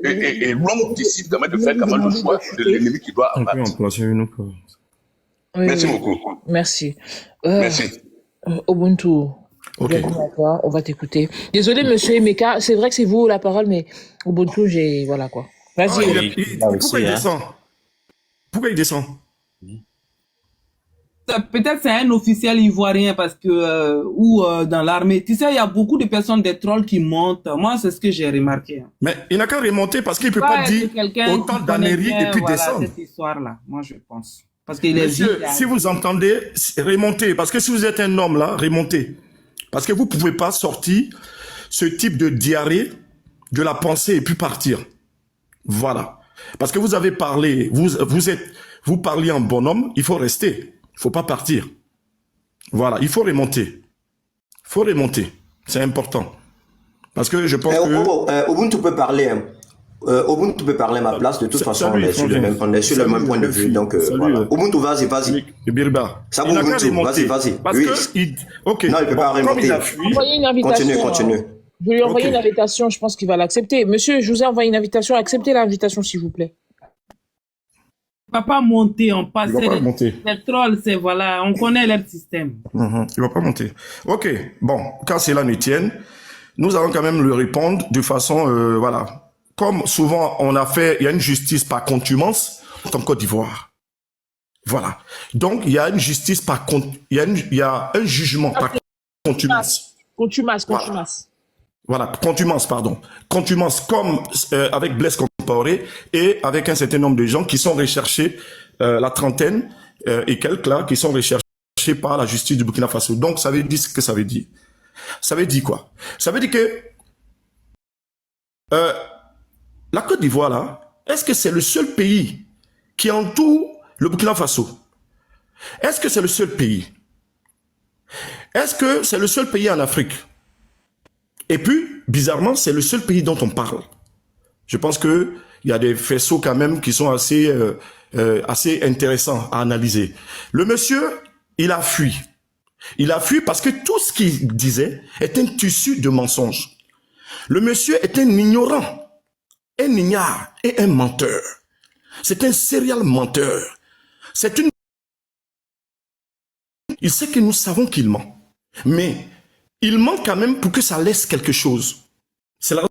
Et l'homme décide quand même de faire quand même le choix de l'ennemi qui doit On peut en abattre. placer une autre. Oui, Merci oui. beaucoup. Merci. Merci. Ubuntu, Ok. bienvenue à toi, on va t'écouter. Désolé, monsieur Emeka, c'est vrai que c'est vous la parole, mais Ubuntu, voilà quoi. Ah, Vas-y. pourquoi il descend? Pourquoi il descend? Peut-être c'est un officiel ivoirien parce que ou dans l'armée. Tu sais, il y a beaucoup de personnes, des trolls qui montent. Moi, c'est ce que j'ai remarqué. Mais il n'a qu'à remonter parce qu'il ne peut pas dire autant d'Amérique et puis descendre. Cette histoire-là, moi je pense. Parce qu'il est Monsieur, si vous entendez, remontez. Parce que si vous êtes un homme là, remontez. Parce que vous ne pouvez pas sortir ce type de diarrhée de la pensée et puis partir. Voilà. Parce que vous avez parlé, vous parliez en bonhomme, il faut rester. Il ne faut pas partir. Voilà, il faut remonter. Il faut remonter. C'est important. Parce que je pense que... Ubuntu peut parler. Ubuntu peut parler à ma place. De toute façon, Salut, on est sur le même point de vue. Donc, voilà. Ubuntu, vas-y. Birba. Ça vous Ubuntu, vas-y. Parce Oui. que... Ok. Non, il peut pas Comme remonter. il a fui... Envoyez une invitation. Continue. Je lui ai envoyé Ok. une invitation, je pense qu'il va l'accepter. Monsieur, je vous ai envoyé une invitation, acceptez l'invitation s'il vous plaît. Il ne va pas monter, on passe. Il va pas monter. Les trolls, c'est voilà, on connaît leur système. Il va pas monter. Ok. Bon, quand cela ne tienne, nous allons quand même lui répondre de façon... voilà. Comme souvent on a fait, il y a une justice par contumace en Côte d'Ivoire. Voilà. Donc, il y a une justice par... Il y a un jugement par contumace. Contumace. Voilà, contumace, pardon. Contumace comme avec Blaise Compaoré et avec un certain nombre de gens qui sont recherchés, la trentaine et quelques là, qui sont recherchés par la justice du Burkina Faso. Donc, ça veut dire ce que ça veut dire. Ça veut dire quoi? Ça veut dire que la Côte d'Ivoire, là, est-ce que c'est le seul pays qui entoure le Burkina Faso? Est-ce que c'est le seul pays? Est-ce que c'est le seul pays en Afrique? Et puis, bizarrement, c'est le seul pays dont on parle. Je pense que il y a des faisceaux quand même qui sont assez intéressants à analyser. Le monsieur, il a fui. Il a fui parce que tout ce qu'il disait est un tissu de mensonges. Le monsieur est un ignorant, un ignare et un menteur. C'est un serial menteur. Il sait que nous savons qu'il ment. Mais il ment quand même pour que ça laisse quelque chose. C'est la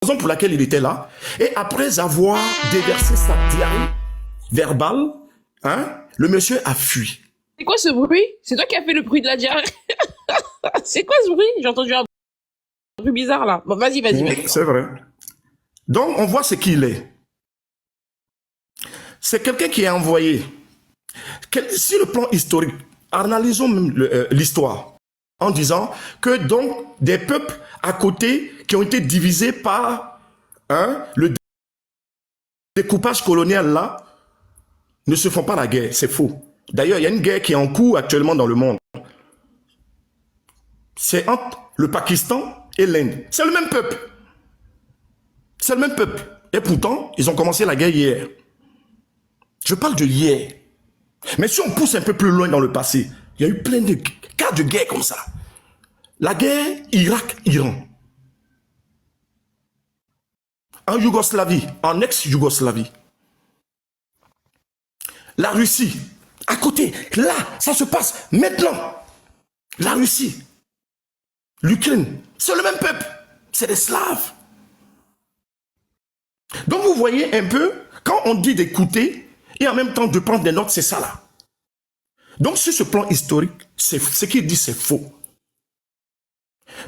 raison pour laquelle il était là. Et après avoir déversé sa diarrhée verbale, le monsieur a fui. C'est quoi ce bruit? C'est toi qui as fait le bruit de la diarrhée? C'est quoi ce bruit? J'ai entendu un bruit bizarre là. Bon, vas-y. C'est vrai. Donc, on voit ce qu'il est. C'est quelqu'un qui est envoyé. Sur le plan historique, analysons même l'histoire en disant que donc des peuples à côté qui ont été divisés par le découpage colonial là ne se font pas la guerre. C'est faux. D'ailleurs, il y a une guerre qui est en cours actuellement dans le monde. C'est entre le Pakistan et l'Inde. C'est le même peuple. C'est le même peuple. Et pourtant, ils ont commencé la guerre hier. Je parle de hier. Mais si on pousse un peu plus loin dans le passé, il y a eu plein de cas de guerre comme ça. La guerre Irak-Iran. En Yougoslavie, en ex-Yougoslavie. La Russie, à côté. Là, ça se passe maintenant. La Russie, l'Ukraine, c'est le même peuple. C'est des Slaves. Donc vous voyez un peu, quand on dit d'écouter et en même temps de prendre des notes, c'est ça là. Donc sur ce plan historique, ce qu'il dit c'est faux.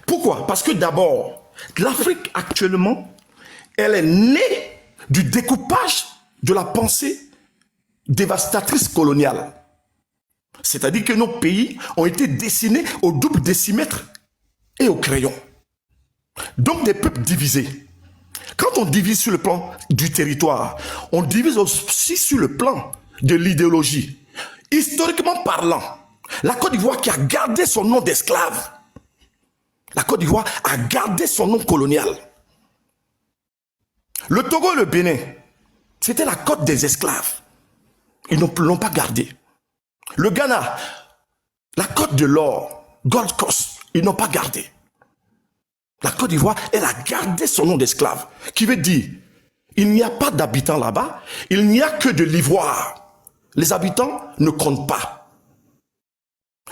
Pourquoi? Parce que d'abord, l'Afrique actuellement, elle est née du découpage de la pensée dévastatrice coloniale. C'est-à-dire que nos pays ont été dessinés au double décimètre et au crayon. Donc des peuples divisés. Quand on divise sur le plan du territoire, on divise aussi sur le plan de l'idéologie. Historiquement parlant, la Côte d'Ivoire qui a gardé son nom d'esclave, la Côte d'Ivoire a gardé son nom colonial. Le Togo et le Bénin, c'était la côte des esclaves. Ils ne l'ont pas gardé. Le Ghana, la côte de l'or, Gold Coast, ils n'ont pas gardé. La Côte d'Ivoire, elle a gardé son nom d'esclave, qui veut dire Il n'y a pas d'habitants là-bas. Il n'y a que de l'ivoire. Les habitants ne comptent pas.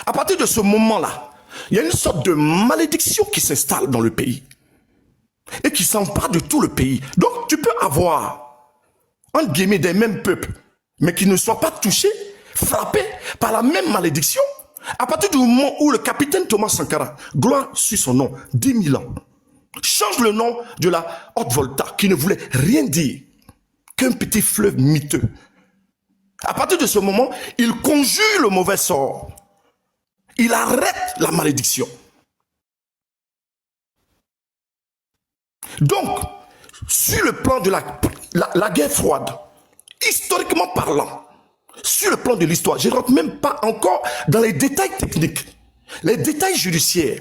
À partir de ce moment-là, il y a une sorte de malédiction qui s'installe dans le pays et qui s'empare de tout le pays. Donc, tu peux avoir, entre guillemets, des mêmes peuples, mais qui ne soient pas touchés, frappés par la même malédiction. À partir du moment où le capitaine Thomas Sankara, gloire sur son nom, 10 000 ans, change le nom de la Haute-Volta, qui ne voulait rien dire qu'un petit fleuve miteux. À partir de ce moment, il conjure le mauvais sort. Il arrête la malédiction. Donc, sur le plan de la guerre froide, historiquement parlant, sur le plan de l'histoire, je ne rentre même pas encore dans les détails techniques, les détails judiciaires,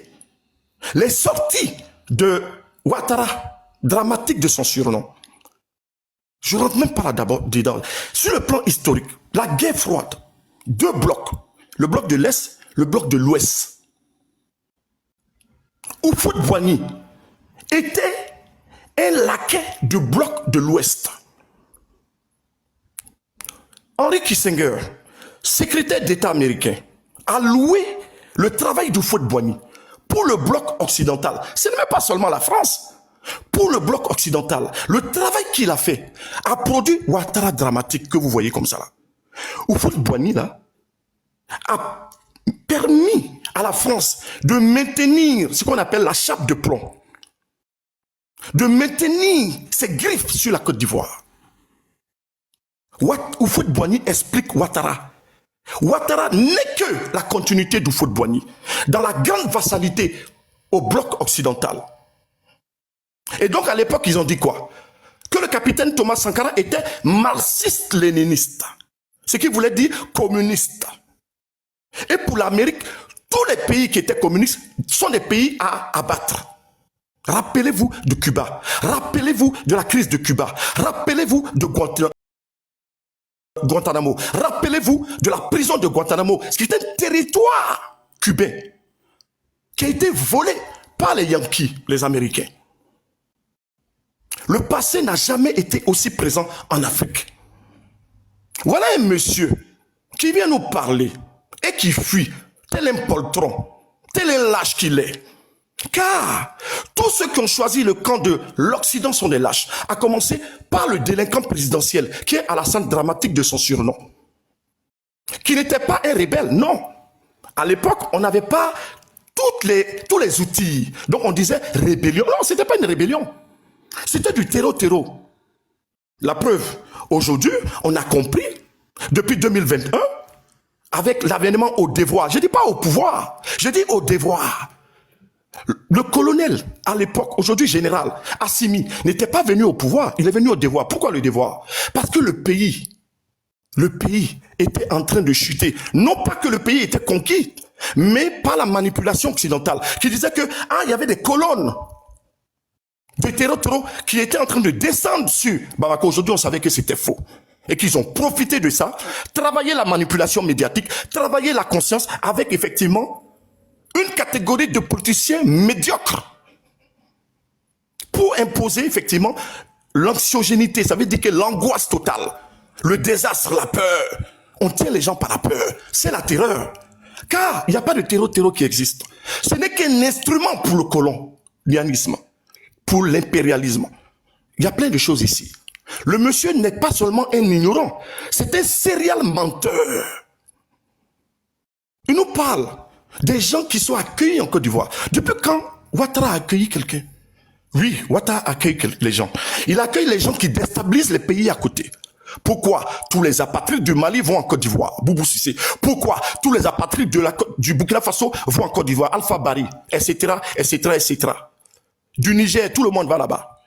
les sorties de Ouattara, dramatiques de son surnom. Je ne rentre même pas là d'abord dedans. Sur le plan historique, la guerre froide, deux blocs, le bloc de l'Est, le bloc de l'Ouest. Houphouët-Boigny était un laquais du bloc de l'Ouest. Henry Kissinger, secrétaire d'État américain, a loué le travail d'Houphouët-Boigny pour le bloc occidental. Ce n'est même pas seulement la France. Pour le bloc occidental, le travail qu'il a fait a produit Ouattara dramatique que vous voyez comme ça là. Houphouët-Boigny là a permis à la France de maintenir ce qu'on appelle la chape de plomb, de maintenir ses griffes sur la Côte d'Ivoire. Houphouët-Boigny explique Ouattara. Ouattara n'est que la continuité d'Houphouët-Boigny dans la grande vassalité au bloc occidental. Et donc à l'époque, ils ont dit quoi? Que le capitaine Thomas Sankara était marxiste-léniniste. Ce qui voulait dire communiste. Et pour l'Amérique, tous les pays qui étaient communistes sont des pays à abattre. Rappelez-vous de Cuba. Rappelez-vous de la crise de Cuba. Rappelez-vous de Guantanamo. Rappelez-vous de la prison de Guantanamo, ce qui est un territoire cubain qui a été volé par les Yankees, les Américains. Le passé n'a jamais été aussi présent en Afrique. Voilà un monsieur qui vient nous parler et qui fuit, tel un poltron, tel un lâche qu'il est. Car tous ceux qui ont choisi le camp de l'Occident sont des lâches, à commencer par le délinquant présidentiel, qui est à la scène dramatique de son surnom. Qui n'était pas un rebelle, non. À l'époque, on n'avait pas tous les outils. Donc on disait rébellion. Non, ce n'était pas une rébellion. C'était du terreau-terreau. La preuve, aujourd'hui, on a compris, depuis 2021, avec l'avènement au devoir, je ne dis pas au pouvoir, je dis au devoir. Le colonel, à l'époque, aujourd'hui général, Assimi, n'était pas venu au pouvoir, il est venu au devoir. Pourquoi le devoir? Parce que le pays était en train de chuter. Non pas que le pays était conquis, mais par la manipulation occidentale, qui disait que, il y avait des colonnes de terreau qui étaient en train de descendre sur Bamako. Aujourd'hui, on savait que c'était faux. Et qu'ils ont profité de ça, travaillé la manipulation médiatique, travaillé la conscience avec effectivement une catégorie de politiciens médiocres pour imposer effectivement l'anxiogénité. Ça veut dire que l'angoisse totale, le désastre, la peur. On tient les gens par la peur. C'est la terreur. Car il n'y a pas de terreau qui existe. Ce n'est qu'un instrument pour le colonialisme, pour l'impérialisme. Il y a plein de choses ici. Le monsieur n'est pas seulement un ignorant, c'est un serial menteur. Il nous parle des gens qui sont accueillis en Côte d'Ivoire. Depuis quand Ouattara a accueilli quelqu'un? Oui, Ouattara accueille les gens. Il accueille les gens qui déstabilisent les pays à côté. Pourquoi tous les apatrides du Mali vont en Côte d'Ivoire? Boubou Cissé. Pourquoi tous les apatrides du Burkina Faso vont en Côte d'Ivoire? Alpha Bari, etc., etc., etc. Du Niger, tout le monde va là-bas.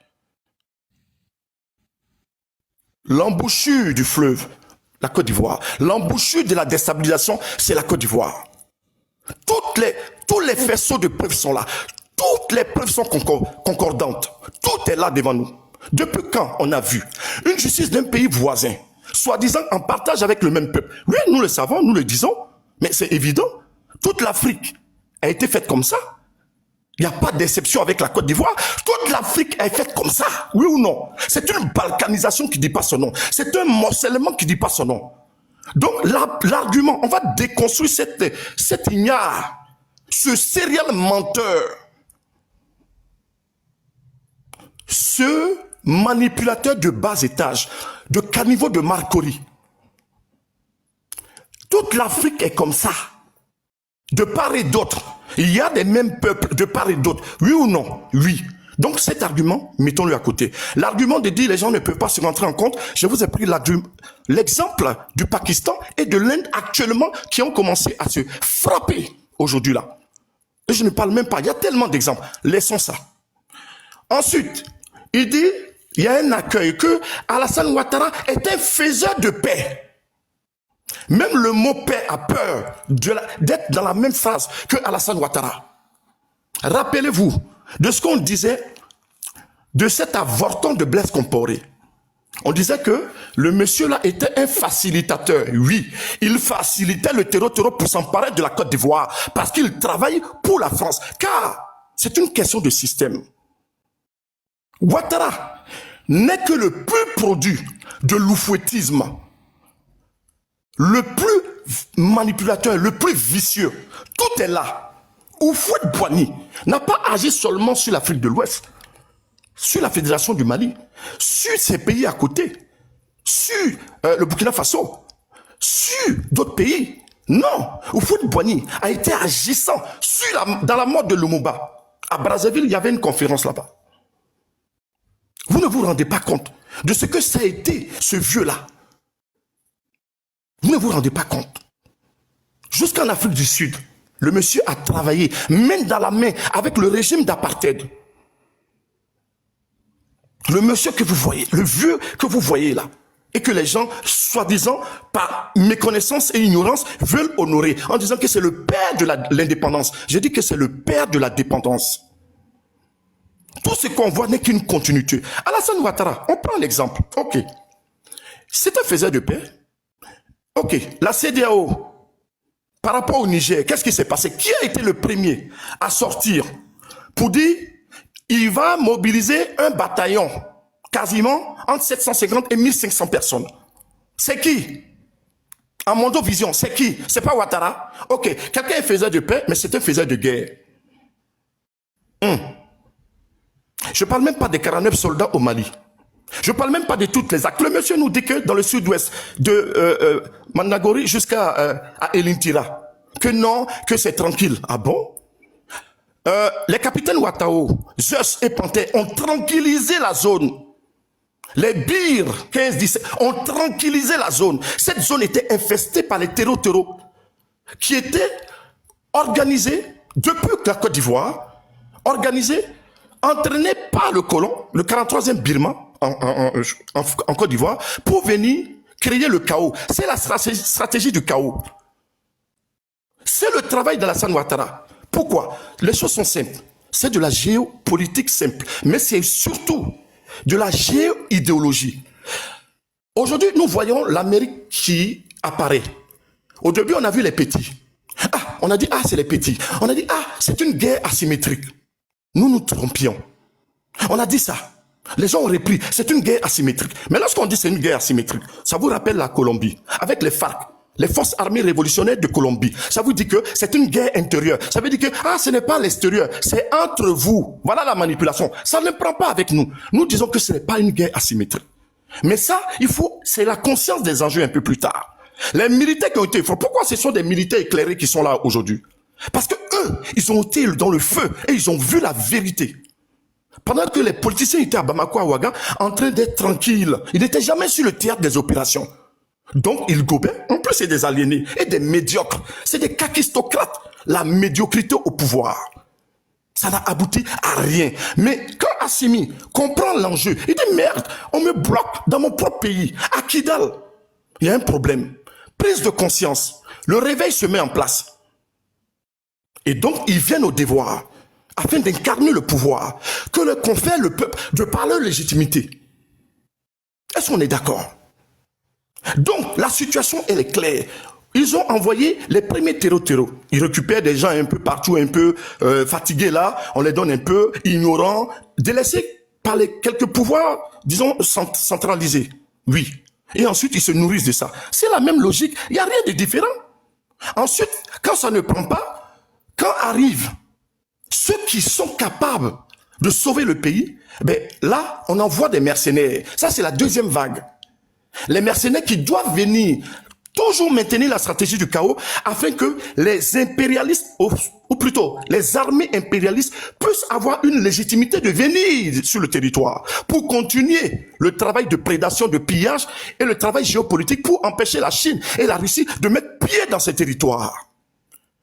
L'embouchure du fleuve, la Côte d'Ivoire. L'embouchure de la déstabilisation, c'est la Côte d'Ivoire. Tous les faisceaux de preuves sont là. Toutes les preuves sont concordantes. Tout est là devant nous. Depuis quand on a vu une justice d'un pays voisin, soi-disant en partage avec le même peuple? Oui, nous le savons, nous le disons, mais c'est évident. Toute l'Afrique a été faite comme ça. Il n'y a pas d'exception avec la Côte d'Ivoire. Toute l'Afrique est faite comme ça, oui ou non? C'est une balkanisation qui ne dit pas son nom. C'est un morcellement qui ne dit pas son nom. Donc l'argument, on va déconstruire cette ignare, ce serial menteur, ce manipulateur de bas étage, de caniveau de Marcory. Toute l'Afrique est comme ça, de part et d'autre. Il y a des mêmes peuples de part et d'autre. Oui ou non? Oui. Donc cet argument, mettons-le à côté. L'argument de dire les gens ne peuvent pas se rentrer en compte, je vous ai pris l'exemple du Pakistan et de l'Inde actuellement qui ont commencé à se frapper aujourd'hui là. Et je ne parle même pas, il y a tellement d'exemples. Laissons ça. Ensuite, il dit, il y a un accueil que Alassane Ouattara est un faiseur de paix. Même le mot paix a peur d'être dans la même phrase que Alassane Ouattara. Rappelez-vous de ce qu'on disait de cet avorton de Blaise Compaoré. On disait que le monsieur là était un facilitateur. Oui, il facilitait le terreau pour s'emparer de la Côte d'Ivoire parce qu'il travaille pour la France. Car c'est une question de système. Ouattara n'est que le pur produit de l'oufouettisme, le plus manipulateur, le plus vicieux. Tout est là. Houphouët-Boigny n'a pas agi seulement sur l'Afrique de l'Ouest, sur la Fédération du Mali, sur ces pays à côté, sur le Burkina Faso, sur d'autres pays. Non, Houphouët-Boigny a été agissant dans la mort de Lumumba. À Brazzaville, il y avait une conférence là-bas. Vous ne vous rendez pas compte de ce que ça a été, ce vieux-là. Vous ne vous rendez pas compte. Jusqu'en Afrique du Sud, le monsieur a travaillé main dans la main avec le régime d'apartheid. Le monsieur que vous voyez, le vieux que vous voyez là, et que les gens, soi-disant, par méconnaissance et ignorance, veulent honorer en disant que c'est le père de l'indépendance. Je dis que c'est le père de la dépendance. Tout ce qu'on voit n'est qu'une continuité. Alassane Ouattara, on prend l'exemple. Ok. C'est un faiseur de paix. Ok. La CEDEAO, par rapport au Niger, qu'est-ce qui s'est passé? Qui a été le premier à sortir pour dire il va mobiliser un bataillon quasiment entre 750 et 1500 personnes? C'est qui? Amondo Vision, c'est qui? C'est pas Ouattara? Ok. Quelqu'un est faiseur de paix, mais c'est un faiseur de guerre. Je ne parle même pas des 49 soldats au Mali. Je ne parle même pas de toutes les actes. Le monsieur nous dit que dans le sud-ouest, de Mandagori jusqu'à Elintira, que non, que c'est tranquille. Ah bon? Les capitaines Ouattao, Zeus et Panthère ont tranquillisé la zone. Les BIR 15-17 ont tranquillisé la zone. Cette zone était infestée par les terreaux qui étaient organisés depuis la Côte d'Ivoire, organisés, entraînés par le colon, le 43e Birman en Côte d'Ivoire, pour venir créer le chaos. C'est la stratégie du chaos. C'est le travail d'Alassane Ouattara. Pourquoi? Les choses sont simples. C'est de la géopolitique simple, mais c'est surtout de la géoidéologie. Aujourd'hui, nous voyons l'Amérique qui apparaît. Au début, on a vu les petits. Ah, on a dit, ah, c'est les petits. On a dit, ah, c'est une guerre asymétrique. Nous nous trompions. On a dit ça. Les gens ont repris, c'est une guerre asymétrique. Mais lorsqu'on dit c'est une guerre asymétrique, ça vous rappelle la Colombie, avec les FARC, les forces armées révolutionnaires de Colombie. Ça vous dit que c'est une guerre intérieure. Ça veut dire que, ah, ce n'est pas l'extérieur, c'est entre vous. Voilà la manipulation. Ça ne prend pas avec nous. Nous disons que ce n'est pas une guerre asymétrique. Mais ça, c'est la conscience des enjeux un peu plus tard. Les militaires qui ont été, pourquoi ce sont des militaires éclairés qui sont là aujourd'hui? Parce que eux, ils ont été dans le feu et ils ont vu la vérité. Pendant que les politiciens étaient à Bamako, à Ouaga, en train d'être tranquilles. Ils n'étaient jamais sur le théâtre des opérations. Donc, ils gobaient. En plus, c'est des aliénés et des médiocres. C'est des kakistocrates. La médiocrité au pouvoir. Ça n'a abouti à rien. Mais quand Assimi comprend l'enjeu, il dit merde, on me bloque dans mon propre pays, à Kidal. Il y a un problème. Prise de conscience. Le réveil se met en place. Et donc, ils viennent au devoir, afin d'incarner le pouvoir, que le confère le peuple, de par leur légitimité. Est-ce qu'on est d'accord? Donc, la situation, elle est claire. Ils ont envoyé les premiers terreaux. Ils récupèrent des gens un peu partout, un peu fatigués là. On les donne un peu ignorants, délaissés par les quelques pouvoirs, disons, centralisés. Oui. Et ensuite, ils se nourrissent de ça. C'est la même logique. Il n'y a rien de différent. Ensuite, quand ça ne prend pas, quand arrivent ceux qui sont capables de sauver le pays, ben là, on envoie des mercenaires. Ça, c'est la deuxième vague. Les mercenaires qui doivent venir toujours maintenir la stratégie du chaos afin que les impérialistes, ou plutôt les armées impérialistes, puissent avoir une légitimité de venir sur le territoire pour continuer le travail de prédation, de pillage et le travail géopolitique pour empêcher la Chine et la Russie de mettre pied dans ces territoires.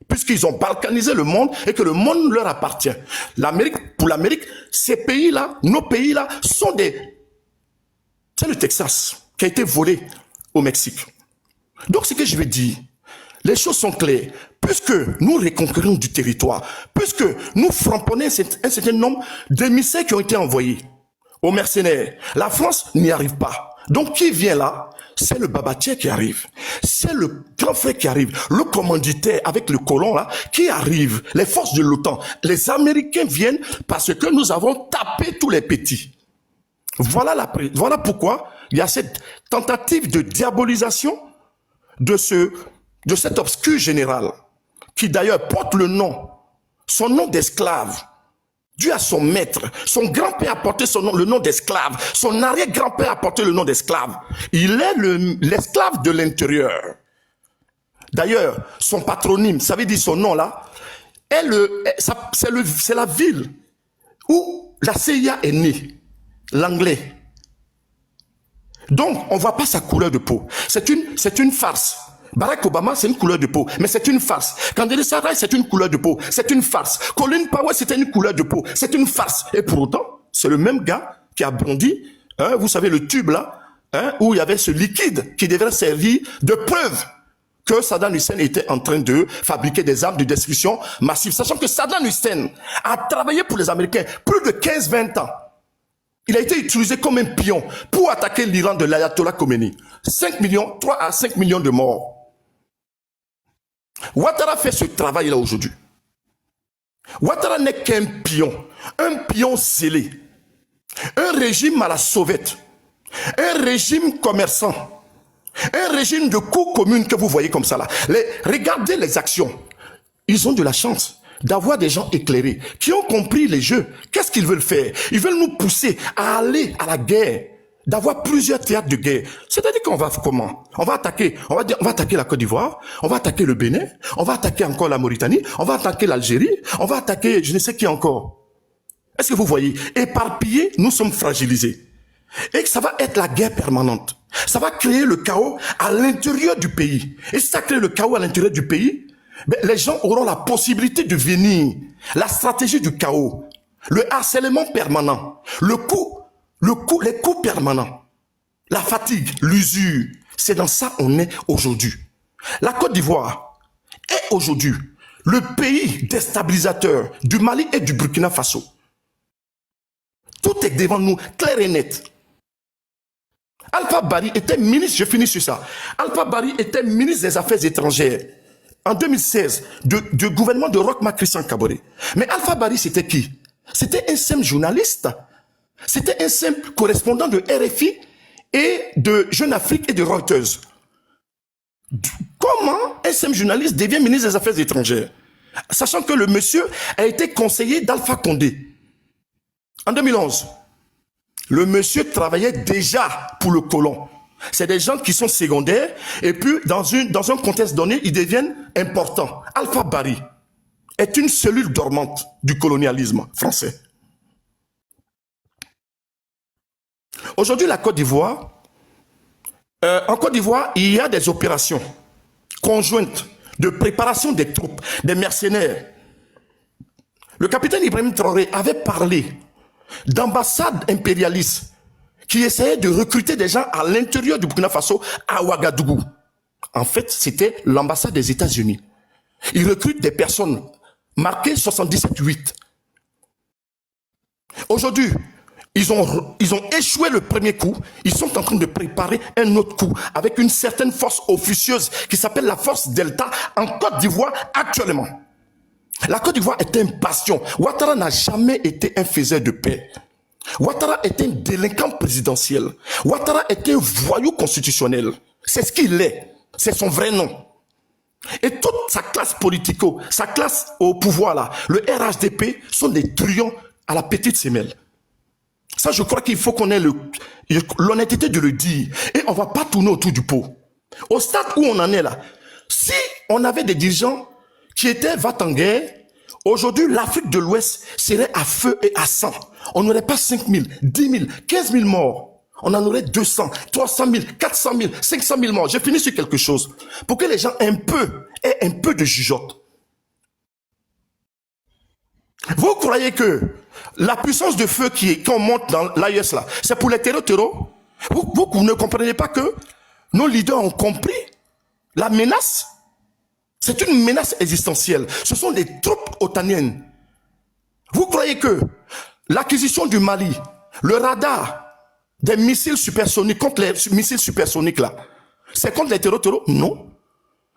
Puisqu'ils ont balkanisé le monde et que le monde leur appartient. Pour l'Amérique, ces pays-là, nos pays-là, sont des... C'est le Texas qui a été volé au Mexique. Donc, ce que je veux dire, les choses sont claires. Puisque nous reconquérons du territoire, puisque nous frapponnons un certain nombre d'émissaires qui ont été envoyés aux mercenaires, la France n'y arrive pas. Donc, qui vient là? C'est le babatier qui arrive. C'est le grand frère qui arrive. Le commanditaire avec le colon là, qui arrive. Les forces de l'OTAN. Les Américains viennent parce que nous avons tapé tous les petits. Voilà pourquoi il y a cette tentative de diabolisation de cet obscur général, qui d'ailleurs porte son nom d'esclave, dû à son maître. Son grand-père a porté le nom d'esclave, son arrière-grand-père a porté le nom d'esclave. Il est l'esclave de l'intérieur. D'ailleurs, son patronyme, ça veut dire son nom là, c'est la ville où la CIA est née, l'anglais. Donc, on ne voit pas sa couleur de peau. C'est une farce. Barack Obama, c'est une couleur de peau, mais c'est une farce. Condoleezza Rice, c'est une couleur de peau, c'est une farce. Colin Powell, c'était une couleur de peau, c'est une farce. Et pour autant, c'est le même gars qui a brandi, vous savez, le tube là, où il y avait ce liquide qui devrait servir de preuve que Saddam Hussein était en train de fabriquer des armes de destruction massive. Sachant que Saddam Hussein a travaillé pour les Américains plus de 15-20 ans. Il a été utilisé comme un pion pour attaquer l'Iran de l'Ayatollah Khomeini. 3 à 5 millions de morts. Ouattara fait ce travail-là aujourd'hui. Ouattara n'est qu'un pion zélé. Un régime à la sauvette. Un régime commerçant. Un régime de cours communes que vous voyez comme ça là. Regardez les actions. Ils ont de la chance d'avoir des gens éclairés, qui ont compris les jeux. Qu'est-ce qu'ils veulent faire? Ils veulent nous pousser à aller à la guerre, d'avoir plusieurs théâtres de guerre. C'est-à-dire qu'on va comment? On va attaquer la Côte d'Ivoire, on va attaquer le Bénin, on va attaquer encore la Mauritanie, on va attaquer l'Algérie, on va attaquer je ne sais qui encore. Est-ce que vous voyez? Éparpillés, nous sommes fragilisés. Et que ça va être la guerre permanente. Ça va créer le chaos à l'intérieur du pays. Et si ça crée le chaos à l'intérieur du pays, ben, les gens auront la possibilité de venir. La stratégie du chaos, le harcèlement permanent, les coups permanents, la fatigue, l'usure, c'est dans ça qu'on est aujourd'hui. La Côte d'Ivoire est aujourd'hui le pays déstabilisateur du Mali et du Burkina Faso. Tout est devant nous, clair et net. Alpha Bari était ministre, je finis sur ça. Alpha Bari était ministre des Affaires étrangères en 2016 du gouvernement de Roch-Marc Christian Kaboré. Mais Alpha Bari, c'était qui? C'était un simple journaliste. C'était un simple correspondant de RFI et de Jeune Afrique et de Reuters. Comment un simple journaliste devient ministre des Affaires étrangères? Sachant que le monsieur a été conseiller d'Alpha Condé. En 2011, le monsieur travaillait déjà pour le colon. C'est des gens qui sont secondaires et puis dans un contexte donné, ils deviennent importants. Alpha Bari est une cellule dormante du colonialisme français. Aujourd'hui, la Côte d'Ivoire, en Côte d'Ivoire, il y a des opérations conjointes de préparation des troupes, des mercenaires. Le capitaine Ibrahim Traoré avait parlé d'ambassades impérialistes qui essayaient de recruter des gens à l'intérieur du Burkina Faso, à Ouagadougou. En fait, c'était l'ambassade des États-Unis. Ils recrutent des personnes marquées 77-8. Aujourd'hui, Ils ont échoué le premier coup. Ils sont en train de préparer un autre coup avec une certaine force officieuse qui s'appelle la force Delta en Côte d'Ivoire actuellement. La Côte d'Ivoire est un bastion. Ouattara n'a jamais été un faiseur de paix. Ouattara est un délinquant présidentiel. Ouattara est un voyou constitutionnel. C'est ce qu'il est. C'est son vrai nom. Et toute sa classe politico, sa classe au pouvoir là, le RHDP, sont des truands à la petite semelle. Ça, je crois qu'il faut qu'on ait l'honnêteté de le dire. Et on ne va pas tourner autour du pot. Au stade où on en est là, si on avait des dirigeants qui étaient va-t-en-guerre, aujourd'hui, l'Afrique de l'Ouest serait à feu et à sang. On n'aurait pas 5 000, 10 000, 15 000 morts. On en aurait 200, 300 000, 400 000, 500 000 morts. J'ai fini sur quelque chose. Pour que les gens aient un peu de jugeote. Vous croyez que la puissance de feu qu'on monte dans l'AES là, c'est pour les terreaux? Vous ne comprenez pas que nos leaders ont compris la menace? C'est une menace existentielle. Ce sont des troupes otaniennes. Vous croyez que l'acquisition du Mali, le radar des missiles supersoniques contre les missiles supersoniques là, c'est contre les terreaux? Non.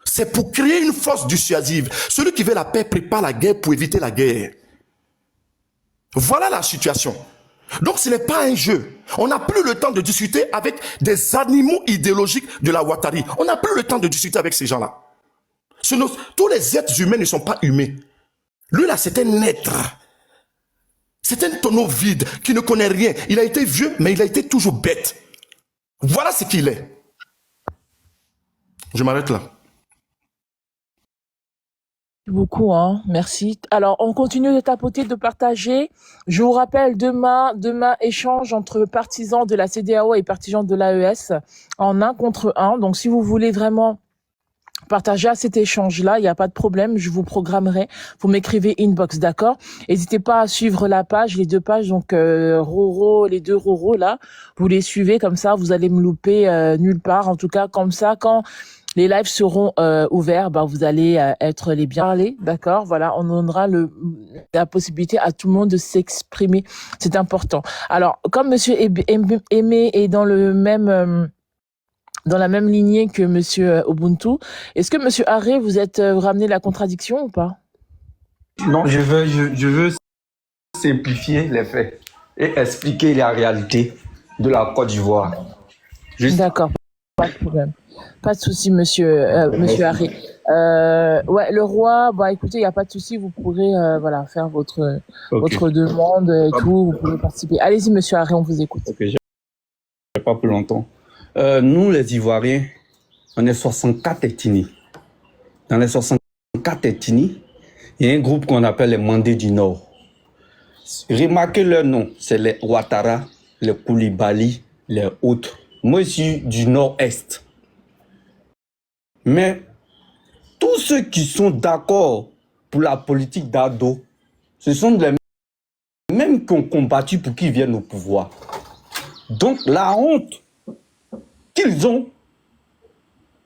C'est pour créer une force dissuasive. Celui qui veut la paix prépare la guerre pour éviter la guerre. Voilà la situation. Donc ce n'est pas un jeu. On n'a plus le temps de discuter avec des animaux idéologiques de la Ouattari. On n'a plus le temps de discuter avec ces gens-là. Tous les êtres humains ne sont pas humains. Lui là, c'est un être. C'est un tonneau vide qui ne connaît rien. Il a été vieux, mais il a été toujours bête. Voilà ce qu'il est. Je m'arrête là. Beaucoup, hein. Merci. Alors, on continue de tapoter, de partager. Je vous rappelle, demain, échange entre partisans de la CEDEAO et partisans de l'AES en 1 contre 1. Donc, si vous voulez vraiment partager à cet échange-là, il n'y a pas de problème, je vous programmerai. Vous m'écrivez inbox, d'accord? N'hésitez pas à suivre la page, les 2 pages, donc Roro, les 2 Roro là, vous les suivez comme ça, vous allez me louper nulle part. En tout cas, comme ça, quand les lives seront ouverts, vous allez être les bien parlés, d'accord? Voilà, on donnera la possibilité à tout le monde de s'exprimer. C'est important. Alors, comme Monsieur Aimé est dans la même lignée que Monsieur Ubuntu, est-ce que Monsieur Haré, vous êtes ramené la contradiction ou pas? Non, je veux simplifier les faits et expliquer la réalité de la Côte d'Ivoire. D'accord, pas de problème. Pas de souci, Monsieur Haré. Ouais, le roi, écoutez, il n'y a pas de souci, vous pourrez faire votre demande et tout, vous pouvez participer. Allez-y, Monsieur Haré, on vous écoute. Ok, je n'ai pas plus longtemps. Nous, les Ivoiriens, on est 64 ethnies. Dans les 64 ethnies, il y a un groupe qu'on appelle les Mandés du Nord. Remarquez leur nom, c'est les Ouattara, les Koulibaly, les autres. Moi, je suis du Nord-Est. Mais tous ceux qui sont d'accord pour la politique d'Ado, ce sont les mêmes qui ont combattu pour qu'ils viennent au pouvoir. Donc la honte qu'ils ont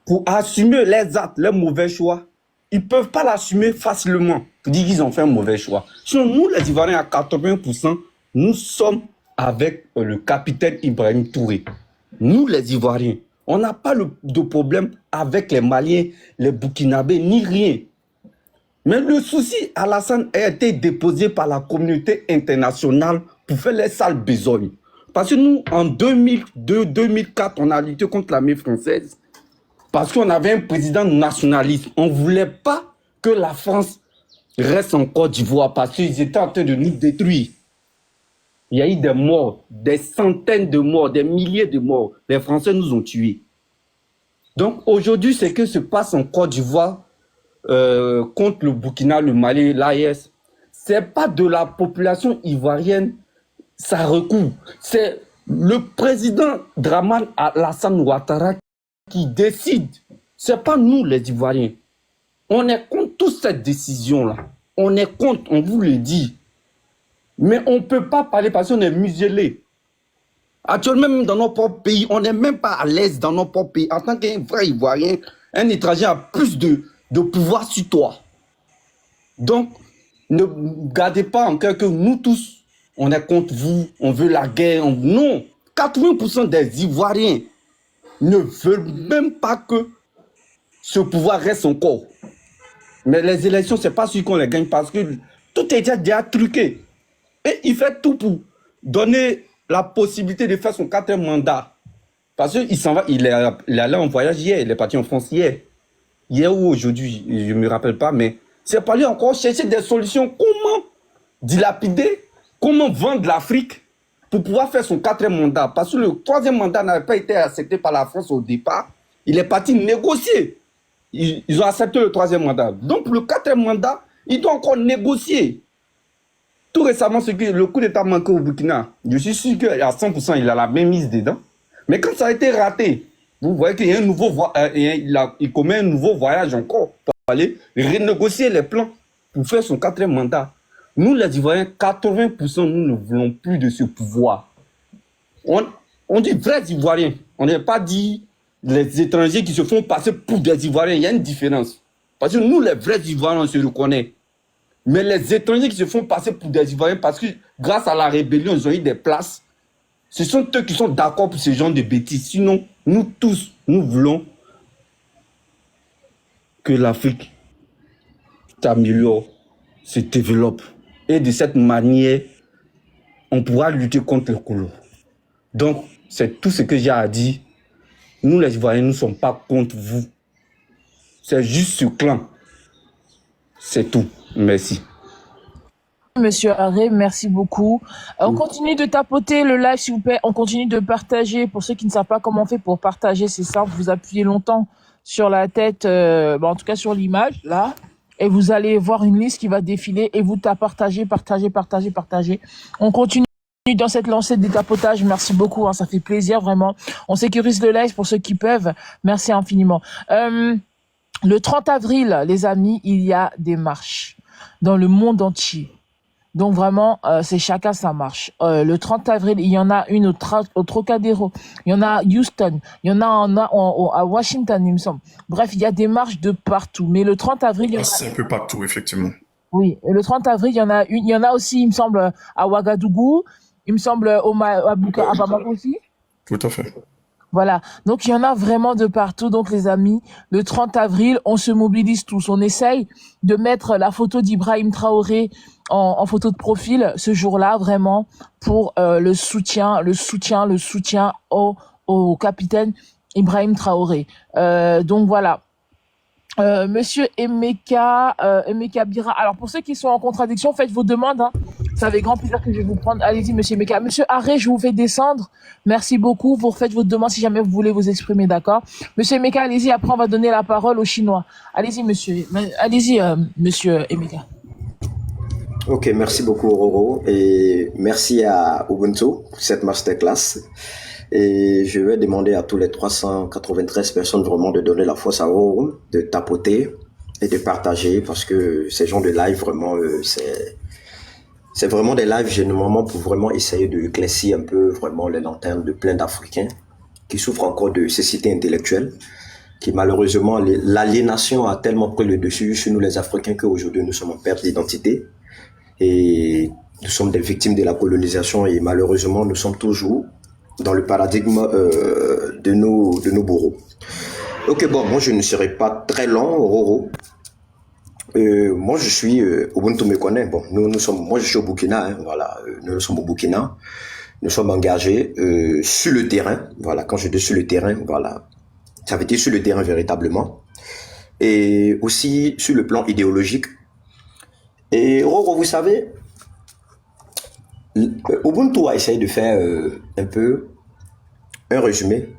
pour assumer les actes, les mauvais choix, ils ne peuvent pas l'assumer facilement pour dire qu'ils ont fait un mauvais choix. Sinon, nous, les Ivoiriens, à 80%, nous sommes avec le capitaine Ibrahim Touré. Nous, les Ivoiriens, on n'a pas de problème avec les Maliens, les Burkinabés, ni rien. Mais le souci, Alassane, a été déposé par la communauté internationale pour faire les sales besognes. Parce que nous, en 2002-2004, on a lutté contre l'armée française. Parce qu'on avait un président nationaliste. On ne voulait pas que la France reste en Côte d'Ivoire parce qu'ils étaient en train de nous détruire. Il y a eu des morts, des centaines de morts, des milliers de morts. Les Français nous ont tués. Donc aujourd'hui, ce qui se passe en Côte d'Ivoire contre le Burkina, le Mali, l'AES, ce n'est pas de la population ivoirienne, ça recouvre. C'est le président Dramane Alassane Ouattara qui décide. Ce n'est pas nous les Ivoiriens. On est contre toute cette décision-là. On est contre, on vous le dit. Mais on ne peut pas parler parce qu'on est muselé. Actuellement, même dans notre propre pays, on n'est même pas à l'aise dans notre propre pays. En tant qu'un vrai Ivoirien, un étranger a plus de pouvoir sur toi. Donc, ne gardez pas en cœur que nous tous, on est contre vous, on veut la guerre. Non, 80% des Ivoiriens ne veulent même pas que ce pouvoir reste encore. Mais les élections, c'est pas sûr qu'on les gagne parce que tout est déjà truqué. Et il fait tout pour donner la possibilité de faire son 4e mandat. Parce qu'il s'en va, il est allé en voyage hier, il est parti en France hier. Hier ou aujourd'hui, je ne me rappelle pas, mais c'est pas lui encore chercher des solutions. Comment dilapider, comment vendre l'Afrique pour pouvoir faire son 4e mandat. Parce que le 3e mandat n'avait pas été accepté par la France au départ. Il est parti négocier. Ils ont accepté le 3e mandat. Donc, le 4e mandat, il doit encore négocier. Tout récemment, le coup d'État manqué au Burkina, je suis sûr qu'à 100%, il a la même mise dedans. Mais quand ça a été raté, vous voyez qu'il y a un nouveau il commet un nouveau voyage encore pour aller renégocier les plans pour faire son 4e mandat. Nous, les Ivoiriens, 80%, nous ne voulons plus de ce pouvoir. On dit vrais Ivoiriens. On n'a pas dit les étrangers qui se font passer pour des Ivoiriens. Il y a une différence. Parce que nous, les vrais Ivoiriens, on se reconnaît. Mais les étrangers qui se font passer pour des Ivoiriens, parce que grâce à la rébellion, ils ont eu des places, ce sont eux qui sont d'accord pour ce genre de bêtises. Sinon, nous tous, nous voulons que l'Afrique s'améliore, se développe. Et de cette manière, on pourra lutter contre le colon. Donc, c'est tout ce que j'ai à dire. Nous, les Ivoiriens, nous ne sommes pas contre vous. C'est juste ce clan. C'est tout. Merci. Monsieur Haré, merci beaucoup. On continue de tapoter le live, s'il vous plaît. On continue de partager. Pour ceux qui ne savent pas comment on fait pour partager, c'est simple. Vous appuyez longtemps sur la tête, en tout cas sur l'image, là. Et vous allez voir une liste qui va défiler et vous partager. On continue dans cette lancée de tapotage. Merci beaucoup, hein, ça fait plaisir, vraiment. On sécurise le live pour ceux qui peuvent. Merci infiniment. Le 30 avril, les amis, il y a des marches dans le monde entier. Donc vraiment, c'est chacun sa marche. Le 30 avril, il y en a une au Trocadéro, il y en a à Houston, il y en a à Washington, il me semble. Bref, il y a des marches de partout. Mais le 30 avril, il y en a... C'est un peu partout, effectivement. Oui, et le 30 avril, il y en a aussi, il me semble, à Ouagadougou, il me semble à Bamako aussi. Tout à fait. Voilà, donc il y en a vraiment de partout. Donc les amis, le 30 avril, on se mobilise tous. On essaye de mettre la photo d'Ibrahim Traoré en photo de profil ce jour-là, vraiment, pour le soutien au capitaine Ibrahim Traoré. Donc voilà. Monsieur Emeka Bira. Alors pour ceux qui sont en contradiction, faites vos demandes. Hein. C'est avec grand plaisir que je vais vous prendre. Allez-y, Monsieur Emeka. Monsieur Haré, je vous fais descendre. Merci beaucoup. Vous refaites votre demande si jamais vous voulez vous exprimer, d'accord? Monsieur Emeka, allez-y. Après, on va donner la parole aux Chinois. Allez-y, monsieur. Allez-y, Monsieur Emeka. Ok, merci beaucoup, Roro. Et merci à Ubuntu pour cette masterclass. Et je vais demander à tous les 393 personnes vraiment de donner la force à Roro, de tapoter et de partager parce que ces gens de live, vraiment, c'est vraiment des lives généralement pour vraiment essayer de éclaircir un peu vraiment les lanternes de plein d'Africains qui souffrent encore de cécité intellectuelle, qui malheureusement, l'aliénation a tellement pris le dessus sur nous les Africains qu'aujourd'hui nous sommes en perte d'identité et nous sommes des victimes de la colonisation et malheureusement nous sommes toujours dans le paradigme de nos bourreaux. Ok, bon, moi je ne serai pas très long, Roro. Moi je suis, Ubuntu me connaît, bon, moi je suis au Burkina, hein, voilà, nous sommes au Burkina, nous sommes engagés sur le terrain, voilà, quand je dis sur le terrain, voilà, ça veut dire sur le terrain véritablement, et aussi sur le plan idéologique. Et Roro, vous savez, Ubuntu a essayé de faire un peu un résumé,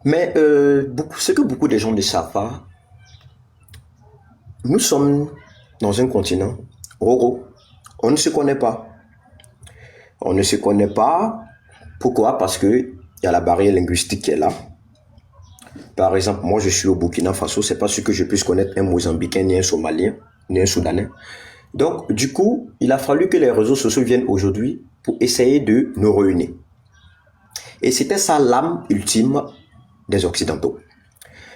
mais ce que beaucoup de gens ne savent pas, nous sommes dans un continent, Roro, on ne se connaît pas. On ne se connaît pas, pourquoi? Parce qu'il y a la barrière linguistique qui est là. Par exemple, moi je suis au Burkina Faso, c'est pas sûr que je puisse connaître un Mozambicain, ni un Somalien, ni un Soudanais. Donc, du coup, il a fallu que les réseaux sociaux viennent aujourd'hui pour essayer de nous réunir. Et c'était ça l'âme ultime des Occidentaux.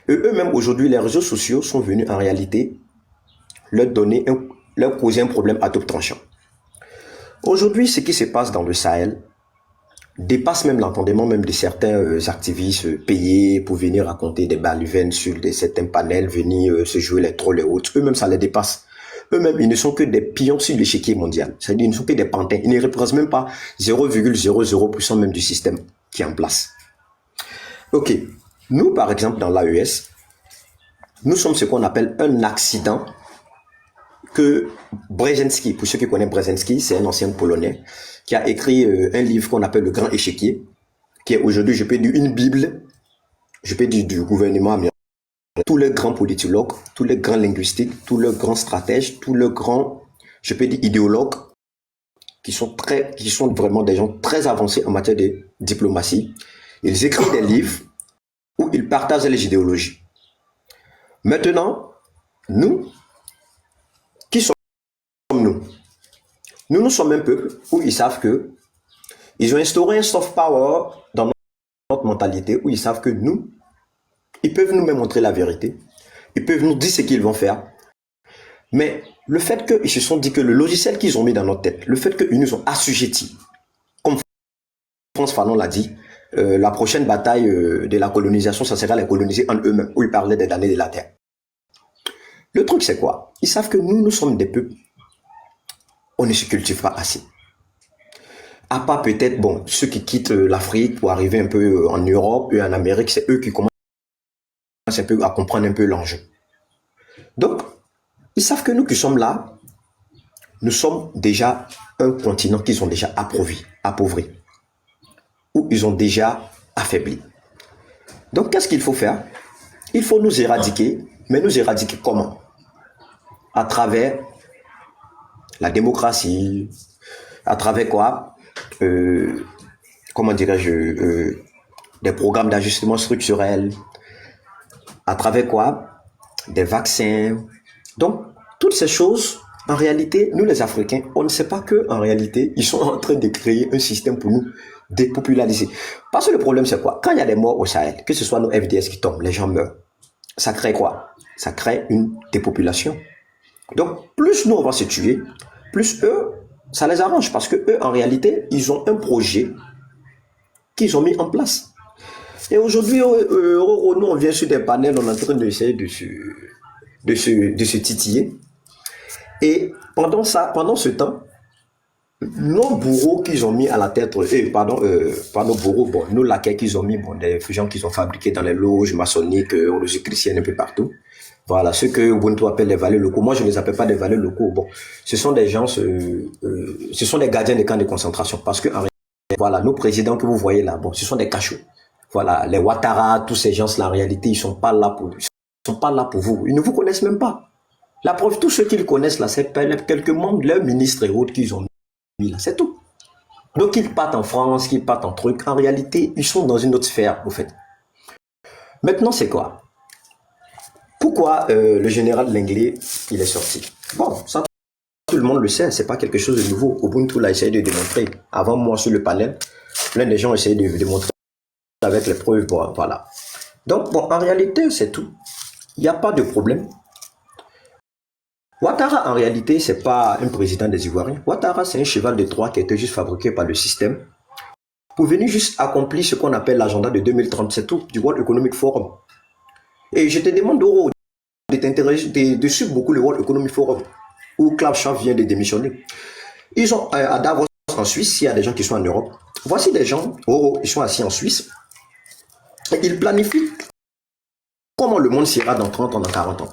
Eux-mêmes, aujourd'hui, les réseaux sociaux sont venus en réalité leur causer un problème à double tranchant. Aujourd'hui, ce qui se passe dans le Sahel dépasse même l'entendement même de certains activistes payés pour venir raconter des balivernes sur certains panels, venir se jouer les trolls et autres. Eux-mêmes, ça les dépasse. Eux-mêmes, ils ne sont que des pions sur l'échiquier mondial. C'est-à-dire, ils ne sont que des pantins. Ils ne représentent même pas 0,00% même du système qui est en place. Ok. Nous, par exemple, dans l'AES, nous sommes ce qu'on appelle un accident que Brzezinski, pour ceux qui connaissent Brzezinski, c'est un ancien Polonais, qui a écrit un livre qu'on appelle Le Grand Échiquier, qui est aujourd'hui, je peux dire, une Bible, je peux dire, du gouvernement américain. Tous les grands politologues, tous les grands linguistiques, tous les grands stratèges, tous les grands, je peux dire, idéologues, qui sont vraiment des gens très avancés en matière de diplomatie. Ils écrivent des livres où ils partagent les idéologies. Maintenant, nous, qui sommes-nous? Nous sommes un peuple où ils savent que ils ont instauré un soft power dans notre mentalité, où ils savent que nous, ils peuvent nous même montrer la vérité, ils peuvent nous dire ce qu'ils vont faire. Mais le fait qu'ils se sont dit que le logiciel qu'ils ont mis dans notre tête, le fait qu'ils nous ont assujettis, comme Frantz Fanon l'a dit, la prochaine bataille de la colonisation, ça sera les coloniser en eux-mêmes, où ils parlaient des damnés de la terre. Le truc, c'est quoi? Ils savent que nous sommes des peuples. On ne se cultive pas assez. À part peut-être, bon, ceux qui quittent l'Afrique pour arriver un peu en Europe et en Amérique, c'est eux qui commencent un peu à comprendre un peu l'enjeu. Donc, ils savent que nous qui sommes là, nous sommes déjà un continent qu'ils ont déjà appauvri, ou ils ont déjà affaibli. Donc, qu'est-ce qu'il faut faire? Il faut nous éradiquer, mais nous éradiquer comment? À travers la démocratie, à travers quoi? Comment dirais-je? Des programmes d'ajustement structurel, à travers quoi? Des vaccins. Donc, toutes ces choses, en réalité, nous les Africains, on ne sait pas qu'en réalité, ils sont en train de créer un système pour nous dépopulariser. Parce que le problème, c'est quoi? Quand il y a des morts au Sahel, que ce soit nos FDS qui tombent, les gens meurent, ça crée quoi? Ça crée une dépopulation. Donc, plus nous, on va se tuer, plus eux, ça les arrange. Parce que eux, en réalité, ils ont un projet qu'ils ont mis en place. Et aujourd'hui, nous, on vient sur des panels, on est en train d'essayer de se titiller. Et pendant ce temps, nos bourreaux qu'ils ont mis à la tête, pas nos bourreaux, bon, nos laquais qu'ils ont mis, bon, des gens qu'ils ont fabriqués dans les loges maçonniques, loges chrétiennes un peu partout. Voilà, ceux que Ubuntu appelle les valets locaux. Moi, je ne les appelle pas des valets locaux. Bon, ce sont des gens, ce sont des gardiens des camps de concentration. Parce que, en réalité, voilà, nos présidents que vous voyez là, bon, ce sont des cachots. Voilà, les Ouattara, tous ces gens-là, en réalité, ils sont pas là pour vous. Ils ne vous connaissent même pas. La preuve, tous ceux qu'ils connaissent là, c'est quelques membres de leurs ministres et autres qu'ils ont mis là. C'est tout. Donc, ils partent en France, qu'ils partent en truc. En réalité, ils sont dans une autre sphère, au fait. Maintenant, c'est quoi? Pourquoi le général Lenglet, il est sorti? Bon, ça, tout le monde le sait, c'est pas quelque chose de nouveau. Ubuntu l'a essayé de démontrer. Avant moi, sur le panel, plein de gens essayaient de démontrer avec les preuves, bon, voilà. Donc, bon, en réalité, c'est tout. Il n'y a pas de problème. Ouattara, en réalité, c'est pas un président des Ivoiriens. Ouattara, c'est un cheval de Troie qui a été juste fabriqué par le système pour venir juste accomplir ce qu'on appelle l'agenda de 2030, c'est tout, du World Economic Forum. Et je te demande, Doro, de t'intéresser, de suivre beaucoup le World Economic Forum, où Klaus Schwab vient de démissionner. Ils ont à Davos, en Suisse, il y a des gens qui sont en Europe. Voici des gens, ils sont assis en Suisse, et ils planifient comment le monde sera dans 30 ans, dans 40 ans.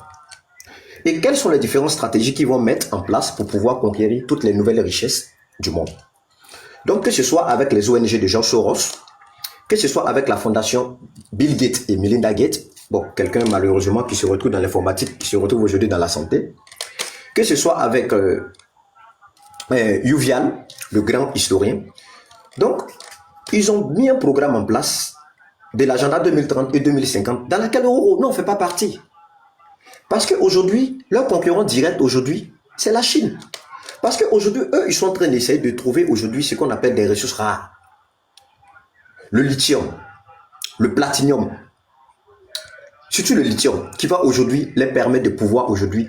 Et quelles sont les différentes stratégies qu'ils vont mettre en place pour pouvoir conquérir toutes les nouvelles richesses du monde. Donc, que ce soit avec les ONG de George Soros, que ce soit avec la fondation Bill Gates et Melinda Gates, bon, quelqu'un malheureusement qui se retrouve dans l'informatique, qui se retrouve aujourd'hui dans la santé, que ce soit avec Yuval, le grand historien. Donc, ils ont mis un programme en place de l'agenda 2030 et 2050, dans laquelle nous, on ne fait pas partie. Parce qu'aujourd'hui, leur concurrent direct aujourd'hui, c'est la Chine. Parce qu'aujourd'hui, eux, ils sont en train d'essayer de trouver aujourd'hui ce qu'on appelle des ressources rares. Le lithium, le platinium, surtout le lithium, qui va aujourd'hui les permettre de pouvoir aujourd'hui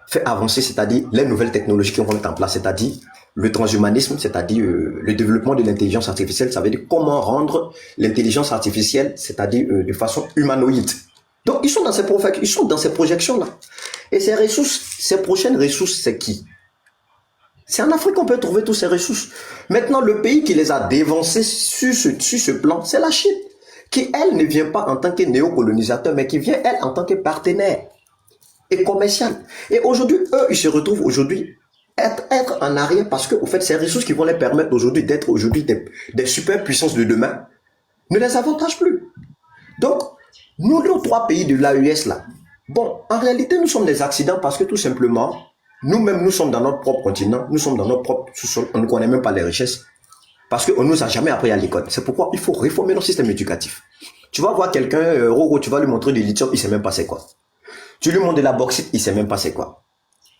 faire avancer, c'est-à-dire les nouvelles technologies qui vont mettre en place, c'est-à-dire le transhumanisme, c'est-à-dire le développement de l'intelligence artificielle, ça veut dire comment rendre l'intelligence artificielle, c'est-à-dire de façon humanoïde. Donc, ils sont dans ces projections-là. Et ces ressources, ces prochaines ressources, c'est qui? C'est en Afrique qu'on peut trouver toutes ces ressources. Maintenant, le pays qui les a dévancées sur ce plan, c'est la Chine, qui, elle, ne vient pas en tant que néocolonisateur, mais qui vient, elle, en tant que partenaire et commercial. Et aujourd'hui, eux, ils se retrouvent aujourd'hui être en arrière parce que, au fait, ces ressources qui vont les permettre aujourd'hui d'être aujourd'hui des superpuissances de demain ne les avantagent plus. Donc, nous, les trois pays de l'AES, là, bon, en réalité, nous sommes des accidents parce que tout simplement, nous-mêmes, nous sommes dans notre propre continent, nous sommes dans notre propre sous-sol, on ne connaît même pas les richesses parce qu'on ne nous a jamais appris à l'école. C'est pourquoi il faut réformer notre système éducatif. Tu vas voir quelqu'un, Roro, tu vas lui montrer du lithium, il ne sait même pas c'est quoi. Tu lui montres de la bauxite, il ne sait même pas c'est quoi.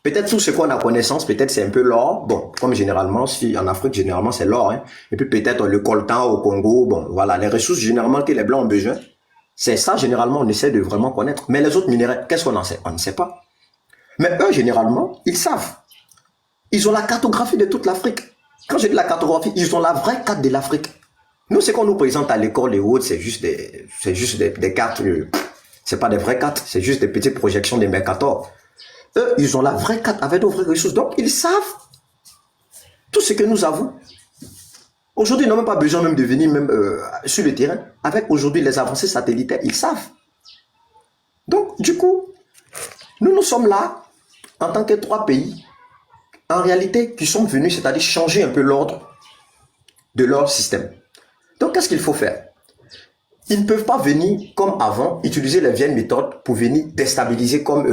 Peut-être tout ce qu'on a connaissance, peut-être c'est un peu l'or. Bon, comme généralement, si en Afrique, généralement, c'est l'or. Hein. Et puis peut-être le coltan au Congo. Bon, voilà, les ressources généralement que les Blancs ont besoin. C'est ça, généralement, on essaie de vraiment connaître. Mais les autres minéraux, qu'est-ce qu'on en sait? On ne sait pas. Mais eux, généralement, ils savent. Ils ont la cartographie de toute l'Afrique. Quand je dis la cartographie, ils ont la vraie carte de l'Afrique. Nous, ce qu'on nous présente à l'école et autres, c'est juste des cartes. C'est pas des vraies cartes, c'est juste des petites projections des Mercator. Eux, ils ont la vraie carte avec nos vraies ressources. Donc, ils savent tout ce que nous avons. Aujourd'hui, ils n'ont même pas besoin même de venir même sur le terrain. Avec aujourd'hui les avancées satellitaires, ils savent. Donc, du coup, nous sommes là en tant que trois pays, en réalité, qui sont venus, c'est-à-dire changer un peu l'ordre de leur système. Donc, qu'est-ce qu'il faut faire? Ils ne peuvent pas venir comme avant, utiliser les vieilles méthodes pour venir déstabiliser comme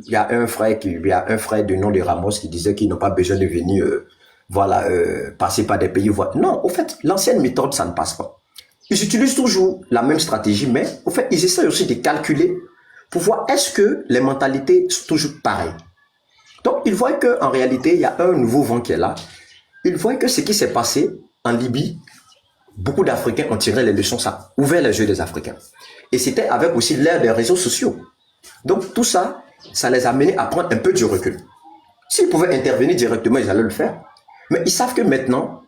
il y a un frère de nom de Ramos qui disait qu'ils n'ont pas besoin de venir passer par des pays. Non, au fait, l'ancienne méthode, ça ne passe pas. Ils utilisent toujours la même stratégie, mais au fait, ils essaient aussi de calculer pour voir est-ce que les mentalités sont toujours pareilles. Donc, ils voient qu'en réalité, il y a un nouveau vent qui est là. Ils voient que ce qui s'est passé en Libye, beaucoup d'Africains ont tiré les leçons, ça a ouvert les yeux des Africains. Et c'était avec aussi l'ère des réseaux sociaux. Donc tout ça, ça les a amenés à prendre un peu du recul. S'ils pouvaient intervenir directement, ils allaient le faire. Mais ils savent que maintenant,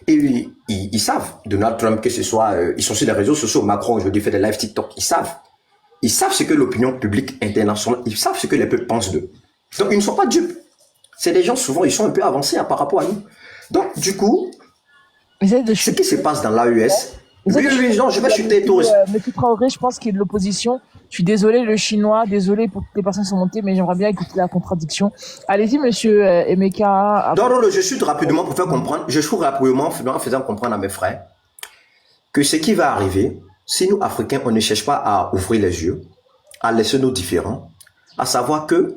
et ils savent, Donald Trump, que ce soit, ils sont sur les réseaux sociaux, Macron aujourd'hui fait des live TikTok, ils savent ce que l'opinion publique internationale, ils savent ce que les peuples pensent d'eux. Donc ils ne sont pas dupes. C'est des gens, souvent, ils sont un peu avancés par rapport à nous. Donc du coup, ce qui se passe dans l'AES, oui, non, je vais chuter tout. Monsieur Traoré, je pense qu'il est de l'opposition. Je suis désolé, le chinois, désolé pour toutes les personnes qui sont montées, mais j'aimerais bien écouter la contradiction. Allez-y, monsieur Emeka. Non, je chute rapidement pour faire comprendre. Je chute rapidement en faisant comprendre à mes frères que ce qui va arriver, si nous, Africains, on ne cherche pas à ouvrir les yeux, à laisser nos différends, à savoir que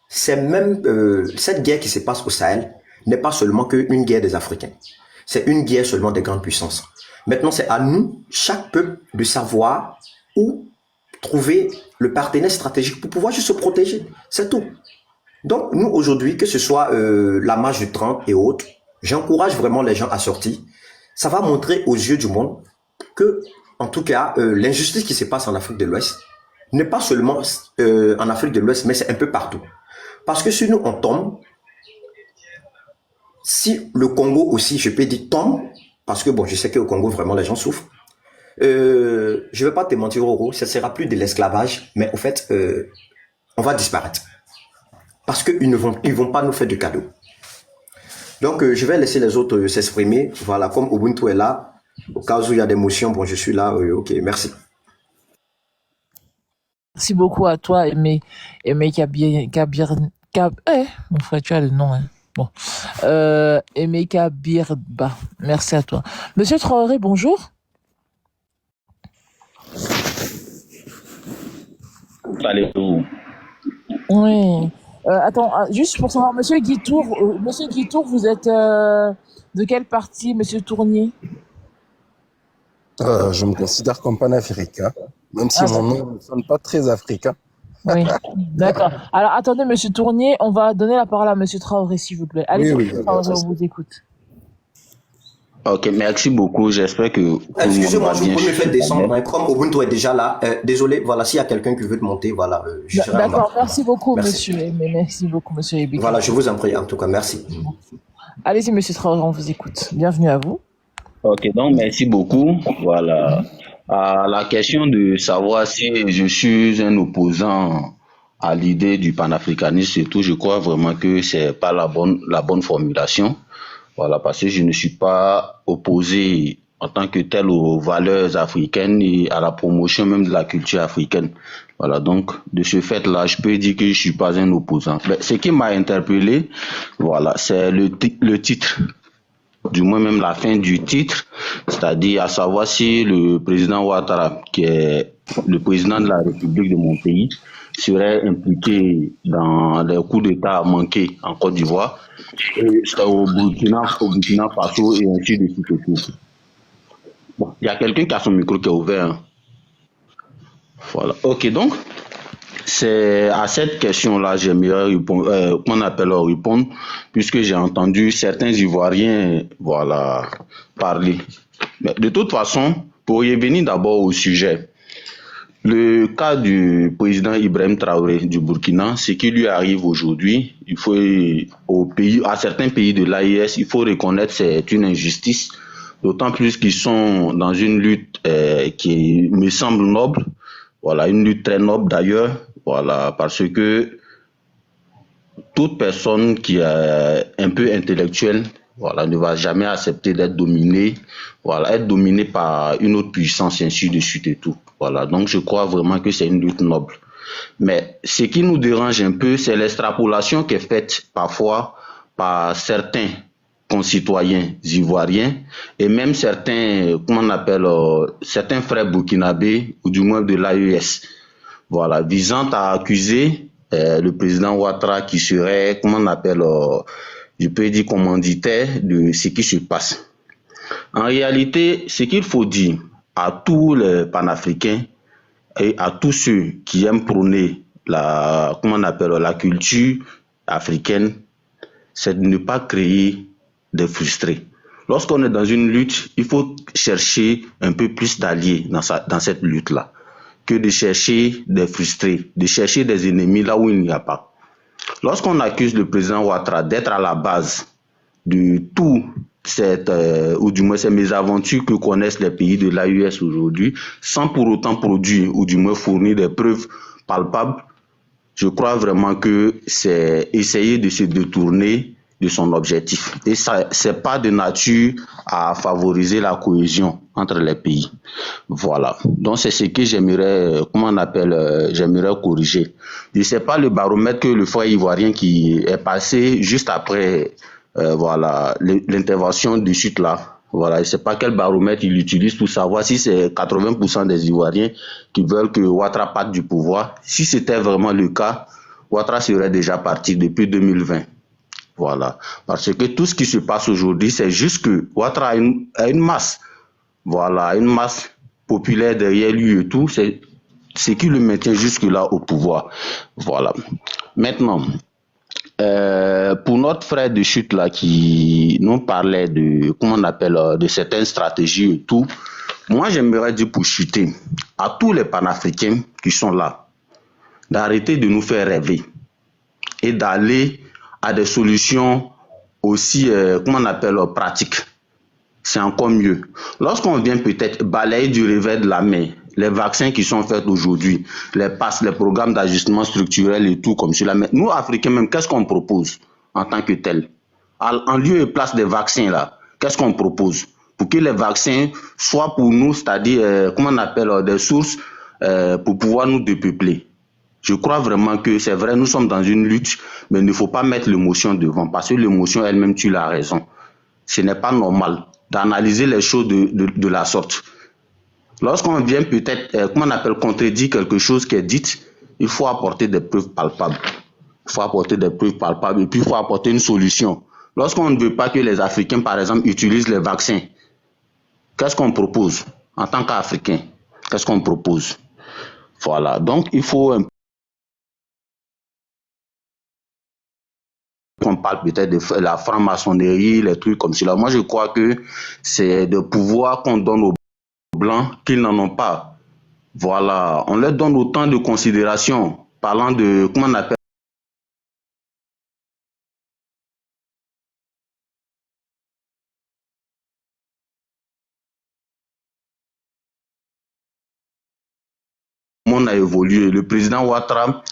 cette guerre qui se passe au Sahel n'est pas seulement qu'une guerre des Africains. C'est une guerre seulement des grandes puissances. Maintenant, c'est à nous, chaque peuple, de savoir où trouver le partenaire stratégique pour pouvoir juste se protéger. C'est tout. Donc, nous, aujourd'hui, que ce soit la marche du 30 et autres, j'encourage vraiment les gens à sortir. Ça va montrer aux yeux du monde que, en tout cas, l'injustice qui se passe en Afrique de l'Ouest n'est pas seulement en Afrique de l'Ouest, mais c'est un peu partout. Parce que si nous, on tombe, si le Congo aussi, je peux dire tombe, parce que bon, je sais qu'au Congo, vraiment, les gens souffrent. Je vais pas te mentir, Roro, ça sera plus de l'esclavage, mais au fait, on va disparaître. Parce qu'ils ne vont pas nous faire de cadeaux. Donc, je vais laisser les autres s'exprimer. Voilà, comme Ubuntu est là, au cas où il y a des motions, bon, je suis là. Ok, merci. Merci beaucoup à toi, Aimé mon frère, tu as le nom, hein. Bon. Emeka Birba. Merci à toi. Monsieur Traoré, bonjour. Allez-vous. Oui. Attends, juste pour savoir, Monsieur Guitour, vous êtes de quel parti, Monsieur Tournier? Je me considère comme panafricain, même si mon nom ne sonne pas très africain. Oui, d'accord. Alors, attendez, Monsieur Tournier, on va donner la parole à Monsieur Traoré, s'il vous plaît. Allez, oui, Traoré, on vous écoute. Ok, merci beaucoup. J'espère que... Excusez-moi, je vous me faire descendre. Comme Ubuntu est déjà là, désolé, voilà, s'il y a quelqu'un qui veut te monter, voilà. D'accord, merci beaucoup, merci. Monsieur. Merci beaucoup, Monsieur Ebeka. Voilà, je vous en prie, en tout cas, merci. Allez-y, Monsieur Traoré, on vous écoute. Bienvenue à vous. Ok, donc merci beaucoup. Voilà. À la question de savoir si je suis un opposant à l'idée du panafricanisme et tout, je crois vraiment que c'est pas la bonne formulation. Voilà, parce que je ne suis pas opposé en tant que tel aux valeurs africaines et à la promotion même de la culture africaine. Voilà, donc de ce fait-là, je peux dire que je suis pas un opposant. Mais ce qui m'a interpellé, voilà, c'est le titre, du moins même la fin du titre, c'est-à-dire à savoir si le président Ouattara, qui est le président de la République de mon pays, serait impliqué dans les coups d'État manqués en Côte d'Ivoire, et au Burkina Faso et ainsi de suite. Et tout. Bon, il y a quelqu'un qui a son micro qui est ouvert. Hein. Voilà. Ok, donc, c'est à cette question-là j'aimerais répondre, puisque j'ai entendu certains Ivoiriens voilà, parler. Mais de toute façon, pour revenir d'abord au sujet, le cas du président Ibrahim Traoré du Burkina, ce qui lui arrive aujourd'hui, il faut à certains pays de l'AES, il faut reconnaître c'est une injustice, d'autant plus qu'ils sont dans une lutte qui me semble noble, voilà, une lutte très noble d'ailleurs, voilà, parce que toute personne qui est un peu intellectuelle, voilà, ne va jamais accepter d'être dominée, voilà, être dominée par une autre puissance, ainsi de suite et tout. Voilà, donc je crois vraiment que c'est une lutte noble. Mais ce qui nous dérange un peu, c'est l'extrapolation qui est faite parfois par certains concitoyens ivoiriens et même certains, comment on appelle, certains frères burkinabés ou du moins de l'AES, voilà, visant à accuser le président Ouattara qui serait, comment on appelle, je peux dire commanditaire de ce qui se passe. En réalité, ce qu'il faut dire à tous les panafricains et à tous ceux qui aiment prôner comment on appelle, la culture africaine, c'est de ne pas créer des frustrés. Lorsqu'on est dans une lutte, il faut chercher un peu plus d'alliés dans cette lutte-là que de chercher des frustrés, de chercher des ennemis là où il n'y a pas. Lorsqu'on accuse le président Ouattara d'être à la base de tout ou du moins ces mésaventures que connaissent les pays de l'AES aujourd'hui, sans pour autant produire ou du moins fournir des preuves palpables, je crois vraiment que c'est essayer de se détourner de son objectif. Et ça, c'est pas de nature à favoriser la cohésion entre les pays. Voilà. Donc c'est ce que j'aimerais, j'aimerais corriger. Et c'est pas le baromètre que le frère ivoirien qui est passé juste après, voilà, l'intervention du chute là. Voilà, je ne sais pas quel baromètre il utilise pour savoir si c'est 80% des Ivoiriens qui veulent que Ouattara parte du pouvoir. Si c'était vraiment le cas, Ouattara serait déjà parti depuis 2020. Voilà. Parce que tout ce qui se passe aujourd'hui, c'est juste que Ouattara a une masse. Voilà, une masse populaire derrière lui et tout. C'est ce qui le maintient jusque-là au pouvoir. Voilà. Maintenant, pour notre frère de chute là qui nous parlait de comment on appelle de certaines stratégies et tout, moi j'aimerais dire pour chuter à tous les panafricains qui sont là d'arrêter de nous faire rêver et d'aller à des solutions aussi comment on appelle pratiques. C'est encore mieux. Lorsqu'on vient peut-être balayer du revers de la main les vaccins qui sont faits aujourd'hui, les passes, les programmes d'ajustement structurel et tout comme cela. Mais nous, Africains même, qu'est-ce qu'on propose en tant que tel? En lieu et place des vaccins, là, qu'est-ce qu'on propose? Pour que les vaccins soient pour nous, c'est-à-dire, comment on appelle, des sources pour pouvoir nous dépeupler. Je crois vraiment que c'est vrai, nous sommes dans une lutte, mais il ne faut pas mettre l'émotion devant, parce que l'émotion elle-même tue la raison. Ce n'est pas normal d'analyser les choses de la sorte. Lorsqu'on vient peut-être, comment on appelle, contredire quelque chose qui est dit, il faut apporter des preuves palpables. Il faut apporter des preuves palpables et puis il faut apporter une solution. Lorsqu'on ne veut pas que les Africains, par exemple, utilisent les vaccins, qu'est-ce qu'on propose en tant qu'Africains? Qu'est-ce qu'on propose? Voilà, donc il faut qu'on parle peut-être de la franc-maçonnerie, les trucs comme cela. Moi, je crois que c'est de pouvoir qu'on donne aux Blancs qu'ils n'en ont pas. Voilà, on leur donne autant de considération, parlant de, comment on appelle, donne a évolué. Le président Ouattara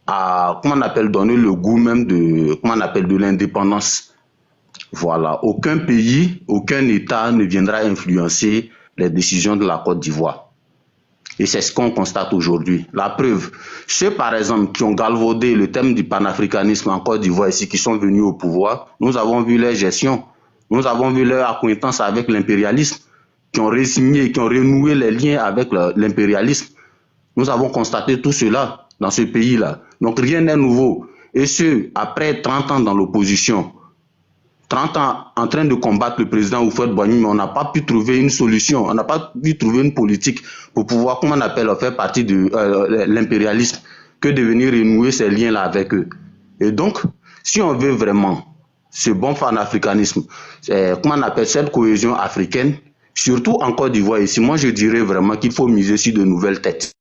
a, comment on appelle, donné le goût même de, comment on appelle, de l'indépendance. Voilà. Aucun pays, aucun État ne viendra influencer les décisions de la Côte d'Ivoire. Et c'est ce qu'on constate aujourd'hui. La preuve, ceux par exemple qui ont galvaudé le thème du panafricanisme en Côte d'Ivoire ici, qui sont venus au pouvoir, nous avons vu leur gestion, nous avons vu leur accointance avec l'impérialisme, qui ont résigné, qui ont renoué les liens avec l'impérialisme. Nous avons constaté tout cela dans ce pays-là. Donc rien n'est nouveau. Et ce, après 30 ans dans l'opposition, 30 ans en train de combattre le président Houphouët-Boigny, mais on n'a pas pu trouver une solution, on n'a pas pu trouver une politique pour pouvoir, comment on appelle, faire partie de l'impérialisme, que de venir renouer ces liens-là avec eux. Et donc, si on veut vraiment ce bon panafricanisme, comment on appelle cette cohésion africaine, surtout en Côte d'Ivoire ici, moi je dirais vraiment qu'il faut miser sur de nouvelles têtes.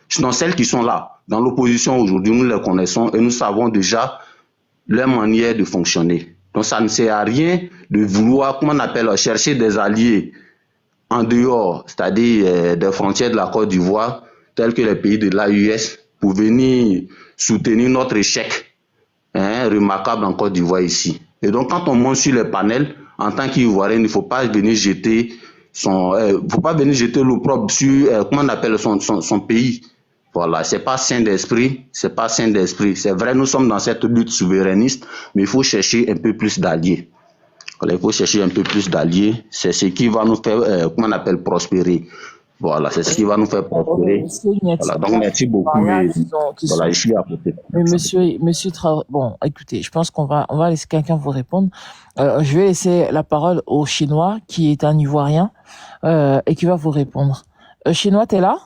Sinon, celles qui sont là, dans l'opposition aujourd'hui, nous les connaissons et nous savons déjà leur manière de fonctionner. Donc ça ne sert à rien de vouloir, comment on appelle, chercher des alliés en dehors, c'est-à-dire des frontières de la Côte d'Ivoire, tels que les pays de l'AUS, pour venir soutenir notre échec remarquable en Côte d'Ivoire ici. Et donc quand on monte sur les panels, en tant qu'Ivoirien, il ne faut pas venir jeter l'opprobre sur, comment on appelle, son pays. Voilà, c'est pas sain d'esprit, c'est pas sain d'esprit. C'est vrai, nous sommes dans cette lutte souverainiste, mais il faut chercher un peu plus d'alliés. Voilà, il faut chercher un peu plus d'alliés. C'est ce qui va nous faire, comment on appelle, prospérer. Voilà, c'est ce qui va nous faire prospérer. Voilà, donc merci beaucoup. Voilà, je suis à côté. Mais monsieur Traoré, bon, écoutez, je pense qu'on va laisser quelqu'un vous répondre. Je vais laisser la parole au Chinois, qui est un Ivoirien, et qui va vous répondre. Chinois, t'es là?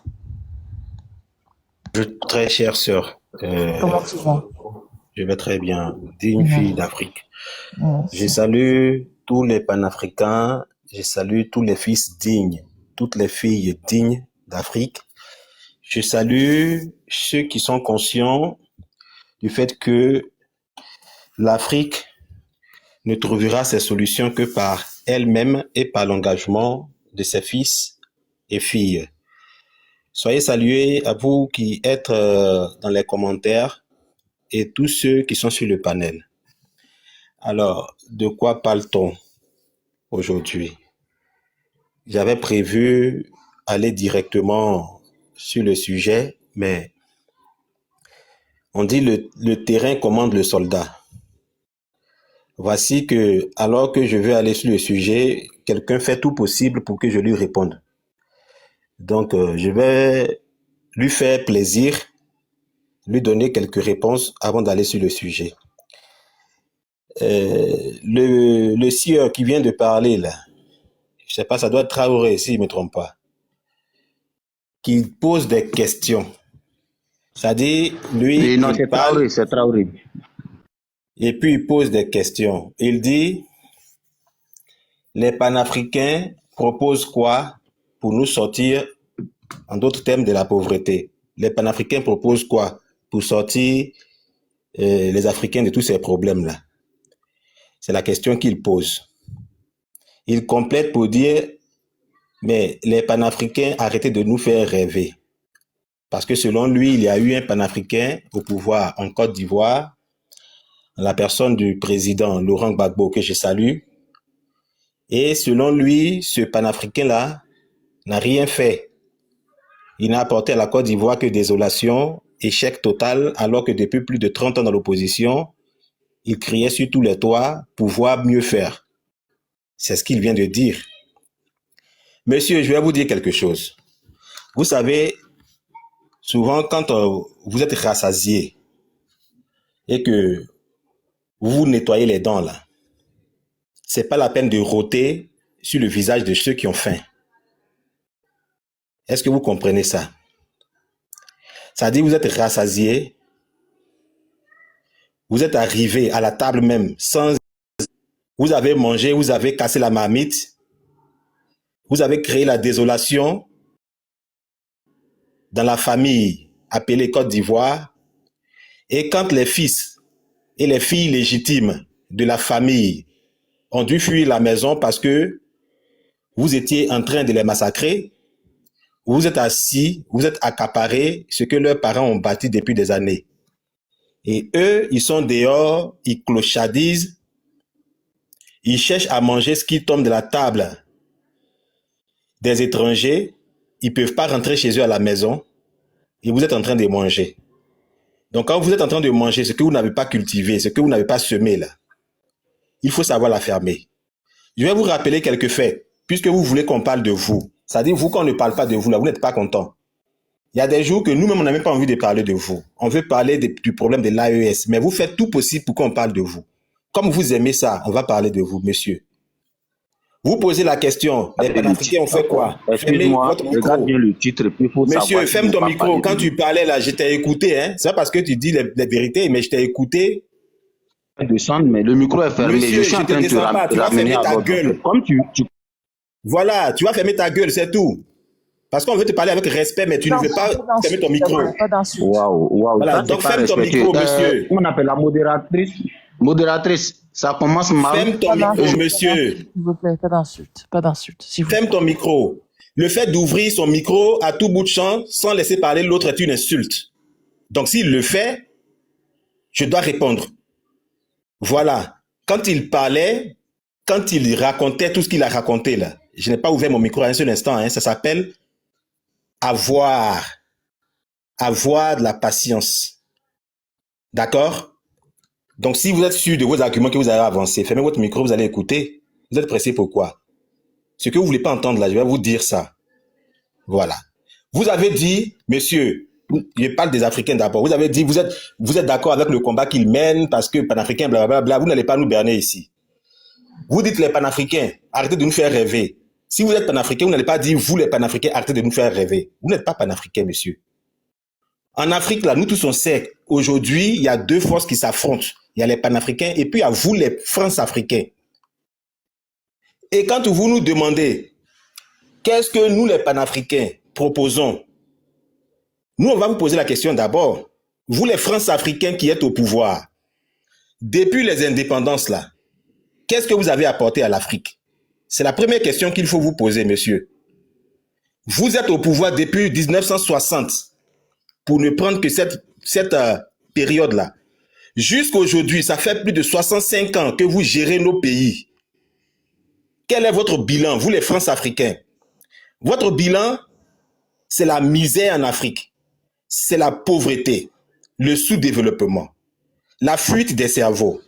Très chère sœur, Comment tu vas? je vais très bien, digne fille d'Afrique. Je salue tous les panafricains, je salue tous les fils dignes, toutes les filles dignes d'Afrique. Je salue ceux qui sont conscients du fait que l'Afrique ne trouvera ses solutions que par elle-même et par l'engagement de ses fils et filles. Soyez salués à vous qui êtes dans les commentaires et tous ceux qui sont sur le panel. Alors, de quoi parle-t-on aujourd'hui? J'avais prévu aller directement sur le sujet, mais on dit le terrain commande le soldat. Voici que, alors que je veux aller sur le sujet, quelqu'un fait tout possible pour que je lui réponde. Donc, je vais lui faire plaisir, lui donner quelques réponses avant d'aller sur le sujet. Le sieur qui vient de parler là, je sais pas, ça doit être Traoré, si je ne me trompe pas, qui pose des questions. C'est-à-dire, lui, non, il parle, c'est Traoré. et puis il pose des questions. Il dit, les panafricains proposent quoi pour nous sortir, en d'autres termes, de la pauvreté? Les panafricains proposent quoi pour sortir les Africains de tous ces problèmes-là? C'est la question qu'il pose. Il complète pour dire, mais les panafricains, arrêtez de nous faire rêver. Parce que selon lui, il y a eu un panafricain au pouvoir en Côte d'Ivoire, en la personne du président Laurent Gbagbo, que je salue. Et selon lui, ce panafricain-là n'a rien fait. Il n'a apporté à la Côte d'Ivoire que désolation, échec total, alors que depuis plus de 30 ans dans l'opposition, il criait sur tous les toits pouvoir mieux faire. C'est ce qu'il vient de dire. Monsieur, je vais vous dire quelque chose. Vous savez, souvent quand vous êtes rassasié et que vous vous nettoyez les dents là, c'est pas la peine de rôter sur le visage de ceux qui ont faim. Est-ce que vous comprenez ça? Ça dit, vous êtes rassasié, vous êtes arrivé à la table même sans... Vous avez mangé, vous avez cassé la marmite, vous avez créé la désolation dans la famille appelée Côte d'Ivoire. Et quand les fils et les filles légitimes de la famille ont dû fuir la maison parce que vous étiez en train de les massacrer, vous êtes assis, vous êtes accaparés ce que leurs parents ont bâti depuis des années. Et eux, ils sont dehors, ils clochardisent, ils cherchent à manger ce qui tombe de la table des étrangers. Ils ne peuvent pas rentrer chez eux à la maison et vous êtes en train de manger. Donc, quand vous êtes en train de manger ce que vous n'avez pas cultivé, ce que vous n'avez pas semé là, il faut savoir la fermer. Je vais vous rappeler quelques faits, puisque vous voulez qu'on parle de vous. C'est-à-dire, vous, quand on ne parle pas de vous, là, vous n'êtes pas content. Il y a des jours que nous-mêmes, on n'a même pas envie de parler de vous. On veut parler du problème de l'AES, mais vous faites tout possible pour qu'on parle de vous. Comme vous aimez ça, on va parler de vous, monsieur. Vous posez la question, les panafricains ont fait quoi? Excuse-moi, regarde bien le titre. Monsieur, ferme ton micro. Quand tu parlais là, je t'ai écouté. Hein? C'est pas parce que tu dis les vérités, mais je t'ai écouté. Descendre, mais le micro est fermé. Monsieur, je suis en train de te ramener à ta gueule. Comme Voilà, tu vas fermer ta gueule, c'est tout. Parce qu'on veut te parler avec respect, mais tu ne veux pas fermer ton micro. Waouh. Voilà, donc ferme ton micro, monsieur. On appelle la modératrice. Modératrice, ça commence mal. Ferme ton micro, monsieur. S'il vous plaît, pas d'insulte. Pas d'insulte. Ferme ton micro. Le fait d'ouvrir son micro à tout bout de champ sans laisser parler l'autre est une insulte. Donc s'il le fait, je dois répondre. Voilà. Quand il parlait, quand il racontait tout ce qu'il a raconté là, je n'ai pas ouvert mon micro à un seul instant. Hein, ça s'appelle avoir de la patience. D'accord? Donc, si vous êtes sûr de vos arguments que vous avez avancés, fermez votre micro, vous allez écouter. Vous êtes pressé pourquoi? Ce que vous voulez pas entendre là, je vais vous dire ça. Voilà. Vous avez dit, monsieur, je parle des Africains d'abord, vous avez dit, vous êtes d'accord avec le combat qu'ils mènent parce que panafricains, blablabla, vous n'allez pas nous berner ici. Vous dites les panafricains, arrêtez de nous faire rêver. Si vous êtes panafricain, vous n'allez pas dire, vous les panafricains, arrêtez de nous faire rêver. Vous n'êtes pas panafricain, monsieur. En Afrique, là, nous tous on sait, aujourd'hui, il y a deux forces qui s'affrontent. Il y a les panafricains et puis il y a vous, les France-africains. Et quand vous nous demandez, qu'est-ce que nous, les panafricains, proposons? Nous, on va vous poser la question d'abord. Vous, les France-africains qui êtes au pouvoir, depuis les indépendances, là, qu'est-ce que vous avez apporté à l'Afrique? C'est la première question qu'il faut vous poser, monsieur. Vous êtes au pouvoir depuis 1960, pour ne prendre que cette période-là. Jusqu'aujourd'hui, ça fait plus de 65 ans que vous gérez nos pays. Quel est votre bilan, vous les France-africains? Votre bilan, c'est la misère en Afrique. C'est la pauvreté, le sous-développement, la fuite des cerveaux.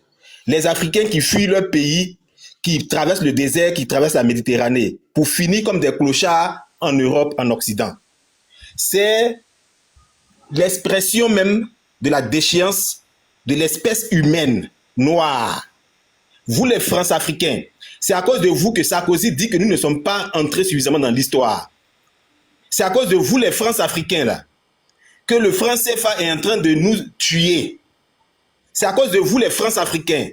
Les Africains qui fuient leur pays, qui traversent le désert, qui traversent la Méditerranée, pour finir comme des clochards en Europe, en Occident. C'est l'expression même de la déchéance de l'espèce humaine noire. Vous les France-africains, c'est à cause de vous que Sarkozy dit que nous ne sommes pas entrés suffisamment dans l'histoire. C'est à cause de vous les France-africains là, que le franc CFA est en train de nous tuer. C'est à cause de vous les France-africains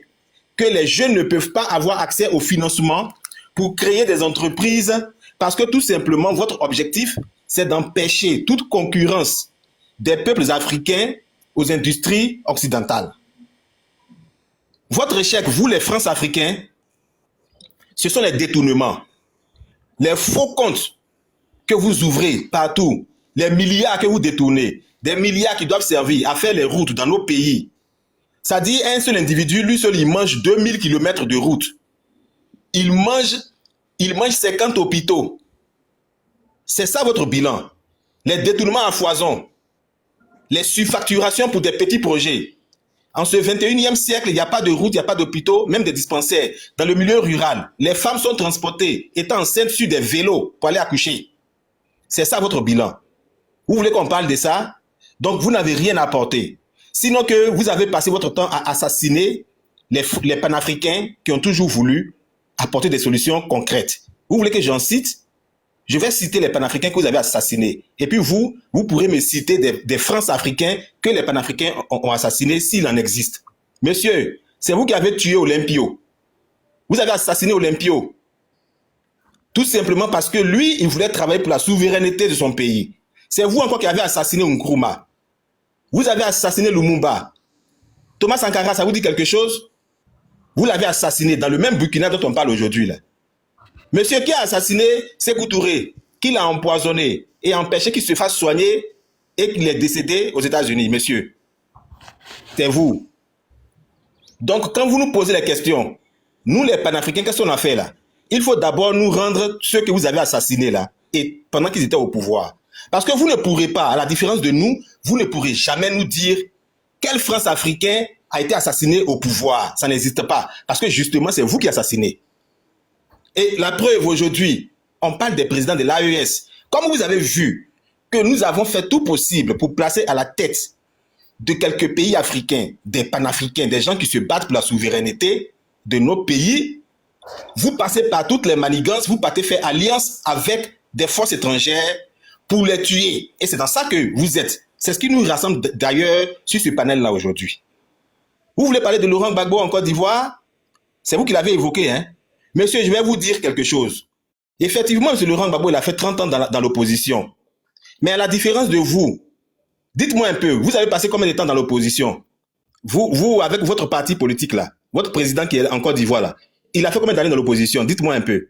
que les jeunes ne peuvent pas avoir accès au financement pour créer des entreprises parce que tout simplement votre objectif c'est d'empêcher toute concurrence des peuples africains aux industries occidentales. Votre échec, vous les France-africains, ce sont les détournements, les faux comptes que vous ouvrez partout, les milliards que vous détournez, des milliards qui doivent servir à faire les routes dans nos pays. Ça dit un seul individu, lui seul, il mange 2000 km de route. Il mange 50 hôpitaux. C'est ça votre bilan. Les détournements à foison. Les surfacturations pour des petits projets. En ce 21e siècle, il n'y a pas de route, il n'y a pas d'hôpitaux, même des dispensaires. Dans le milieu rural, les femmes sont transportées, étant enceintes sur des vélos pour aller accoucher. C'est ça votre bilan. Vous voulez qu'on parle de ça? Donc vous n'avez rien apporté. Sinon que vous avez passé votre temps à assassiner les panafricains qui ont toujours voulu apporter des solutions concrètes. Vous voulez que j'en cite? Je vais citer les panafricains que vous avez assassinés. Et puis vous pourrez me citer des France-africains que les panafricains ont assassinés s'il en existe. Monsieur, c'est vous qui avez tué Olympio. Vous avez assassiné Olympio. Tout simplement parce que lui, il voulait travailler pour la souveraineté de son pays. C'est vous encore qui avez assassiné Nkrumah. Vous avez assassiné Lumumba. Thomas Sankara, ça vous dit quelque chose? Vous l'avez assassiné dans le même Burkina dont on parle aujourd'hui là. Monsieur qui a assassiné Sékou Touré, qui l'a empoisonné et empêché qu'il se fasse soigner et qu'il est décédé aux États-Unis, monsieur. C'est vous. Donc, quand vous nous posez les questions, nous les panafricains, qu'est-ce qu'on a fait là? Il faut d'abord nous rendre ceux que vous avez assassinés là, et pendant qu'ils étaient au pouvoir. Parce que vous ne pourrez pas, à la différence de nous, vous ne pourrez jamais nous dire quel France africain a été assassiné au pouvoir. Ça n'existe pas. Parce que justement, c'est vous qui assassinez. Et la preuve aujourd'hui, on parle des présidents de l'AES. Comme vous avez vu que nous avons fait tout possible pour placer à la tête de quelques pays africains, des panafricains, des gens qui se battent pour la souveraineté de nos pays, vous passez par toutes les manigances, vous partez faire alliance avec des forces étrangères pour les tuer. Et c'est dans ça que vous êtes. C'est ce qui nous rassemble d'ailleurs sur ce panel-là aujourd'hui. Vous voulez parler de Laurent Gbagbo en Côte d'Ivoire? C'est vous qui l'avez évoqué, hein? Monsieur, je vais vous dire quelque chose. Effectivement, M. Laurent Gbagbo, il a fait 30 ans dans l'opposition. Mais à la différence de vous, dites-moi un peu, vous avez passé combien de temps dans l'opposition? Vous, avec votre parti politique là, votre président qui est en Côte d'Ivoire là, il a fait combien d'années dans l'opposition? Dites-moi un peu.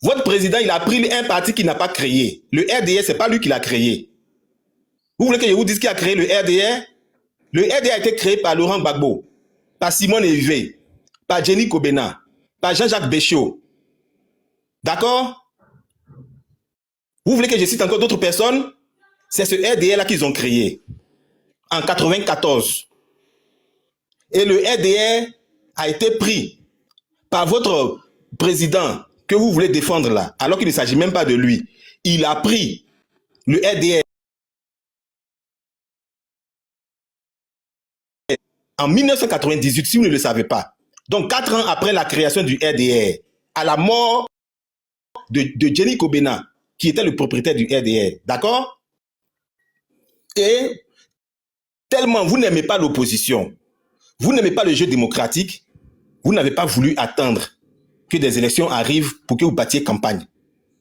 Votre président, il a pris un parti qu'il n'a pas créé. Le RDR, c'est pas lui qui l'a créé. Vous voulez que je vous dise qui a créé le RDR? Le RDR a été créé par Laurent Gbagbo, par Simone Evé, par Jenny Kobena, par Jean-Jacques Béchaud. D'accord? Vous voulez que je cite encore d'autres personnes? C'est ce RDR là qu'ils ont créé en 94. Et le RDR a été pris par votre président que vous voulez défendre là, alors qu'il ne s'agit même pas de lui. Il a pris le RDR en 1998, si vous ne le savez pas. Donc 4 ans après la création du RDR, à la mort de Jenny Kobena, qui était le propriétaire du RDR. D'accord? Et tellement vous n'aimez pas l'opposition, vous n'aimez pas le jeu démocratique, vous n'avez pas voulu attendre que des élections arrivent pour que vous battiez campagne.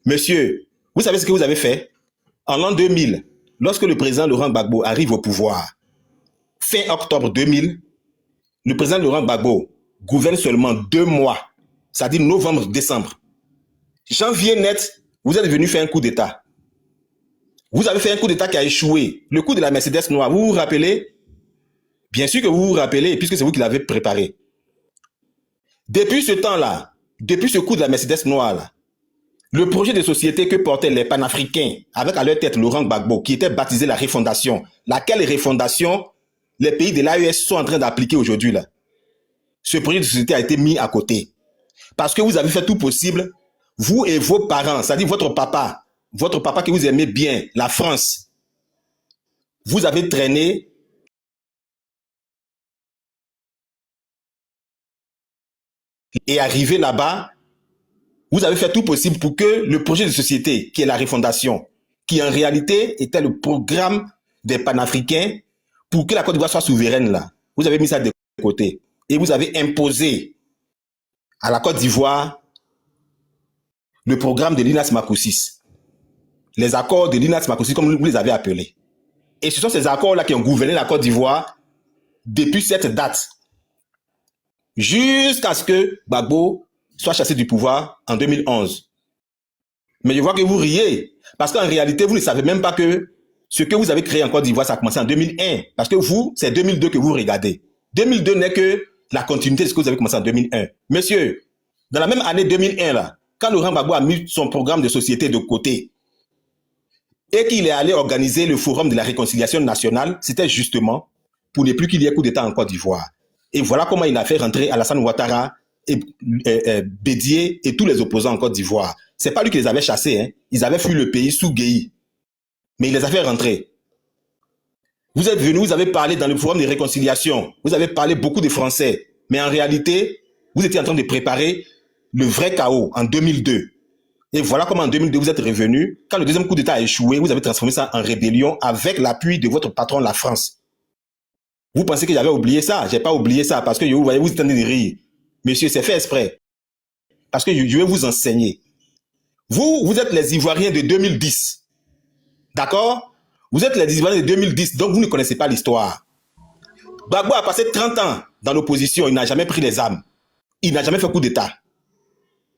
Monsieur, vous savez ce que vous avez fait? En l'an 2000, lorsque le président Laurent Gbagbo arrive au pouvoir, fin octobre 2000, le président Laurent Gbagbo gouverne seulement 2 mois, c'est-à-dire novembre-décembre. Janvier net, vous êtes venu faire un coup d'État. Vous avez fait un coup d'État qui a échoué. Le coup de la Mercedes noire, vous vous rappelez? Bien sûr que vous vous rappelez, puisque c'est vous qui l'avez préparé. Depuis ce temps-là, depuis ce coup de la Mercedes noire, là, le projet de société que portaient les panafricains, avec à leur tête Laurent Gbagbo, qui était baptisé la refondation, laquelle refondation les pays de l'AES sont en train d'appliquer aujourd'hui, là. Ce projet de société a été mis à côté. Parce que vous avez fait tout possible, vous et vos parents, c'est-à-dire votre papa que vous aimez bien, la France, vous avez traîné et arrivé là-bas, vous avez fait tout possible pour que le projet de société, qui est la refondation, qui en réalité était le programme des panafricains pour que la Côte d'Ivoire soit souveraine là, vous avez mis ça de côté. Et vous avez imposé à la Côte d'Ivoire le programme de Linas Makoussis. Les accords de Linas Makoussis, comme vous les avez appelés. Et ce sont ces accords-là qui ont gouverné la Côte d'Ivoire depuis cette date. Jusqu'à ce que Gbagbo soit chassé du pouvoir en 2011. Mais je vois que vous riez. Parce qu'en réalité, vous ne savez même pas que ce que vous avez créé en Côte d'Ivoire, ça a commencé en 2001. Parce que vous, c'est 2002 que vous regardez. 2002 n'est que la continuité de ce que vous avez commencé en 2001. Monsieur, dans la même année 2001, là, quand Laurent Gbagbo a mis son programme de société de côté et qu'il est allé organiser le forum de la réconciliation nationale, c'était justement pour ne plus qu'il y ait coup d'État en Côte d'Ivoire. Et voilà comment il a fait rentrer Alassane Ouattara, et Bédié et tous les opposants en Côte d'Ivoire. C'est pas lui qui les avait chassés, hein. Ils avaient fui le pays sous Guéhi. Mais il les a fait rentrer. Vous êtes venu, vous avez parlé dans le forum de réconciliation. Vous avez parlé beaucoup de français. Mais en réalité, vous étiez en train de préparer le vrai chaos en 2002. Et voilà comment en 2002, vous êtes revenu. Quand le deuxième coup d'État a échoué, vous avez transformé ça en rébellion avec l'appui de votre patron, la France. Vous pensez que j'avais oublié ça? J'ai pas oublié ça parce que vous voyez, vous êtes en train de rire. Monsieur, c'est fait exprès. Parce que je vais vous enseigner. Vous êtes les Ivoiriens de 2010. D'accord? Vous êtes les Ivoiriens de 2010, donc vous ne connaissez pas l'histoire. Gbagbo a passé 30 ans dans l'opposition, il n'a jamais pris les armes. Il n'a jamais fait coup d'État.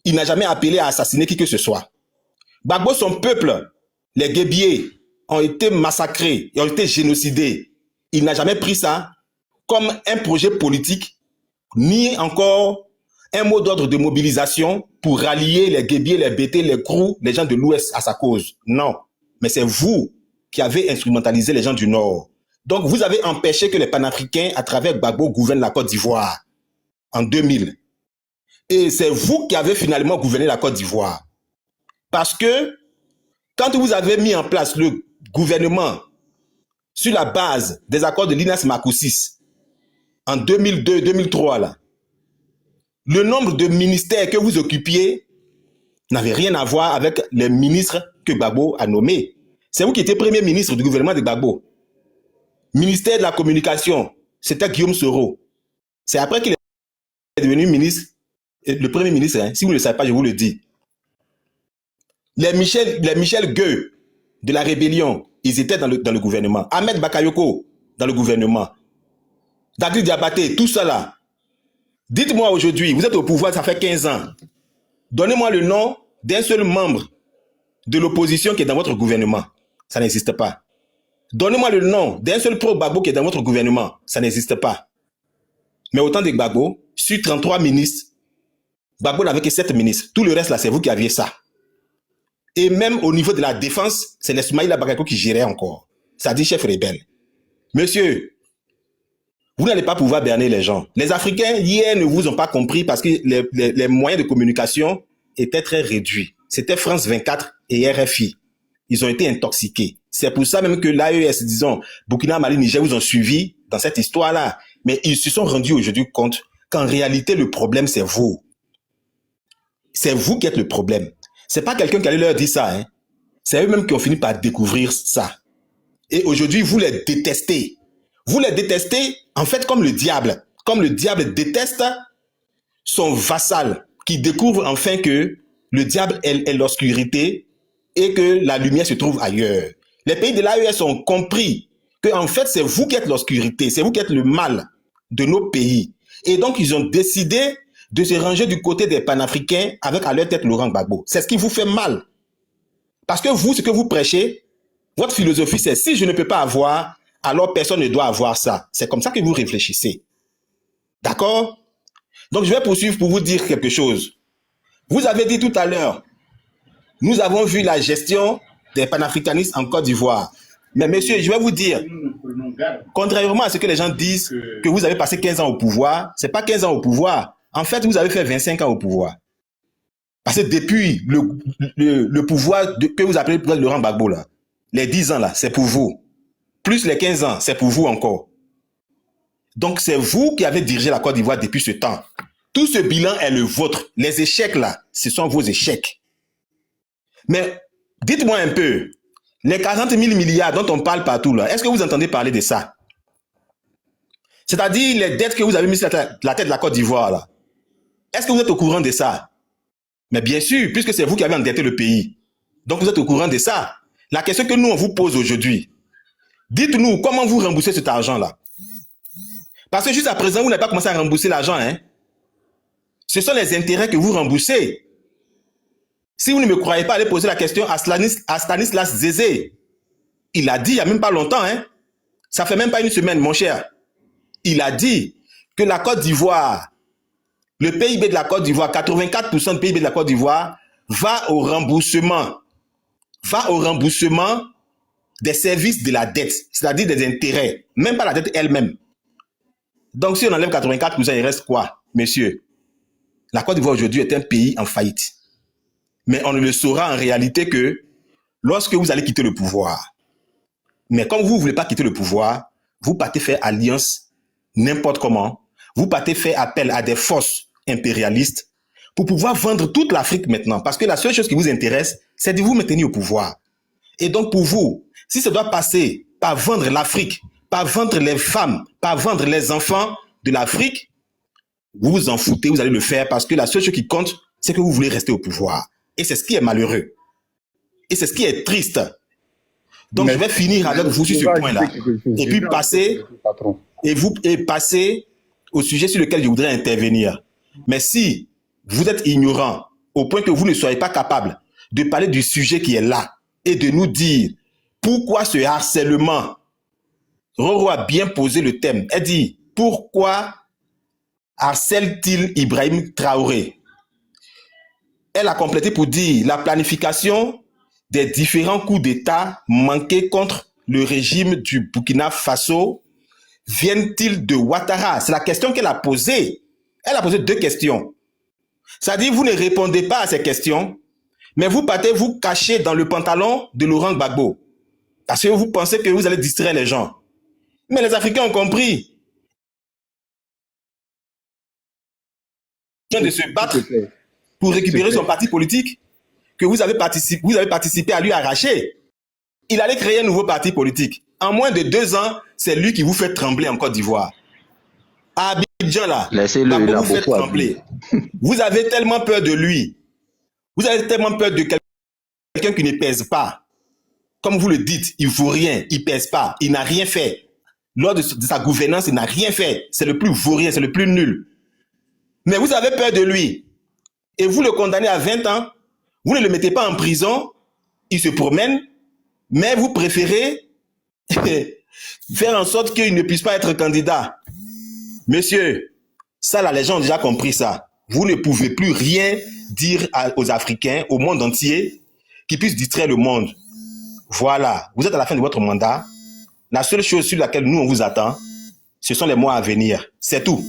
Il n'a jamais appelé à assassiner qui que ce soit. Gbagbo, son peuple, les Guébiés, ont été massacrés, ont été génocidés. Il n'a jamais pris ça comme un projet politique, ni encore un mot d'ordre de mobilisation pour rallier les Guébiés, les Bété, les Krou, les gens de l'Ouest à sa cause. Non. Mais c'est vous qui avez instrumentalisé les gens du Nord. Donc, vous avez empêché que les panafricains, à travers Gbagbo, gouvernent la Côte d'Ivoire en 2000. Et c'est vous qui avez finalement gouverné la Côte d'Ivoire. Parce que quand vous avez mis en place le gouvernement sur la base des accords de Linas Makoussis en 2002-2003, là, le nombre de ministères que vous occupiez n'avait rien à voir avec les ministres que Gbagbo a nommés. C'est vous qui étiez premier ministre du gouvernement de Gbagbo. Ministère de la communication, c'était Guillaume Soro. C'est après qu'il est devenu ministre, le premier ministre, hein, si vous ne le savez pas, je vous le dis. Les Michel Gueux de la rébellion, ils étaient dans le gouvernement. Ahmed Bakayoko dans le gouvernement. David Diabaté, tout ça là. Dites-moi aujourd'hui, vous êtes au pouvoir, ça fait 15 ans. Donnez-moi le nom d'un seul membre de l'opposition qui est dans votre gouvernement. Ça n'existe pas. Donnez-moi le nom d'un seul pro-Gbagbo qui est dans votre gouvernement. Ça n'existe pas. Mais autant de Gbagbo, sur 33 ministres, Gbagbo n'avait que 7 ministres. Tout le reste là, c'est vous qui aviez ça. Et même au niveau de la défense, c'est l'Esmaïla Bakayoko qui gérait encore. Ça dit chef rebelle. Monsieur, vous n'allez pas pouvoir berner les gens. Les Africains, hier, ne vous ont pas compris parce que les moyens de communication étaient très réduits. C'était France 24 et RFI. Ils ont été intoxiqués. C'est pour ça même que l'AES, disons, Burkina, Mali, Niger, vous ont suivi dans cette histoire-là. Mais ils se sont rendus aujourd'hui compte qu'en réalité, le problème, c'est vous. C'est vous qui êtes le problème. C'est pas quelqu'un qui allait leur dire ça. Hein. C'est eux-mêmes qui ont fini par découvrir ça. Et aujourd'hui, vous les détestez. Vous les détestez, en fait, comme le diable. Comme le diable déteste son vassal, qui découvre enfin que le diable est l'obscurité et que la lumière se trouve ailleurs. Les pays de l'AES ont compris que, en fait, c'est vous qui êtes l'obscurité, c'est vous qui êtes le mal de nos pays. Et donc, ils ont décidé de se ranger du côté des panafricains avec à leur tête Laurent Gbagbo. C'est ce qui vous fait mal. Parce que vous, ce que vous prêchez, votre philosophie, c'est si je ne peux pas avoir, alors personne ne doit avoir ça. C'est comme ça que vous réfléchissez. D'accord? Donc, je vais poursuivre pour vous dire quelque chose. Vous avez dit tout à l'heure, nous avons vu la gestion des panafricanistes en Côte d'Ivoire. Mais monsieur, je vais vous dire, contrairement à ce que les gens disent, que vous avez passé 15 ans au pouvoir, c'est pas 15 ans au pouvoir. En fait, vous avez fait 25 ans au pouvoir. Parce que depuis le pouvoir que vous appelez Laurent Gbagbo, là, les 10 ans, là, c'est pour vous. Plus les 15 ans, c'est pour vous encore. Donc, c'est vous qui avez dirigé la Côte d'Ivoire depuis ce temps. Tout ce bilan est le vôtre. Les échecs, là, ce sont vos échecs. Mais, dites-moi un peu, les 40 000 milliards dont on parle partout, là, est-ce que vous entendez parler de ça? C'est-à-dire les dettes que vous avez mises sur la tête de la Côte d'Ivoire, là. Est-ce que vous êtes au courant de ça? Mais bien sûr, puisque c'est vous qui avez endetté le pays. Donc, vous êtes au courant de ça. La question que nous, on vous pose aujourd'hui, dites-nous comment vous remboursez cet argent-là. Parce que juste à présent, vous n'avez pas commencé à rembourser l'argent. Hein? Ce sont les intérêts que vous remboursez. Si vous ne me croyez pas, allez poser la question à Stanislas Zézé. Il a dit il n'y a même pas longtemps. Hein? Ça fait même pas une semaine, mon cher. Il a dit que la Côte d'Ivoire, le PIB de la Côte d'Ivoire, 84% du PIB de la Côte d'Ivoire va au remboursement des services de la dette, c'est-à-dire des intérêts, même pas la dette elle-même. Donc si on enlève 84%, il reste quoi, messieurs? La Côte d'Ivoire aujourd'hui est un pays en faillite. Mais on ne le saura en réalité que lorsque vous allez quitter le pouvoir. Mais comme vous ne voulez pas quitter le pouvoir, vous partez faire alliance n'importe comment. Vous partez faire appel à des forces impérialistes pour pouvoir vendre toute l'Afrique maintenant. Parce que la seule chose qui vous intéresse, c'est de vous maintenir au pouvoir. Et donc pour vous, si ça doit passer par vendre l'Afrique, par vendre les femmes, par vendre les enfants de l'Afrique, vous vous en foutez, vous allez le faire parce que la seule chose qui compte, c'est que vous voulez rester au pouvoir. Et c'est ce qui est malheureux. Et c'est ce qui est triste. Donc je vais finir avec vous sur ce point-là. Et puis passer au sujet sur lequel je voudrais intervenir. Mais si vous êtes ignorant au point que vous ne soyez pas capable de parler du sujet qui est là et de nous dire pourquoi ce harcèlement. Roro a bien posé le thème. Elle dit, pourquoi harcèle-t-il Ibrahim Traoré? Elle a complété pour dire la planification des différents coups d'État manqués contre le régime du Burkina Faso viennent-ils de Ouattara? C'est la question qu'elle a posée. Elle a posé 2 questions. C'est-à-dire, vous ne répondez pas à ces questions, mais vous partez vous cacher dans le pantalon de Laurent Gbagbo. Parce que vous pensez que vous allez distraire les gens. Mais les Africains ont compris. De se battre pour récupérer son parti politique que vous avez participé à lui arracher. Il allait créer un nouveau parti politique. En moins de 2 ans, c'est lui qui vous fait trembler en Côte d'Ivoire. À Abidjan, là, Laissez-le, il a vous fait beaucoup trembler. Vous avez tellement peur de lui. Vous avez tellement peur de quelqu'un qui ne pèse pas. Comme vous le dites, il ne vaut rien, il ne pèse pas, il n'a rien fait. Lors de sa gouvernance, il n'a rien fait. C'est le plus vaurien, c'est le plus nul. Mais vous avez peur de lui. Et vous le condamnez à 20 ans. Vous ne le mettez pas en prison. Il se promène. Mais vous préférez faire en sorte qu'il ne puisse pas être candidat. Monsieur, ça là, les gens ont déjà compris ça. Vous ne pouvez plus rien dire aux Africains, au monde entier, qui puisse distraire le monde. Voilà. Vous êtes à la fin de votre mandat. La seule chose sur laquelle nous, on vous attend, ce sont les mois à venir. C'est tout.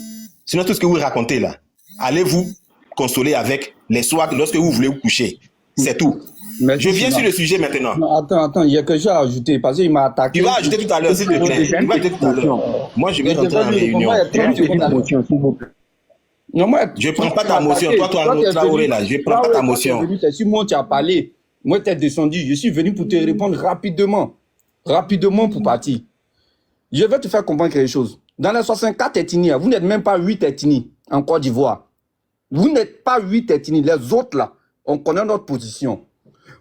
Sinon, tout ce que vous racontez là, allez vous consoler avec les soirs lorsque vous voulez vous coucher. C'est tout. Mais je viens sur le sujet maintenant. Non, attends, il y a quelque chose à ajouter parce qu'il m'a attaqué. Tu vas ajouter tout à l'heure, s'il te plaît. Tu vas ajouter tout à l'heure. Moi, je vais rentrer en réunion. Non, moi, je ne prends pas ta motion. Toi, Traoré, là, je ne prends pas ta motion. C'est sur moi, tu as parlé. Moi, tu es descendu. Je suis venu pour te répondre rapidement. Rapidement pour partir. Je vais te faire comprendre quelque chose. Dans les 64 ethnies, vous n'êtes même pas 8 ethnies en Côte d'Ivoire. Vous n'êtes pas 8 ethnies. Les autres, là, on connaît notre position.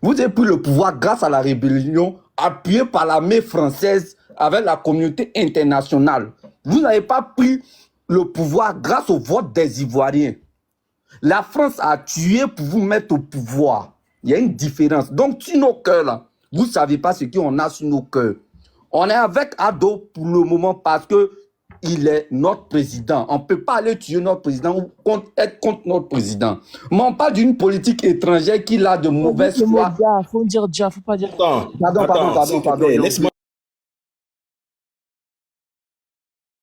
Vous avez pris le pouvoir grâce à la rébellion appuyée par l'armée française avec la communauté internationale. Vous n'avez pas pris le pouvoir grâce au vote des Ivoiriens. La France a tué pour vous mettre au pouvoir. Il y a une différence. Donc, sur nos cœurs, là, vous ne savez pas ce qu'on a sur nos cœurs. On est avec Ado pour le moment parce que il est notre président. On ne peut pas aller tuer notre président ou être contre notre président. Mais on parle d'une politique étrangère qui a de mauvaise foi. Il faut dire déjà, il ne faut pas dire. Pardon. Laisse-moi.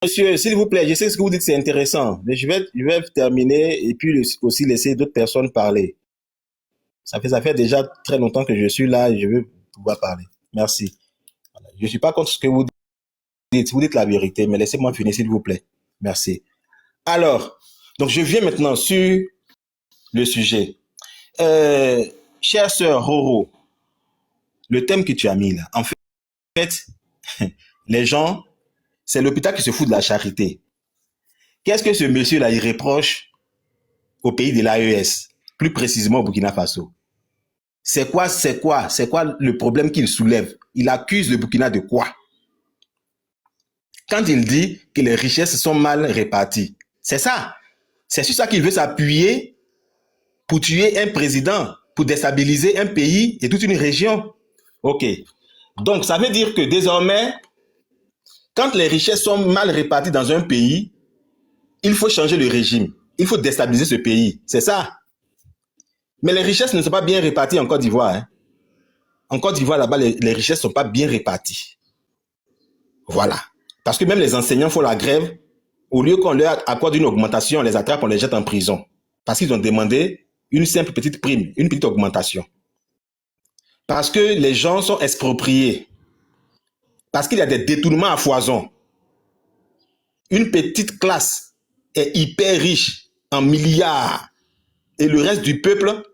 Monsieur, s'il vous plaît, je sais ce que vous dites, c'est intéressant. Mais je vais terminer et puis aussi laisser d'autres personnes parler. Ça fait déjà très longtemps que je suis là et je veux pouvoir parler. Merci. Voilà. Je ne suis pas contre ce que vous dites. Vous dites la vérité, mais laissez-moi finir, s'il vous plaît. Merci. Alors, donc je viens maintenant sur le sujet. Chère sœur Roro, le thème que tu as mis là, en fait, les gens, c'est l'hôpital qui se fout de la charité. Qu'est-ce que ce monsieur-là, il reproche au pays de l'AES, plus précisément au Burkina Faso? C'est quoi le problème qu'il soulève? Il accuse le Burkina de quoi? Quand il dit que les richesses sont mal réparties, c'est ça. C'est sur ça qu'il veut s'appuyer pour tuer un président, pour déstabiliser un pays et toute une région. Ok. Donc, ça veut dire que désormais, quand les richesses sont mal réparties dans un pays, il faut changer le régime. Il faut déstabiliser ce pays. C'est ça. Mais les richesses ne sont pas bien réparties en Côte d'Ivoire. Hein. En Côte d'Ivoire, là-bas, les richesses ne sont pas bien réparties. Voilà. Parce que même les enseignants font la grève. Au lieu qu'on leur accorde une augmentation, on les attrape, on les jette en prison. Parce qu'ils ont demandé une simple petite prime, une petite augmentation. Parce que les gens sont expropriés. Parce qu'il y a des détournements à foison. Une petite classe est hyper riche en milliards. Et le reste du peuple,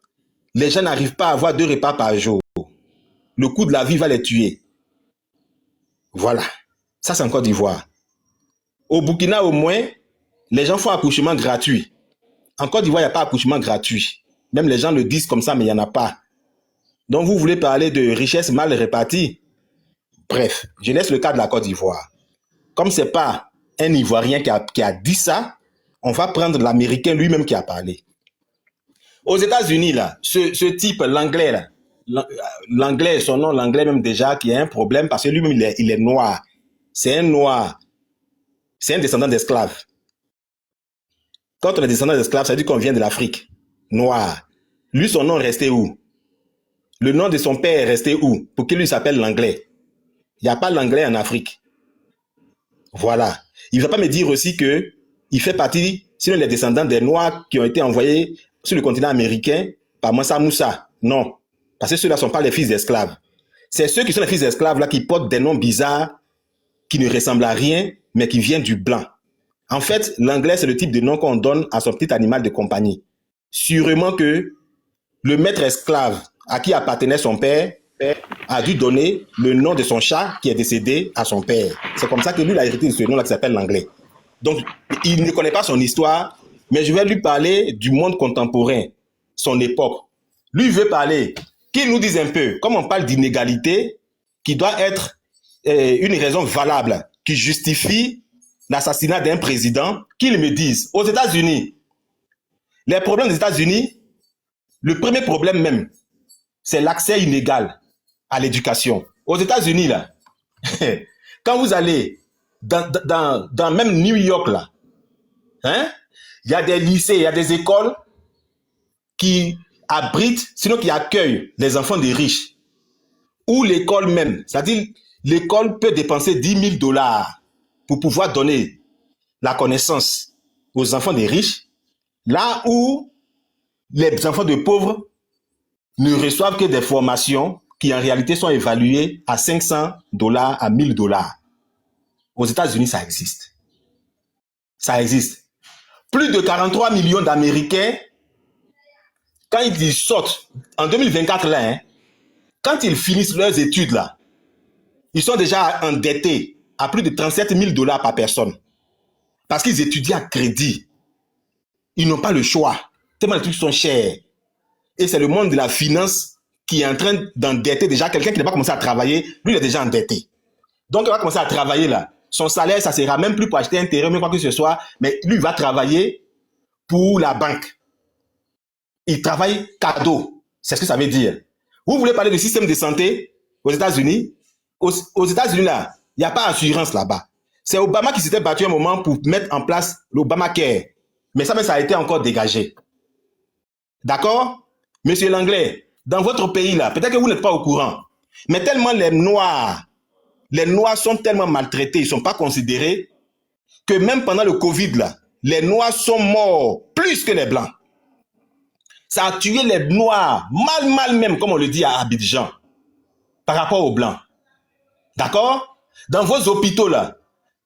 les gens n'arrivent pas à avoir 2 repas par jour. Le coût de la vie va les tuer. Voilà. Ça, c'est en Côte d'Ivoire. Au Burkina, au moins, les gens font accouchement gratuit. En Côte d'Ivoire, il n'y a pas accouchement gratuit. Même les gens le disent comme ça, mais il n'y en a pas. Donc, vous voulez parler de richesse mal répartie? Bref, je laisse le cas de la Côte d'Ivoire. Comme ce n'est pas un Ivoirien qui a dit ça, on va prendre l'Américain lui-même qui a parlé. Aux États-Unis, là, ce type, l'anglais, là, l'anglais, son nom, l'anglais même déjà, qui a un problème parce que lui-même, il est noir. C'est un noir. C'est un descendant d'esclaves. Quand on est descendant d'esclaves, ça veut dire qu'on vient de l'Afrique. Noir. Lui, son nom est resté où? Le nom de son père est resté où? Pour qu'il lui s'appelle l'anglais. Il n'y a pas l'anglais en Afrique. Voilà. Il ne va pas me dire aussi que il fait partie, sinon les descendants des Noirs qui ont été envoyés sur le continent américain par Mansa Moussa. Non. Parce que ceux-là ne sont pas les fils d'esclaves. C'est ceux qui sont les fils d'esclaves là qui portent des noms bizarres, qui ne ressemblent à rien, mais qui viennent du blanc. En fait, l'anglais, c'est le type de nom qu'on donne à son petit animal de compagnie. Sûrement que le maître esclave à qui appartenait son père a dû donner le nom de son chat qui est décédé à son père. C'est comme ça que lui, il a hérité de ce nom-là qui s'appelle l'anglais. Donc, il ne connaît pas son histoire, mais je vais lui parler du monde contemporain, son époque. Lui, il veut parler, qu'il nous dise un peu, comme on parle d'inégalité, qui doit être une raison valable, qui justifie l'assassinat d'un président, qu'il me dise, aux États-Unis, les problèmes des États-Unis, le premier problème même, c'est l'accès inégal à l'éducation. Aux États-Unis, là, quand vous allez dans même New York, là, hein, il y a des lycées, il y a des écoles qui abritent, sinon qui accueillent les enfants des riches. Ou l'école même, c'est-à-dire l'école peut dépenser 10 000 $ pour pouvoir donner la connaissance aux enfants des riches, là où les enfants de pauvres ne reçoivent que des formations qui en réalité sont évaluées à 500 $, à 1 000 $. Aux États-Unis, ça existe. Ça existe. Plus de 43 millions d'Américains, quand ils sortent, en 2024, là, hein, quand ils finissent leurs études, là, ils sont déjà endettés à plus de 37 000 $ par personne. Parce qu'ils étudient à crédit. Ils n'ont pas le choix. Tellement les trucs sont chers. Et c'est le monde de la finance qui est en train d'endetter déjà quelqu'un qui n'a pas commencé à travailler. Lui, il est déjà endetté. Donc, il va commencer à travailler là. Son salaire, ça ne sera même plus pour acheter un terrain, mais quoi que ce soit. Mais lui, il va travailler pour la banque. Il travaille cadeau. C'est ce que ça veut dire. Vous voulez parler du système de santé aux États-Unis? Aux États-Unis, là, il n'y a pas d'assurance là-bas. C'est Obama qui s'était battu un moment pour mettre en place l'Obamacare. Mais ça a été encore dégagé. D'accord? Monsieur l'anglais, dans votre pays, là, peut-être que vous n'êtes pas au courant, mais tellement les Noirs sont tellement maltraités, ils ne sont pas considérés, que même pendant le Covid, là, les Noirs sont morts plus que les Blancs. Ça a tué les Noirs, mal même, comme on le dit à Abidjan, par rapport aux Blancs. D'accord? Dans vos hôpitaux, là,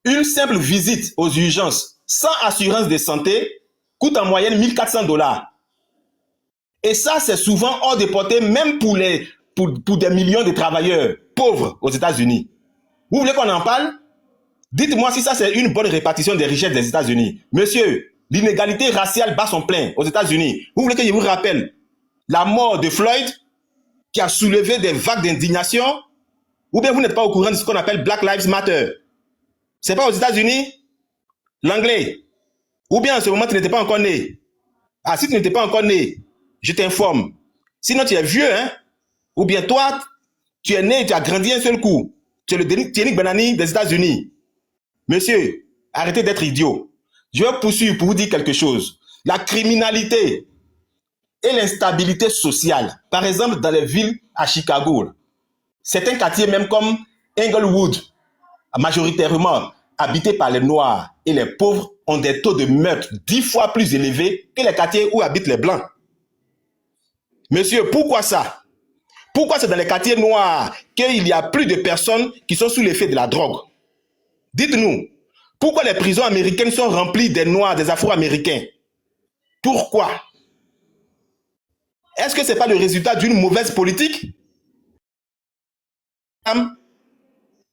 une simple visite aux urgences sans assurance de santé coûte en moyenne 1 400 $. Et ça, c'est souvent hors de portée, même pour des millions de travailleurs pauvres aux États-Unis. Vous voulez qu'on en parle? Dites-moi si ça, c'est une bonne répartition des richesses des États-Unis. Monsieur, l'inégalité raciale bat son plein aux États-Unis. Vous voulez que je vous rappelle la mort de Floyd, qui a soulevé des vagues d'indignation? Ou bien vous n'êtes pas au courant de ce qu'on appelle Black Lives Matter? C'est pas aux États-Unis? L'anglais? Ou bien en ce moment, tu n'étais pas encore né? Ah, si tu n'étais pas encore né, je t'informe. Sinon, tu es vieux, hein? Ou bien toi, tu es né, tu as grandi un seul coup. Tu es le Thierry Benani des États-Unis. Monsieur, arrêtez d'être idiot. Je vais poursuivre pour vous dire quelque chose. La criminalité et l'instabilité sociale, par exemple dans les villes à Chicago, certains quartiers même comme Englewood, majoritairement habités par les Noirs et les pauvres, ont des taux de meurtre 10 fois plus élevés que les quartiers où habitent les Blancs. Monsieur, pourquoi ça? Pourquoi c'est dans les quartiers noirs qu'il y a plus de personnes qui sont sous l'effet de la drogue? Dites-nous, pourquoi les prisons américaines sont remplies des Noirs, des Afro-Américains? Pourquoi? Est-ce que ce n'est pas le résultat d'une mauvaise politique?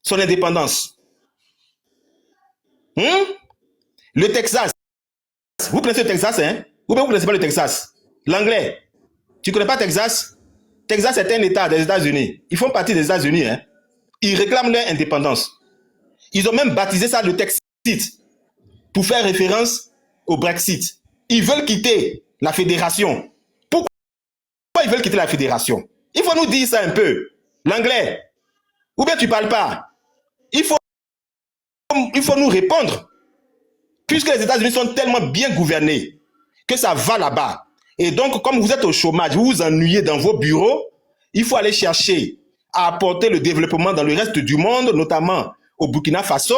Son indépendance. Le Texas. Vous connaissez le Texas, hein? Ou bien vous ne connaissez pas le Texas? L'anglais. Tu ne connais pas Texas? Texas est un État des États-Unis. Ils font partie des États-Unis, hein? Ils réclament leur indépendance. Ils ont même baptisé ça le Texit pour faire référence au Brexit. Ils veulent quitter la fédération. Pourquoi ils veulent quitter la fédération? Il faut nous dire ça un peu. L'anglais. Ou bien tu ne parles pas. Il faut nous répondre. Puisque les États-Unis sont tellement bien gouvernés que ça va là-bas. Et donc, comme vous êtes au chômage, vous vous ennuyez dans vos bureaux, il faut aller chercher à apporter le développement dans le reste du monde, notamment au Burkina Faso,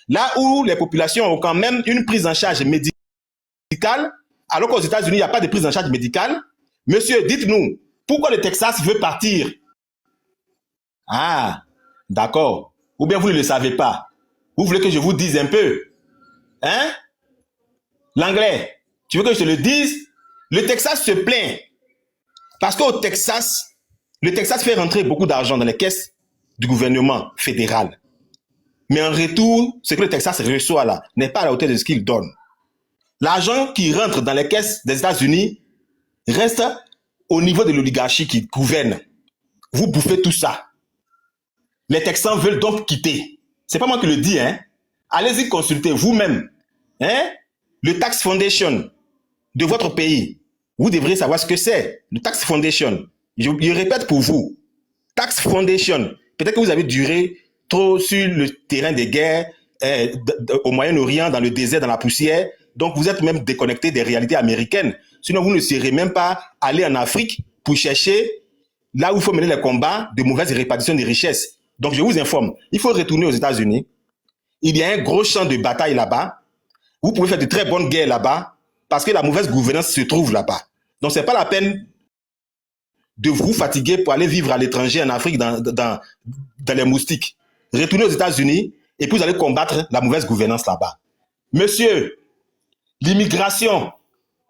là où les populations ont quand même une prise en charge médicale, alors qu'aux États-Unis, il n'y a pas de prise en charge médicale. Monsieur, dites-nous, pourquoi le Texas veut partir? Ah, d'accord. Ou bien vous ne le savez pas. Vous voulez que je vous dise un peu? Hein? L'anglais, tu veux que je te le dise? Le Texas se plaint. Parce qu'au Texas, le Texas fait rentrer beaucoup d'argent dans les caisses du gouvernement fédéral. Mais en retour, ce que le Texas reçoit là n'est pas à la hauteur de ce qu'il donne. L'argent qui rentre dans les caisses des États-Unis reste au niveau de l'oligarchie qui gouverne. Vous bouffez tout ça. Les Texans veulent donc quitter. C'est pas moi qui le dis, hein. Allez-y consulter vous-même. Hein? Le Tax Foundation de votre pays. Vous devriez savoir ce que c'est. Le Tax Foundation. Je répète pour vous. Tax Foundation. Peut-être que vous avez duré trop sur le terrain des guerres au Moyen-Orient, dans le désert, dans la poussière. Donc, vous êtes même déconnecté des réalités américaines. Sinon, vous ne serez même pas allé en Afrique pour chercher là où il faut mener les combats de mauvaise répartition des richesses. Donc, je vous informe, il faut retourner aux États-Unis. Il y a un gros champ de bataille là-bas. Vous pouvez faire de très bonnes guerres là-bas parce que la mauvaise gouvernance se trouve là-bas. Donc, ce n'est pas la peine de vous fatiguer pour aller vivre à l'étranger en Afrique dans les moustiques. Retournez aux États-Unis et puis vous allez combattre la mauvaise gouvernance là-bas. Monsieur, l'immigration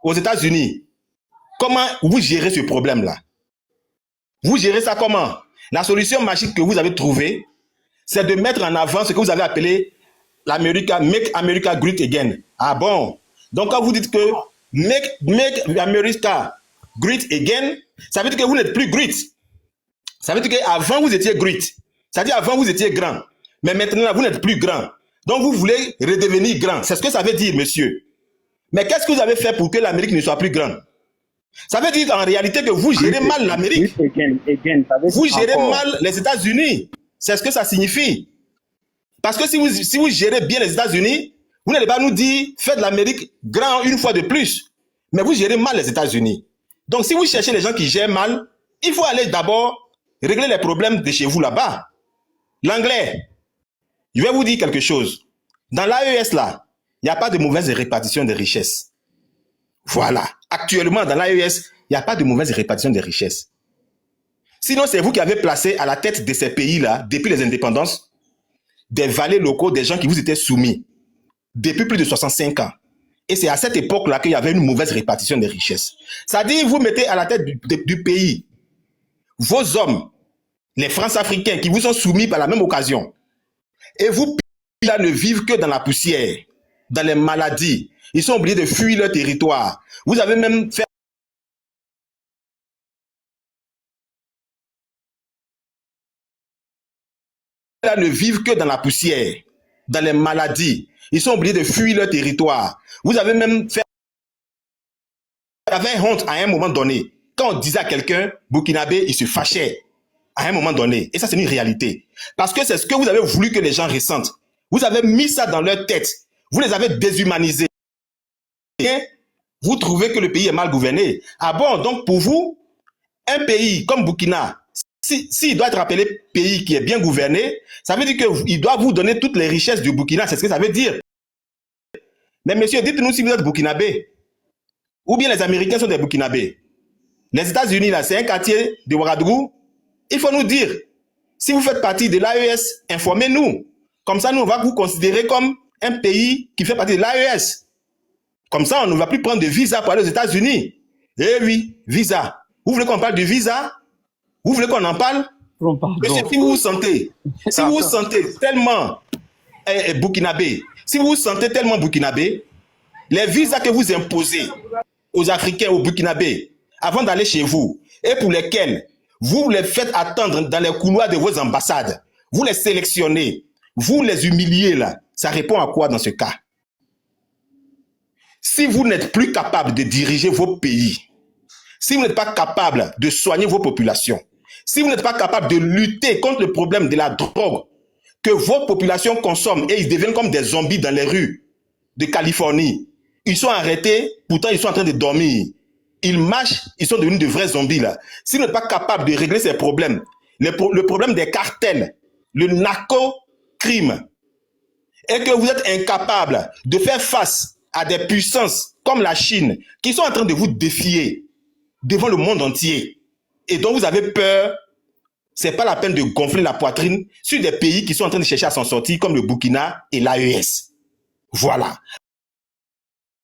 aux États-Unis, comment vous gérez ce problème-là? Vous gérez ça comment? La solution magique que vous avez trouvée, c'est de mettre en avant ce que vous avez appelé l'America, Make America Great Again. Ah bon? Donc quand vous dites que Make America Great Again, ça veut dire que vous n'êtes plus great. Ça veut dire qu'avant vous étiez great. C'est-à-dire avant vous étiez grand. Mais maintenant vous n'êtes plus grand. Donc vous voulez redevenir grand. C'est ce que ça veut dire, monsieur. Mais qu'est-ce que vous avez fait pour que l'Amérique ne soit plus grande? Ça veut dire en réalité que vous gérez mal l'Amérique. Vous gérez mal les États-Unis. C'est ce que ça signifie. Parce que si vous gérez bien les États-Unis, vous n'allez pas nous dire faites l'Amérique grand une fois de plus. Mais vous gérez mal les États-Unis. Donc si vous cherchez les gens qui gèrent mal, il faut aller d'abord régler les problèmes de chez vous là-bas. L'anglais, je vais vous dire quelque chose. Dans l'AES là, il n'y a pas de mauvaise répartition des richesses. Voilà. Actuellement, dans l'AES, il n'y a pas de mauvaise répartition des richesses. Sinon, c'est vous qui avez placé à la tête de ces pays-là, depuis les indépendances, des valets locaux, des gens qui vous étaient soumis, depuis plus de 65 ans. Et c'est à cette époque-là qu'il y avait une mauvaise répartition des richesses. C'est-à-dire, vous mettez à la tête du pays vos hommes, les France-Africains, qui vous sont soumis par la même occasion. Et vous, là, ne vivent que dans la poussière, dans les maladies. Ils sont obligés de fuir leur territoire. Vous avez même fait là, ne vivent que dans la poussière, dans les maladies. Ils sont obligés de fuir leur territoire. Vous avez même fait avait honte à un moment donné. Quand on disait à quelqu'un, Burkinabé, il se fâchait à un moment donné. Et ça, c'est une réalité. Parce que c'est ce que vous avez voulu que les gens ressentent. Vous avez mis ça dans leur tête. Vous les avez déshumanisés. Vous trouvez que le pays est mal gouverné. Ah bon, donc pour vous, un pays comme Burkina, s'il doit être appelé pays qui est bien gouverné, ça veut dire qu'il doit vous donner toutes les richesses du Burkina. C'est ce que ça veut dire. Mais monsieur, dites-nous si vous êtes burkinabé. Ou bien les Américains sont des burkinabés. Les États-Unis, là, c'est un quartier de Ouagadougou. Il faut nous dire. Si vous faites partie de l'AES, informez-nous. Comme ça, nous, on va vous considérer comme un pays qui fait partie de l'AES. Comme ça, on ne va plus prendre de visa pour aller aux États-Unis. Eh oui, visa. Vous voulez qu'on parle de visa? Vous voulez qu'on en parle? Monsieur, si vous vous sentez, tellement burkinabé, si vous vous sentez tellement burkinabé, les visas que vous imposez aux Africains, aux burkinabés, avant d'aller chez vous, et pour lesquels vous les faites attendre dans les couloirs de vos ambassades, vous les sélectionnez, vous les humiliez là, ça répond à quoi dans ce cas? Si vous n'êtes plus capable de diriger vos pays, si vous n'êtes pas capable de soigner vos populations, Si vous n'êtes pas capable de lutter contre le problème de la drogue que vos populations consomment et ils deviennent comme des zombies dans les rues de Californie, ils sont arrêtés, pourtant ils sont en train de dormir. Ils marchent, ils sont devenus de vrais zombies là. Si vous n'êtes pas capable de régler ces problèmes, le problème des cartels, le narco-crime, et que vous êtes incapable de faire face à des puissances comme la Chine qui sont en train de vous défier devant le monde entier et dont vous avez peur, c'est pas la peine de gonfler la poitrine sur des pays qui sont en train de chercher à s'en sortir comme le Burkina et l'AES. Voilà.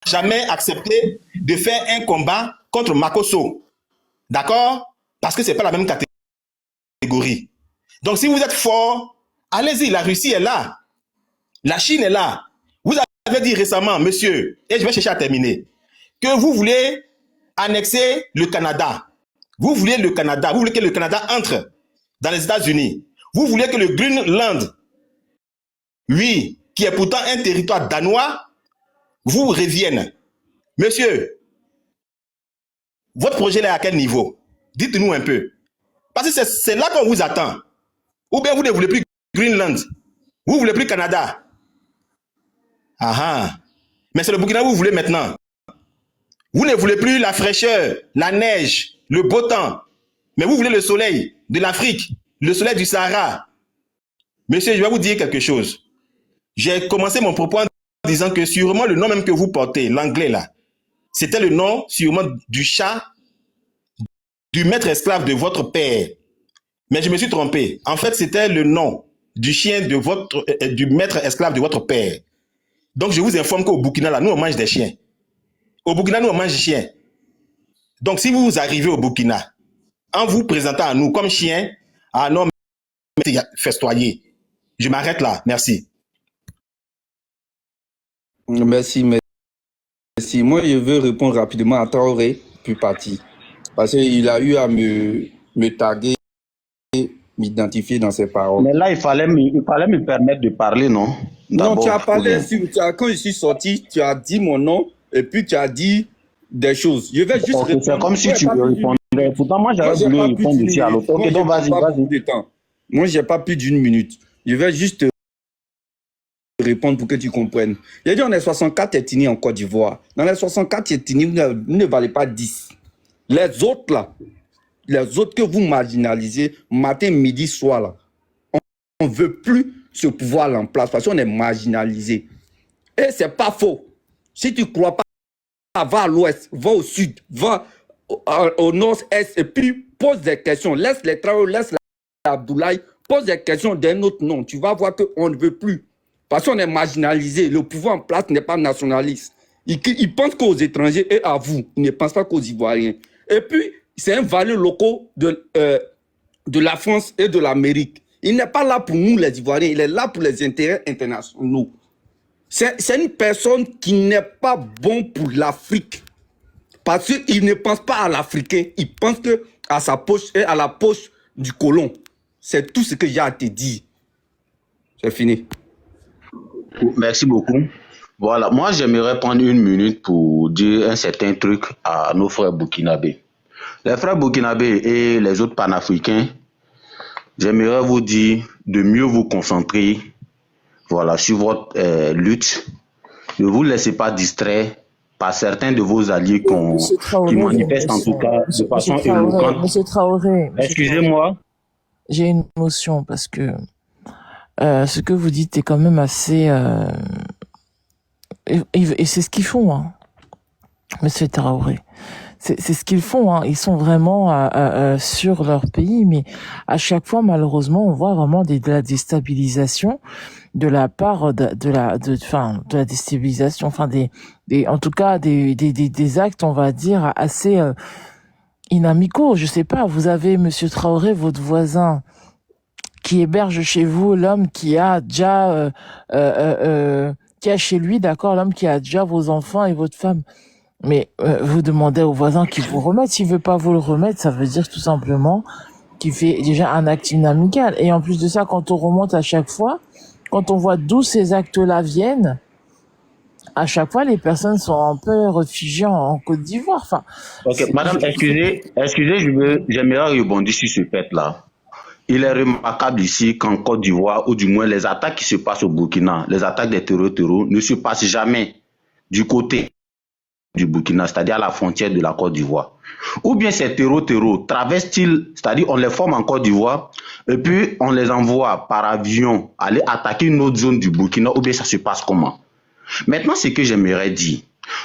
Jamais accepter de faire un combat contre Makosso. D'accord? Parce que c'est pas la même catégorie. Donc si vous êtes fort, allez-y, la Russie est là. La Chine est là. Vous avez dit récemment, monsieur, et je vais chercher à terminer, que vous voulez annexer le Canada. Vous voulez le Canada, vous voulez que le Canada entre dans les États-Unis. Vous voulez que le Greenland, oui, qui est pourtant un territoire danois, vous revienne. Monsieur, votre projet est à quel niveau? Dites-nous un peu. Parce que c'est là qu'on vous attend. Ou bien vous ne voulez plus Greenland. Vous ne voulez plus Canada. Ah ah. Mais c'est le Burkina que vous voulez maintenant. Vous ne voulez plus la fraîcheur, la neige, le beau temps. Mais vous voulez le soleil de l'Afrique, le soleil du Sahara. Monsieur, je vais vous dire quelque chose. J'ai commencé mon propos en disant que sûrement le nom même que vous portez, l'anglais là, c'était le nom sûrement du chat, du maître esclave de votre père. Mais je me suis trompé. En fait, c'était le nom du chien de votre, du maître esclave de votre père. Donc, je vous informe qu'au Burkina, là, nous, on mange des chiens. Au Burkina, nous, on mange des chiens. Donc, si vous arrivez au Burkina, en vous présentant à nous comme chien, ah non, mais festoyer. Je m'arrête là. Merci. Merci, merci. Moi, je veux répondre rapidement à Traoré, puis parti. Parce qu'il a eu à me taguer, m'identifier dans ses paroles. Mais là, il fallait me permettre de parler, non? Non, tu as parlé, quand je suis sorti, tu as dit mon nom et puis tu as dit des choses. Je vais juste répondre. C'est comme si tu me répondais. Pourtant, moi, j'avais voulu répondre aussi à l'autre. Ok, donc vas-y. Moi, j'ai pas plus d'une minute. Je vais juste répondre pour que tu comprennes. J'ai dit, on est 64 ethnies en Côte d'Ivoire. Dans les 64 ethnies, vous ne valez pas 10. Les autres, là, les autres que vous marginalisez, matin, midi, soir, là, on ne veut plus ce pouvoir en place parce qu'on est marginalisé. Et c'est pas faux. Si tu ne crois pas, va à l'ouest, va au sud, va au nord-est et puis pose des questions. Laisse les travaux, laisse Abdoulaye, pose des questions d'un autre nom. Tu vas voir qu'on ne veut plus. Parce qu'on est marginalisé. Le pouvoir en place n'est pas nationaliste. Il pense qu'aux étrangers et à vous. Il ne pense pas qu'aux Ivoiriens. Et puis, c'est un valet local de la France et de l'Amérique. Il n'est pas là pour nous, les Ivoiriens. Il est là pour les intérêts internationaux. C'est une personne qui n'est pas bon pour l'Afrique. Parce qu'il ne pense pas à l'Africain. Il pense à sa poche et à la poche du colon. C'est tout ce que j'ai à te dire. C'est fini. Merci beaucoup. Voilà, moi j'aimerais prendre une minute pour dire un certain truc à nos frères burkinabés. Les frères burkinabés et les autres panafricains, j'aimerais vous dire de mieux vous concentrer, voilà, sur votre lutte. Ne vous laissez pas distraire par certains de vos alliés qui manifestent en tout cas de façon éloquente. Monsieur Traoré. Excusez-moi. J'ai une émotion parce que ce que vous dites est quand même assez... et c'est ce qu'ils font, hein, Monsieur Traoré. C'est ce qu'ils font, hein. Ils sont vraiment sur leur pays, mais à chaque fois, malheureusement, on voit vraiment de la déstabilisation de la part de la déstabilisation, enfin en tout cas des actes, on va dire, assez inamicaux. Je sais pas, vous avez Monsieur Traoré, votre voisin, qui héberge chez vous l'homme qui a déjà qui a chez lui, d'accord, l'homme qui a déjà vos enfants et votre femme. Mais vous demandez au voisin qu'il vous remette. S'il veut pas vous le remettre, ça veut dire tout simplement qu'il fait déjà un acte inamical. Et en plus de ça, quand on remonte à chaque fois, quand on voit d'où ces actes-là viennent, à chaque fois, les personnes sont un peu réfugiées en Côte d'Ivoire. Enfin, Ok, madame, excusez, j'aimerais rebondir sur ce fait-là. Il est remarquable ici qu'en Côte d'Ivoire, ou du moins les attaques qui se passent au Burkina, les attaques des terreaux ne se passent jamais du côté du Burkina, c'est-à-dire à la frontière de la Côte d'Ivoire. Ou bien ces terreaux traversent-ils, c'est-à-dire on les forme en Côte d'Ivoire et puis on les envoie par avion aller attaquer une autre zone du Burkina, ou bien ça se passe comment? Maintenant, ce que j'aimerais dire,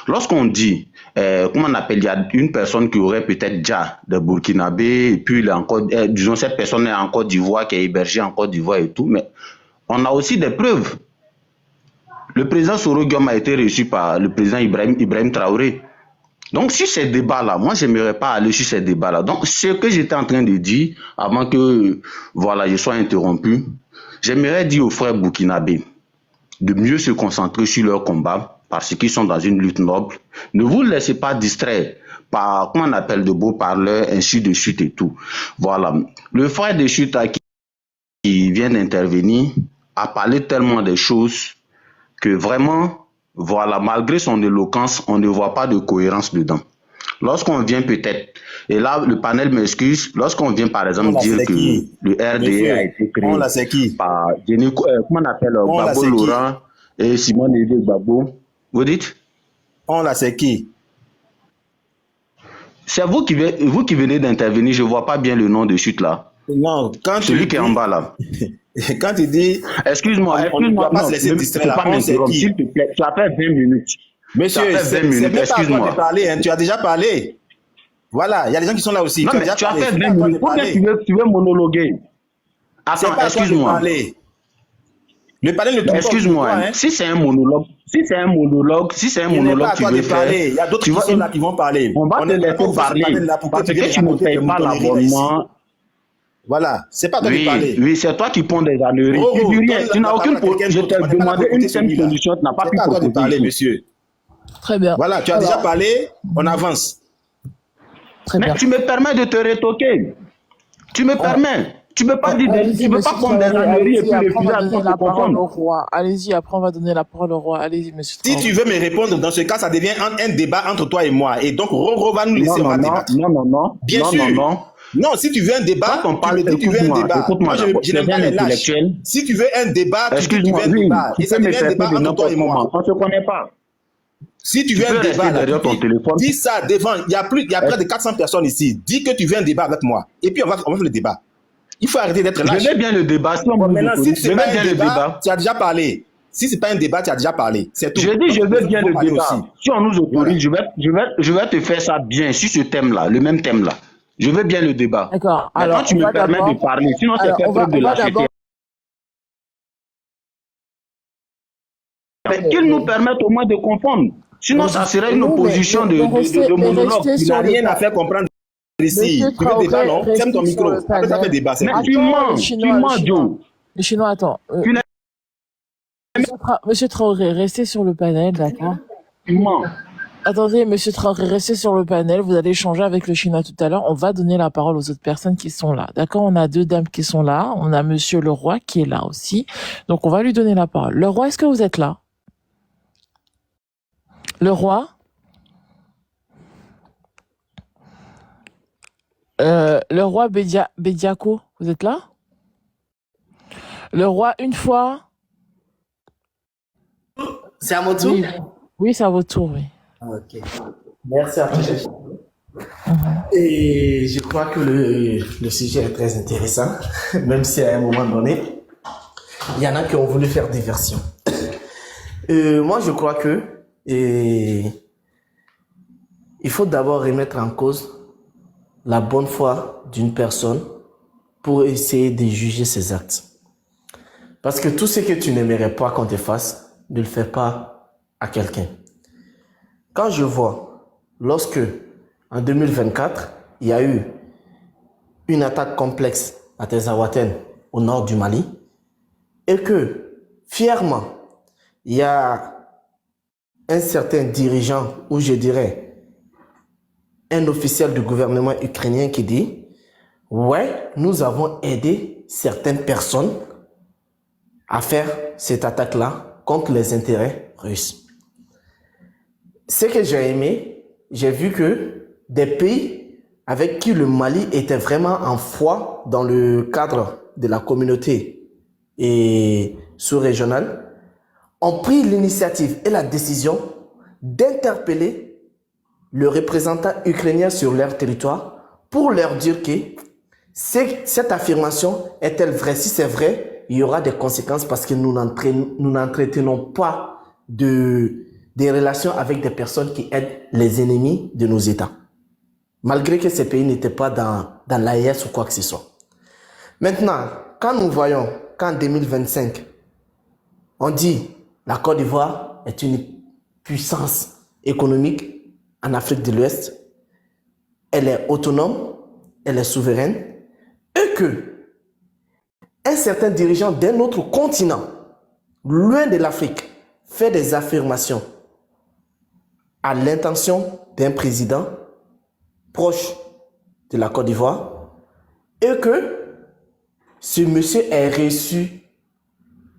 lorsqu'on dit, comment on appelle, il y a une personne qui aurait peut-être déjà des Burkinabés, et puis il est encore, disons, cette personne est en Côte d'Ivoire, qui est hébergée en Côte d'Ivoire et tout, mais on a aussi des preuves. Le président Soro Guillaume a été reçu par le président Ibrahim Traoré. Donc, sur ces débats-là, moi, je n'aimerais pas aller sur ces débats-là. Donc, ce que j'étais en train de dire, avant que, voilà, je sois interrompu, j'aimerais dire aux frères burkinabés de mieux se concentrer sur leur combat, parce qu'ils sont dans une lutte noble. Ne vous laissez pas distraire par, comment on appelle, de beaux parleurs, ainsi de suite et tout. Voilà. Le frère de chute qui vient d'intervenir a parlé tellement de choses que vraiment, voilà, malgré son éloquence, on ne voit pas de cohérence dedans. Lorsqu'on vient peut-être, et là, le panel m'excuse, lorsqu'on vient par exemple dire que le RDA a été créé par comment on appelle, Babo Laurent et Simon Lévy Gbagbo, vous dites? On l'a, c'est qui? C'est vous qui venez d'intervenir, je ne vois pas bien le nom de chute là. Non, quand celui qui est en bas là. Quand tu dis... Excuse-moi, on ne doit pas se laisser distraire là, on sait qui. S'il te plaît, ça fait 20 minutes. Monsieur, c'est même pas à toi de parler, hein. Tu as déjà parlé. Voilà, il y a des gens qui sont là aussi. Non, tu as fait 20 minutes. Pourquoi tu veux monologuer? Attends, excuse-moi. Le panel ne tourne pas. Excuse-moi, hein. Si c'est un monologue, tu veux faire, il y a d'autres qui sont là qui vont parler. On va te laisser parler. Parce que tu ne payes pas l'abonnement. Voilà, c'est pas toi de parler. Oui, c'est toi qui ponds des âneries. Tu n'as aucune position. Je t'ai demandé une simple solution, tu n'as pas pu proposer. C'est pas toi de parler, monsieur. Très bien. Voilà, tu as déjà parlé, on avance. Très bien. Mais tu me permets de te rétoquer. Tu me permets. Tu ne peux pas dire, tu peux pas prendre des âneries et puis refuser à ton la parole au roi. Allez-y, après on va donner la parole au roi. Allez-y, monsieur. Si tu veux me répondre, dans ce cas, ça devient un débat entre toi et moi. Et donc, Roro va nous laisser débattre. Non. Bien sûr. Non, si tu veux un débat, tu me dis que tu veux un débat. Moi, je n'aime pas les lâches. Si tu veux un débat, tu veux un débat. Et ça devient un débat entre toi et moi. On ne se connaît pas. Si tu veux un débat, dis ça devant. Il y a près de 400 personnes ici. Dis que tu veux un débat avec moi. Et puis, on va faire le débat. Il faut arrêter d'être lâche. Je vais bien le débat. Maintenant, si ce n'est pas un débat, tu as déjà parlé. Si ce n'est pas un débat, tu as déjà parlé. C'est tout. Je dis, je veux bien le débat. Si on nous autorise, je vais te faire ça bien sur ce thème-là, le même thème-là. Je veux bien le débat. D'accord. Alors, tu me permets de parler. Sinon, c'est faire preuve de lâcheté. Qu'ils nous permettent au moins de comprendre. Sinon, ça serait une opposition de monologue. Il n'a rien à faire comprendre ici. Tu veux débat, non? Ferme ton micro. Après, ça fait débat. Mais tu mens, Joe. Le chinois, attends. Monsieur Traoré, restez sur le panel, d'accord? Tu mens. Attendez, monsieur Traoré, restez sur le panel. Vous allez échanger avec le chinois tout à l'heure. On va donner la parole aux autres personnes qui sont là. D'accord? On a deux dames qui sont là. On a monsieur Leroy qui est là aussi. Donc, on va lui donner la parole. Leroy, est-ce que vous êtes là? Leroy? Leroy Bediako, vous êtes là? Leroy, une fois. C'est à mon tour? Oui, c'est à votre tour, oui. Ok. Merci à tous. Et je crois que le sujet est très intéressant, même si à un moment donné, il y en a qui ont voulu faire diversion. Moi, je crois que il faut d'abord remettre en cause la bonne foi d'une personne pour essayer de juger ses actes. Parce que tout ce que tu n'aimerais pas qu'on te fasse, ne le fais pas à quelqu'un. Quand je vois, lorsque, en 2024, il y a eu une attaque complexe à Tezawaten, au nord du Mali, et que, fièrement, il y a un certain dirigeant, ou je dirais, un officiel du gouvernement ukrainien qui dit « Ouais, nous avons aidé certaines personnes à faire cette attaque-là contre les intérêts russes. » ce que j'ai aimé, j'ai vu que des pays avec qui le Mali était vraiment en foi dans le cadre de la communauté et sous-régionale ont pris l'initiative et la décision d'interpeller le représentant ukrainien sur leur territoire pour leur dire que cette affirmation est-elle vraie? Si c'est vrai, il y aura des conséquences parce que nous n'entretenons pas des relations avec des personnes qui aident les ennemis de nos États. Malgré que ces pays n'étaient pas dans l'AES ou quoi que ce soit. Maintenant, quand nous voyons qu'en 2025, on dit la Côte d'Ivoire est une puissance économique en Afrique de l'Ouest, elle est autonome, elle est souveraine, et que un certain dirigeant d'un autre continent, loin de l'Afrique, fait des affirmations à l'intention d'un président proche de la Côte d'Ivoire, et que ce monsieur est reçu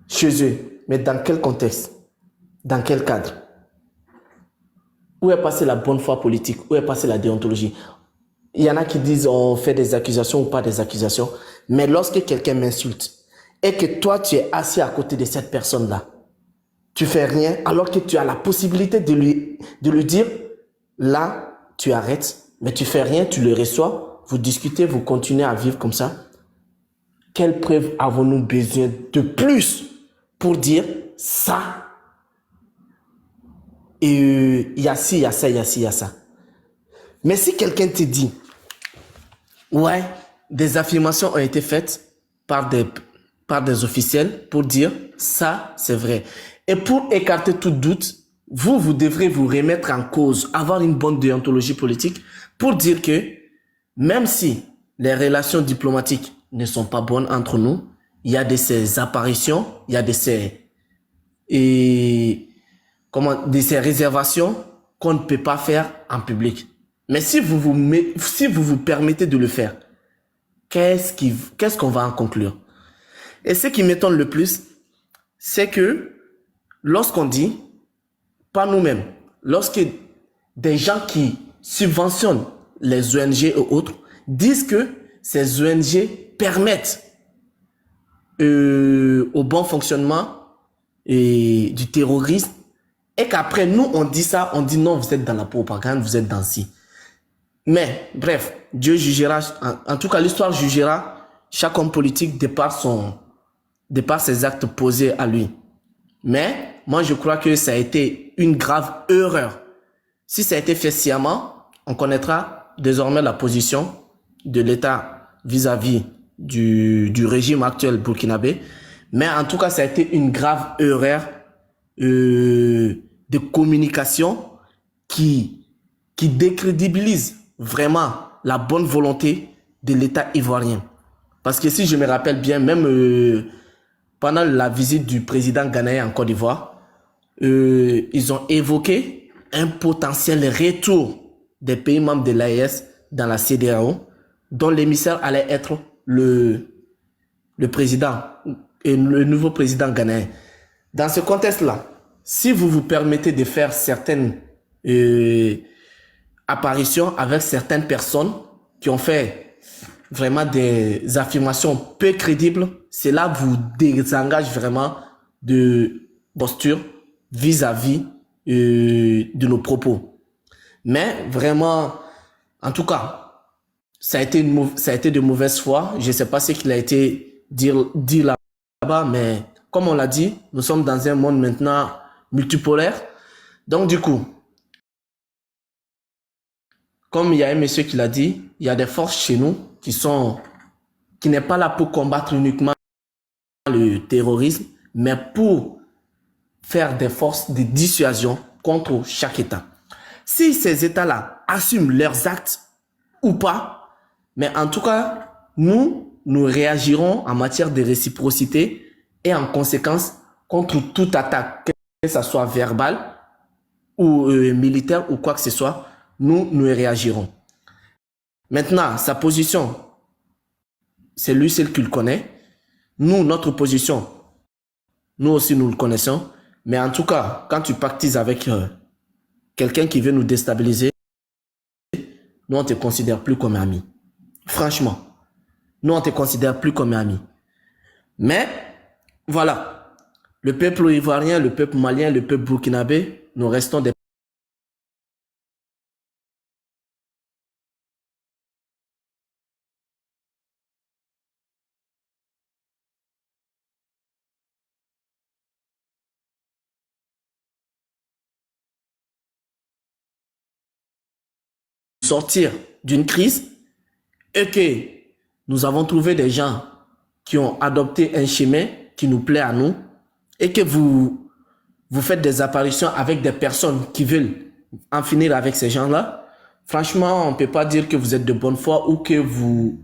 chez eux. Mais dans quel contexte? Dans quel cadre? Où est passée la bonne foi politique? Où est passée la déontologie? Il y en a qui disent on fait des accusations ou pas des accusations. Mais lorsque quelqu'un m'insulte et que toi tu es assis à côté de cette personne-là, tu fais rien alors que tu as la possibilité de lui dire là tu arrêtes, mais tu fais rien, tu le reçois, vous discutez, vous continuez à vivre comme ça. Quelle preuve avons-nous besoin de plus pour dire ça? Et il y a ci, il y a ça, il y a ci, il y a ça. Mais si quelqu'un te dit, ouais, des affirmations ont été faites par des officiels pour dire ça, c'est vrai. Et pour écarter tout doute, vous devrez vous remettre en cause, avoir une bonne déontologie politique pour dire que même si les relations diplomatiques ne sont pas bonnes entre nous, il y a de ces apparitions, il y a de ces réservations qu'on ne peut pas faire en public. Mais si vous vous permettez de le faire, qu'est-ce qu'on va en conclure? Et ce qui m'étonne le plus, c'est que lorsqu'on dit, pas nous-mêmes, lorsque des gens qui subventionnent les ONG et autres disent que ces ONG permettent au bon fonctionnement du terrorisme, et qu'après nous on dit ça, on dit non, vous êtes dans la propagande, vous êtes dans ci. Mais bref, Dieu jugera, en tout cas l'histoire jugera chaque homme politique de par ses actes posés à lui. Mais moi je crois que ça a été une grave erreur. Si ça a été fait sciemment, on connaîtra désormais la position de l'État vis-à-vis du régime actuel burkinabé. Mais en tout cas, ça a été une grave erreur de communication qui décrédibilise vraiment la bonne volonté de l'État ivoirien. Parce que si je me rappelle bien, même pendant la visite du président ghanéen en Côte d'Ivoire, ils ont évoqué un potentiel retour des pays membres de l'AES dans la CEDEAO, dont l'émissaire allait être le président et le nouveau président ghanéen. Dans ce contexte-là, si vous vous permettez de faire certaines apparitions avec certaines personnes qui ont fait vraiment des affirmations peu crédibles, cela vous désengage vraiment de posture vis-à-vis de nos propos. Mais vraiment, en tout cas, ça a été de mauvaise foi. Je ne sais pas ce qu'il a été dit là-bas, mais comme on l'a dit, nous sommes dans un monde maintenant multipolaire. Donc du coup, comme il y a un monsieur qui l'a dit, il y a des forces chez nous qui n'est pas là pour combattre uniquement le terrorisme, mais pour faire des forces de dissuasion contre chaque État. Si ces États-là assument leurs actes ou pas, mais en tout cas, nous réagirons en matière de réciprocité et en conséquence contre toute attaque, que ce soit verbale ou militaire ou quoi que ce soit, nous réagirons. Maintenant, sa position, c'est lui seul qui le connaît. Nous, notre position, nous aussi nous le connaissons. Mais en tout cas, quand tu pactises avec quelqu'un qui veut nous déstabiliser, nous, on ne te considère plus comme ami. Franchement, nous, on ne te considère plus comme ami. Mais, voilà, le peuple ivoirien, le peuple malien, le peuple burkinabé, nous restons des sortir d'une crise et que nous avons trouvé des gens qui ont adopté un chemin qui nous plaît à nous et que vous faites des apparitions avec des personnes qui veulent en finir avec ces gens-là, franchement, on ne peut pas dire que vous êtes de bonne foi ou que vous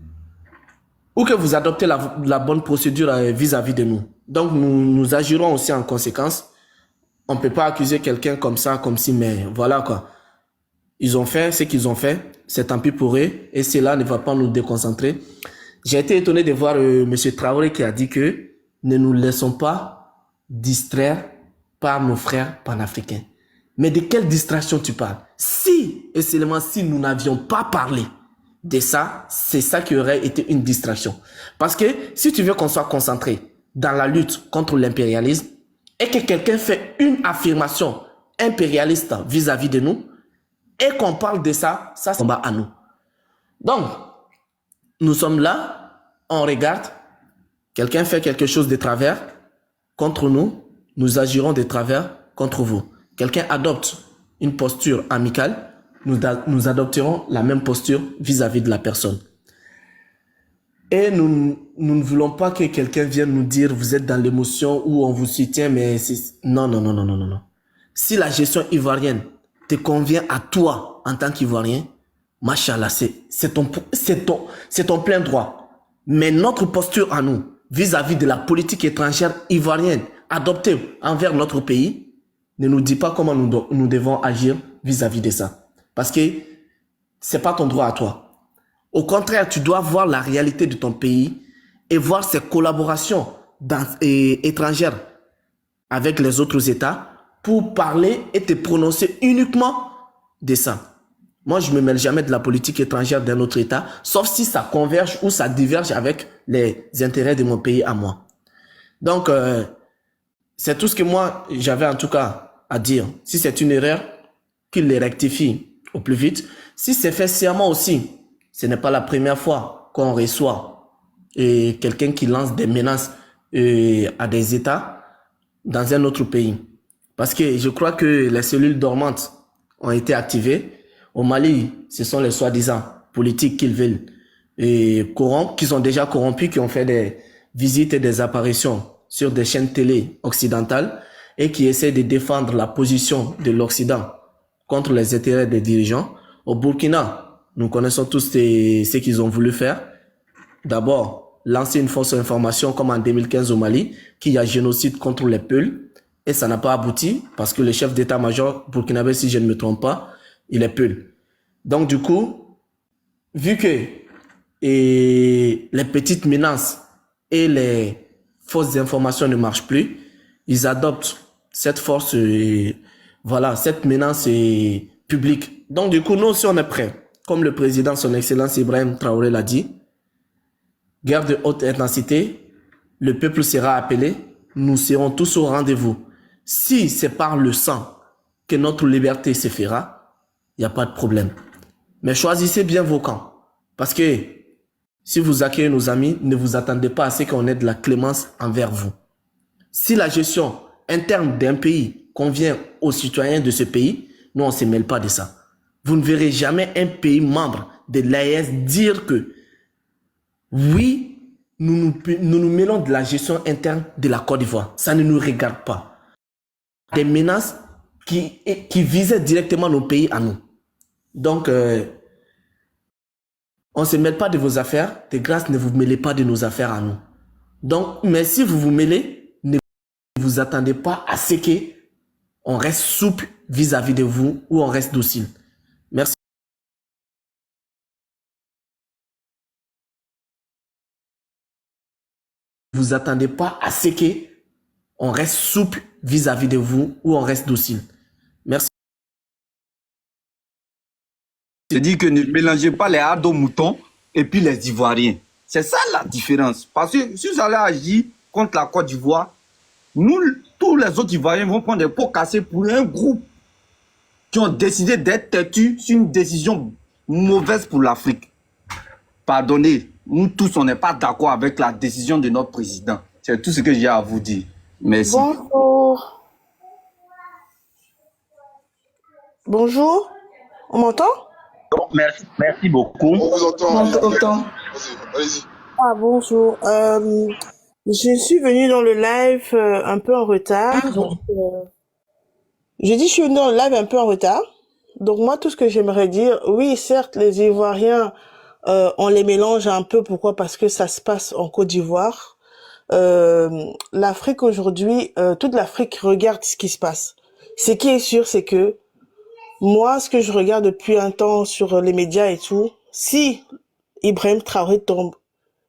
adoptez la bonne procédure vis-à-vis de nous. Donc, nous agirons aussi en conséquence. On ne peut pas accuser quelqu'un comme ça, comme si, mais voilà quoi. Ils ont fait ce qu'ils ont fait, c'est tant pis pour eux, et cela ne va pas nous déconcentrer. J'ai été étonné de voir M. Traoré qui a dit que ne nous laissons pas distraire par nos frères panafricains. Mais de quelle distraction tu parles? Si, et seulement si nous n'avions pas parlé de ça, c'est ça qui aurait été une distraction. Parce que si tu veux qu'on soit concentré dans la lutte contre l'impérialisme et que quelqu'un fait une affirmation impérialiste vis-à-vis de nous, et qu'on parle de ça, ça c'est combat à nous. Donc, nous sommes là, on regarde, quelqu'un fait quelque chose de travers contre nous, nous agirons de travers contre vous. Quelqu'un adopte une posture amicale, nous adopterons la même posture vis-à-vis de la personne. Et nous ne voulons pas que quelqu'un vienne nous dire vous êtes dans l'émotion ou on vous soutient, mais c'est... Non, non, non, non, non, non. Si la gestion ivoirienne te convient à toi en tant qu'Ivoirien, machallah, c'est ton plein droit. Mais notre posture à nous, vis-à-vis de la politique étrangère ivoirienne adoptée envers notre pays, ne nous dit pas comment nous devons agir vis-à-vis de ça. Parce que c'est pas ton droit à toi. Au contraire, tu dois voir la réalité de ton pays et voir ses collaborations étrangères avec les autres États pour parler et te prononcer uniquement de ça. Moi, je ne me mêle jamais de la politique étrangère d'un autre État, sauf si ça converge ou ça diverge avec les intérêts de mon pays à moi. Donc, c'est tout ce que moi, j'avais en tout cas à dire. Si c'est une erreur, qu'il les rectifie au plus vite. Si c'est fait sciemment aussi, ce n'est pas la première fois qu'on reçoit quelqu'un qui lance des menaces à des États dans un autre pays. Parce que je crois que les cellules dormantes ont été activées. Au Mali, ce sont les soi-disant politiques qu'ils veulent corrompre, qui sont déjà corrompus, qui ont fait des visites et des apparitions sur des chaînes télé occidentales et qui essaient de défendre la position de l'Occident contre les intérêts des dirigeants. Au Burkina, nous connaissons tous ce qu'ils ont voulu faire. D'abord, lancer une fausse information comme en 2015 au Mali, qu'il y a génocide contre les Peuls. Et ça n'a pas abouti parce que le chef d'état-major burkinabé, si je ne me trompe pas, il est Peul. Donc du coup, vu que les petites menaces et les fausses informations ne marchent plus, ils adoptent cette force, voilà, cette menace publique. Donc du coup, nous aussi on est prêts. Comme le président, son excellence Ibrahim Traoré l'a dit, guerre de haute intensité, le peuple sera appelé, nous serons tous au rendez-vous. Si c'est par le sang que notre liberté se fera, il n'y a pas de problème. Mais choisissez bien vos camps. Parce que si vous accueillez nos amis, ne vous attendez pas à ce qu'on ait de la clémence envers vous. Si la gestion interne d'un pays convient aux citoyens de ce pays, nous on ne se mêle pas de ça. Vous ne verrez jamais un pays membre de l'AES dire que oui, nous nous mêlons de la gestion interne de la Côte d'Ivoire. Ça ne nous regarde pas. Des menaces qui visaient directement nos pays à nous. Donc, on ne se mêle pas de vos affaires. De grâce, ne vous mêlez pas de nos affaires à nous. Donc, mais si vous vous mêlez, ne vous attendez pas à ce qu'on reste souple vis-à-vis de vous ou on reste docile. Merci. Ne vous attendez pas à ce qu'on reste souple vis-à-vis de vous ou on reste docile. Merci. C'est-à-dire que ne mélangez pas les Ado-moutons et puis les Ivoiriens. C'est ça la différence. Parce que si vous allez agir contre la Côte d'Ivoire, nous, tous les autres Ivoiriens vont prendre des pots cassés pour un groupe qui ont décidé d'être têtus sur une décision mauvaise pour l'Afrique. Pardonnez, nous tous, on n'est pas d'accord avec la décision de notre président. C'est tout ce que j'ai à vous dire. Merci. Bonjour. Bonjour. On m'entend? Donc, merci beaucoup. On vous entend. On t'entend. Allez-y. Ah, bonjour. Je suis venue dans le live un peu en retard. Donc, je dis je suis venue dans le live un peu en retard. Donc moi, tout ce que j'aimerais dire, oui, certes, les Ivoiriens, on les mélange un peu. Pourquoi? Parce que ça se passe en Côte d'Ivoire. L'Afrique aujourd'hui, toute l'Afrique regarde ce qui se passe. Ce qui est sûr, c'est que moi, ce que je regarde depuis un temps sur les médias et tout, si Ibrahim Traoré tombe,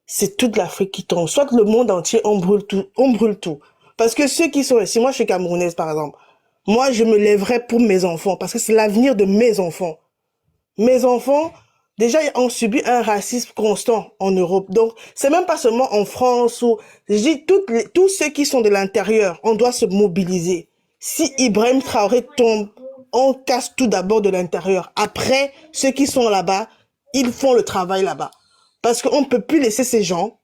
c'est toute l'Afrique qui tombe. Soit le monde entier, on brûle tout, on brûle tout. Parce que ceux qui sont ici, moi je suis camerounaise par exemple, moi je me lèverais pour mes enfants, parce que c'est l'avenir de mes enfants. Mes enfants, déjà ont subi un racisme constant en Europe. Donc, c'est même pas seulement en France ou, je dis, tous ceux qui sont de l'intérieur, on doit se mobiliser. Si Ibrahim Traoré tombe, on casse tout d'abord de l'intérieur. Après, ceux qui sont là-bas, ils font le travail là-bas. Parce qu'on ne peut plus laisser ces gens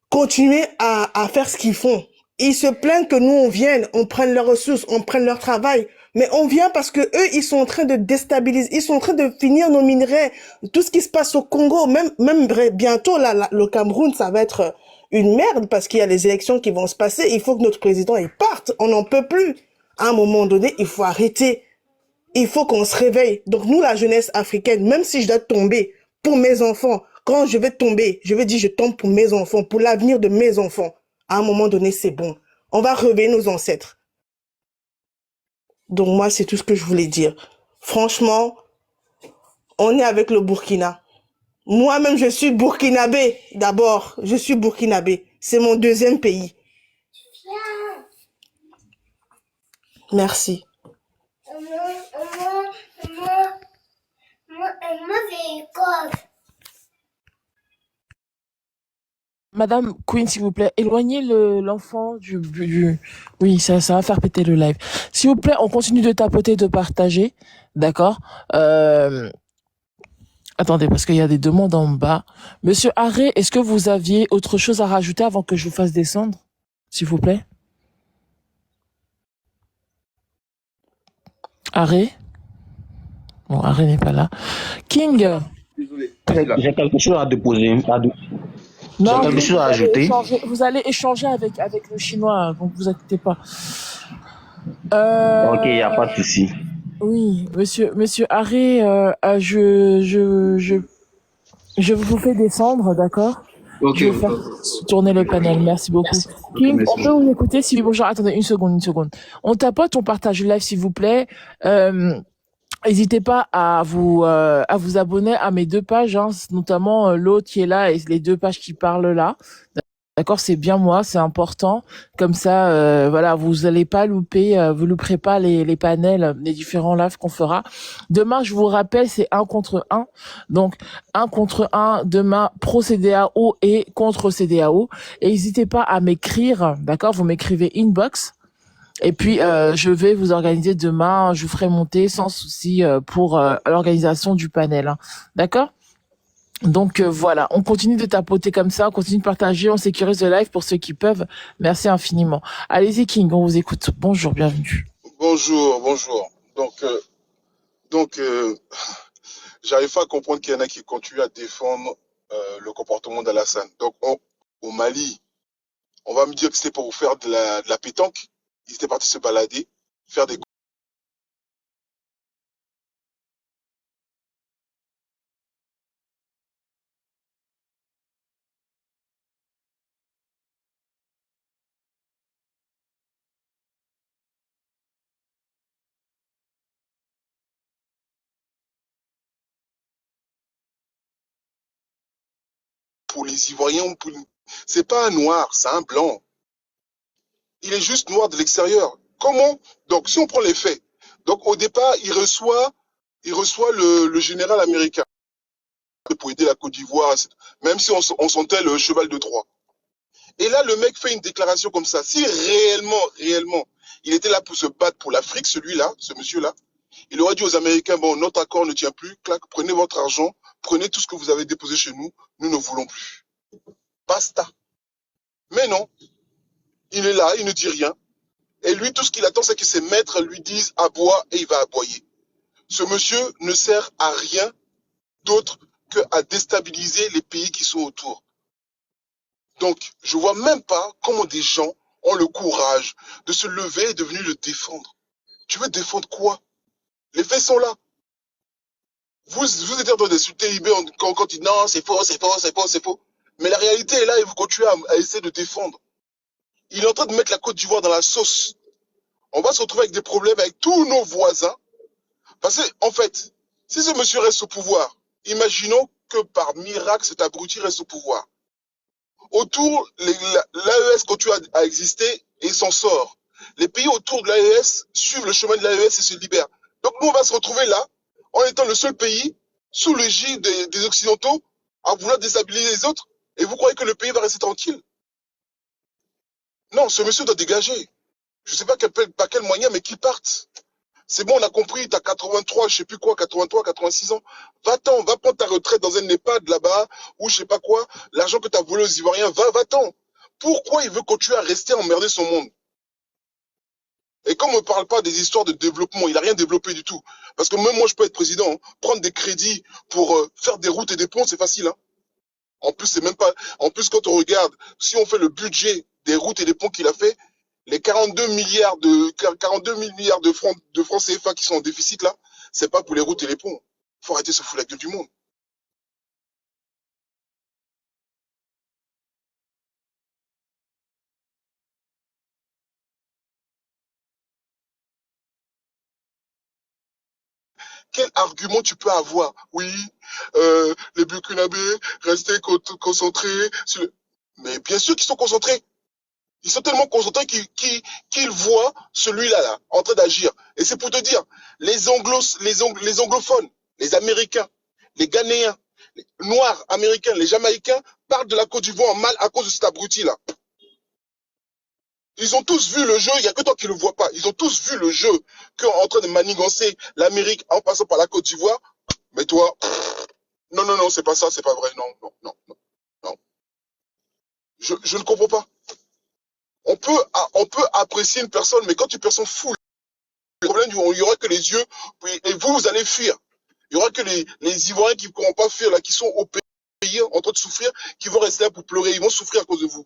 continuer à faire ce qu'ils font. Ils se plaignent que nous, on vienne, on prenne leurs ressources, on prenne leur travail. Mais on vient parce que eux, ils sont en train de déstabiliser, ils sont en train de finir nos minerais. Tout ce qui se passe au Congo, même bientôt, là, le Cameroun, ça va être une merde parce qu'il y a les élections qui vont se passer. Il faut que notre président, il parte. On n'en peut plus. À un moment donné, il faut arrêter. Il faut qu'on se réveille. Donc nous, la jeunesse africaine, même si je dois tomber pour mes enfants, quand je vais tomber, je vais dire je tombe pour mes enfants, pour l'avenir de mes enfants. À un moment donné, c'est bon. On va réveiller nos ancêtres. Donc moi, c'est tout ce que je voulais dire. Franchement, on est avec le Burkina. Moi-même, je suis burkinabé. D'abord, je suis burkinabé. C'est mon deuxième pays. Merci. Madame Queen, s'il vous plaît, éloignez l'enfant Oui, ça va faire péter le live. S'il vous plaît, on continue de tapoter, de partager. D'accord? Attendez, parce qu'il y a des demandes en bas. Monsieur Haré, est-ce que vous aviez autre chose à rajouter avant que je vous fasse descendre? S'il vous plaît? Haré? Bon, Haré n'est pas là. King? J'ai quelque chose à déposer. Non, J'ai quelque chose à ajouter. vous allez échanger avec le chinois, donc vous inquiétez pas. Ok, il n'y a pas de souci. Oui, monsieur Haré, je vous fais descendre, d'accord? Ok. Je vais faire tourner le panel, merci beaucoup. Merci. King, Merci. on peut vous écouter si bonjour, attendez une seconde. On tapote, on partage le live s'il vous plaît. N'hésitez pas à vous abonner à mes deux pages, hein, notamment l'autre qui est là et les deux pages qui parlent là. D'accord, c'est bien moi, c'est important. Comme ça, voilà, vous allez pas louper, vous louperez pas les panels, les différents lives qu'on fera. Demain, je vous rappelle, c'est 1 contre 1. Donc, 1 contre 1, demain, pro CDAO et contre CDAO. Et n'hésitez pas à m'écrire, d'accord, vous m'écrivez inbox. Et puis, je vais vous organiser demain, je vous ferai monter sans souci pour l'organisation du panel. Hein. D'accord ? Donc voilà, on continue de tapoter comme ça, on continue de partager, on sécurise le live pour ceux qui peuvent. Merci infiniment. Allez-y King, on vous écoute. Bonjour, bienvenue. Bonjour. Donc, j'arrive pas à comprendre qu'il y en a qui continuent à défendre le comportement d'Alassane. Donc, au Mali, on va me dire que c'était pour faire de la pétanque. Ils étaient partis se balader, faire des pour les Ivoiriens. C'est pas un noir, c'est un blanc. Il est juste noir de l'extérieur. Comment? Donc, si on prend les faits, donc au départ, il reçoit il reçoit le général américain pour aider la Côte d'Ivoire, même si on sentait le cheval de Troie. Et là, le mec fait une déclaration comme ça. Si réellement, il était là pour se battre pour l'Afrique, celui-là, ce monsieur-là, il aurait dit aux Américains, bon, notre accord ne tient plus, clac, prenez votre argent, prenez tout ce que vous avez déposé chez nous, nous ne voulons plus. Basta. Mais non, il est là, il ne dit rien. Et lui, tout ce qu'il attend, c'est que ses maîtres lui disent aboie et il va aboyer. Ce monsieur ne sert à rien d'autre qu'à déstabiliser les pays qui sont autour. Donc, je vois même pas comment des gens ont le courage de se lever et de venir le défendre. Tu veux défendre quoi? Les faits sont là. Vous êtes en train d'insulter IB quand il dit non, c'est faux, c'est faux, c'est faux, c'est faux. Mais la réalité est là et vous continuez à essayer de défendre. Il est en train de mettre la Côte d'Ivoire dans la sauce. On va se retrouver avec des problèmes avec tous nos voisins. Parce que, en fait, si ce monsieur reste au pouvoir, imaginons que par miracle, cet abruti reste au pouvoir. Autour, l'AES continue à exister et s'en sort. Les pays autour de l'AES suivent le chemin de l'AES et se libèrent. Donc nous, on va se retrouver là, en étant le seul pays, sous l'égide des Occidentaux, à vouloir déstabiliser les autres. Et vous croyez que le pays va rester tranquille? Non, ce monsieur doit dégager. Je ne sais pas par quel moyen, mais qu'il parte. C'est bon, on a compris, tu as 83, je sais plus quoi, 83, 86 ans. Va-t'en, va prendre ta retraite dans un EHPAD là-bas, ou je sais pas quoi. L'argent que tu as volé aux Ivoiriens, va-t'en. Pourquoi il veut continuer à rester à emmerder son monde? Et comme on ne parle pas des histoires de développement, il n'a rien développé du tout. Parce que même moi, je peux être président, hein, prendre des crédits pour faire des routes et des ponts, c'est facile. Hein. En plus, c'est même pas. En plus, quand on regarde, si on fait le budget des routes et des ponts qu'il a fait, les 42 milliards de francs CFA qui sont en déficit là, c'est pas pour les routes et les ponts. Faut arrêter de se foutre la gueule du monde. Quel argument tu peux avoir? Oui, les Burkinabés, restez concentrés sur le... Mais bien sûr qu'ils sont concentrés. Ils sont tellement concentrés qu'ils voient celui-là là, en train d'agir. Et c'est pour te dire, les anglophones, les Américains, les Ghanéens, les Noirs américains, les Jamaïcains parlent de la Côte d'Ivoire en mal à cause de cet abruti-là. Ils ont tous vu le jeu, il n'y a que toi qui ne le vois pas. Ils ont tous vu le jeu qu'en train de manigancer l'Amérique en passant par la Côte d'Ivoire. Mais toi, non, c'est pas ça, c'est pas vrai, non. Je ne comprends pas. On peut apprécier une personne, mais quand une personne fout le problème, il y aura que les yeux, et vous allez fuir. Il y aura que les Ivoiriens qui ne pourront pas fuir, là, qui sont au pays, en train de souffrir, qui vont rester là pour pleurer. Ils vont souffrir à cause de vous.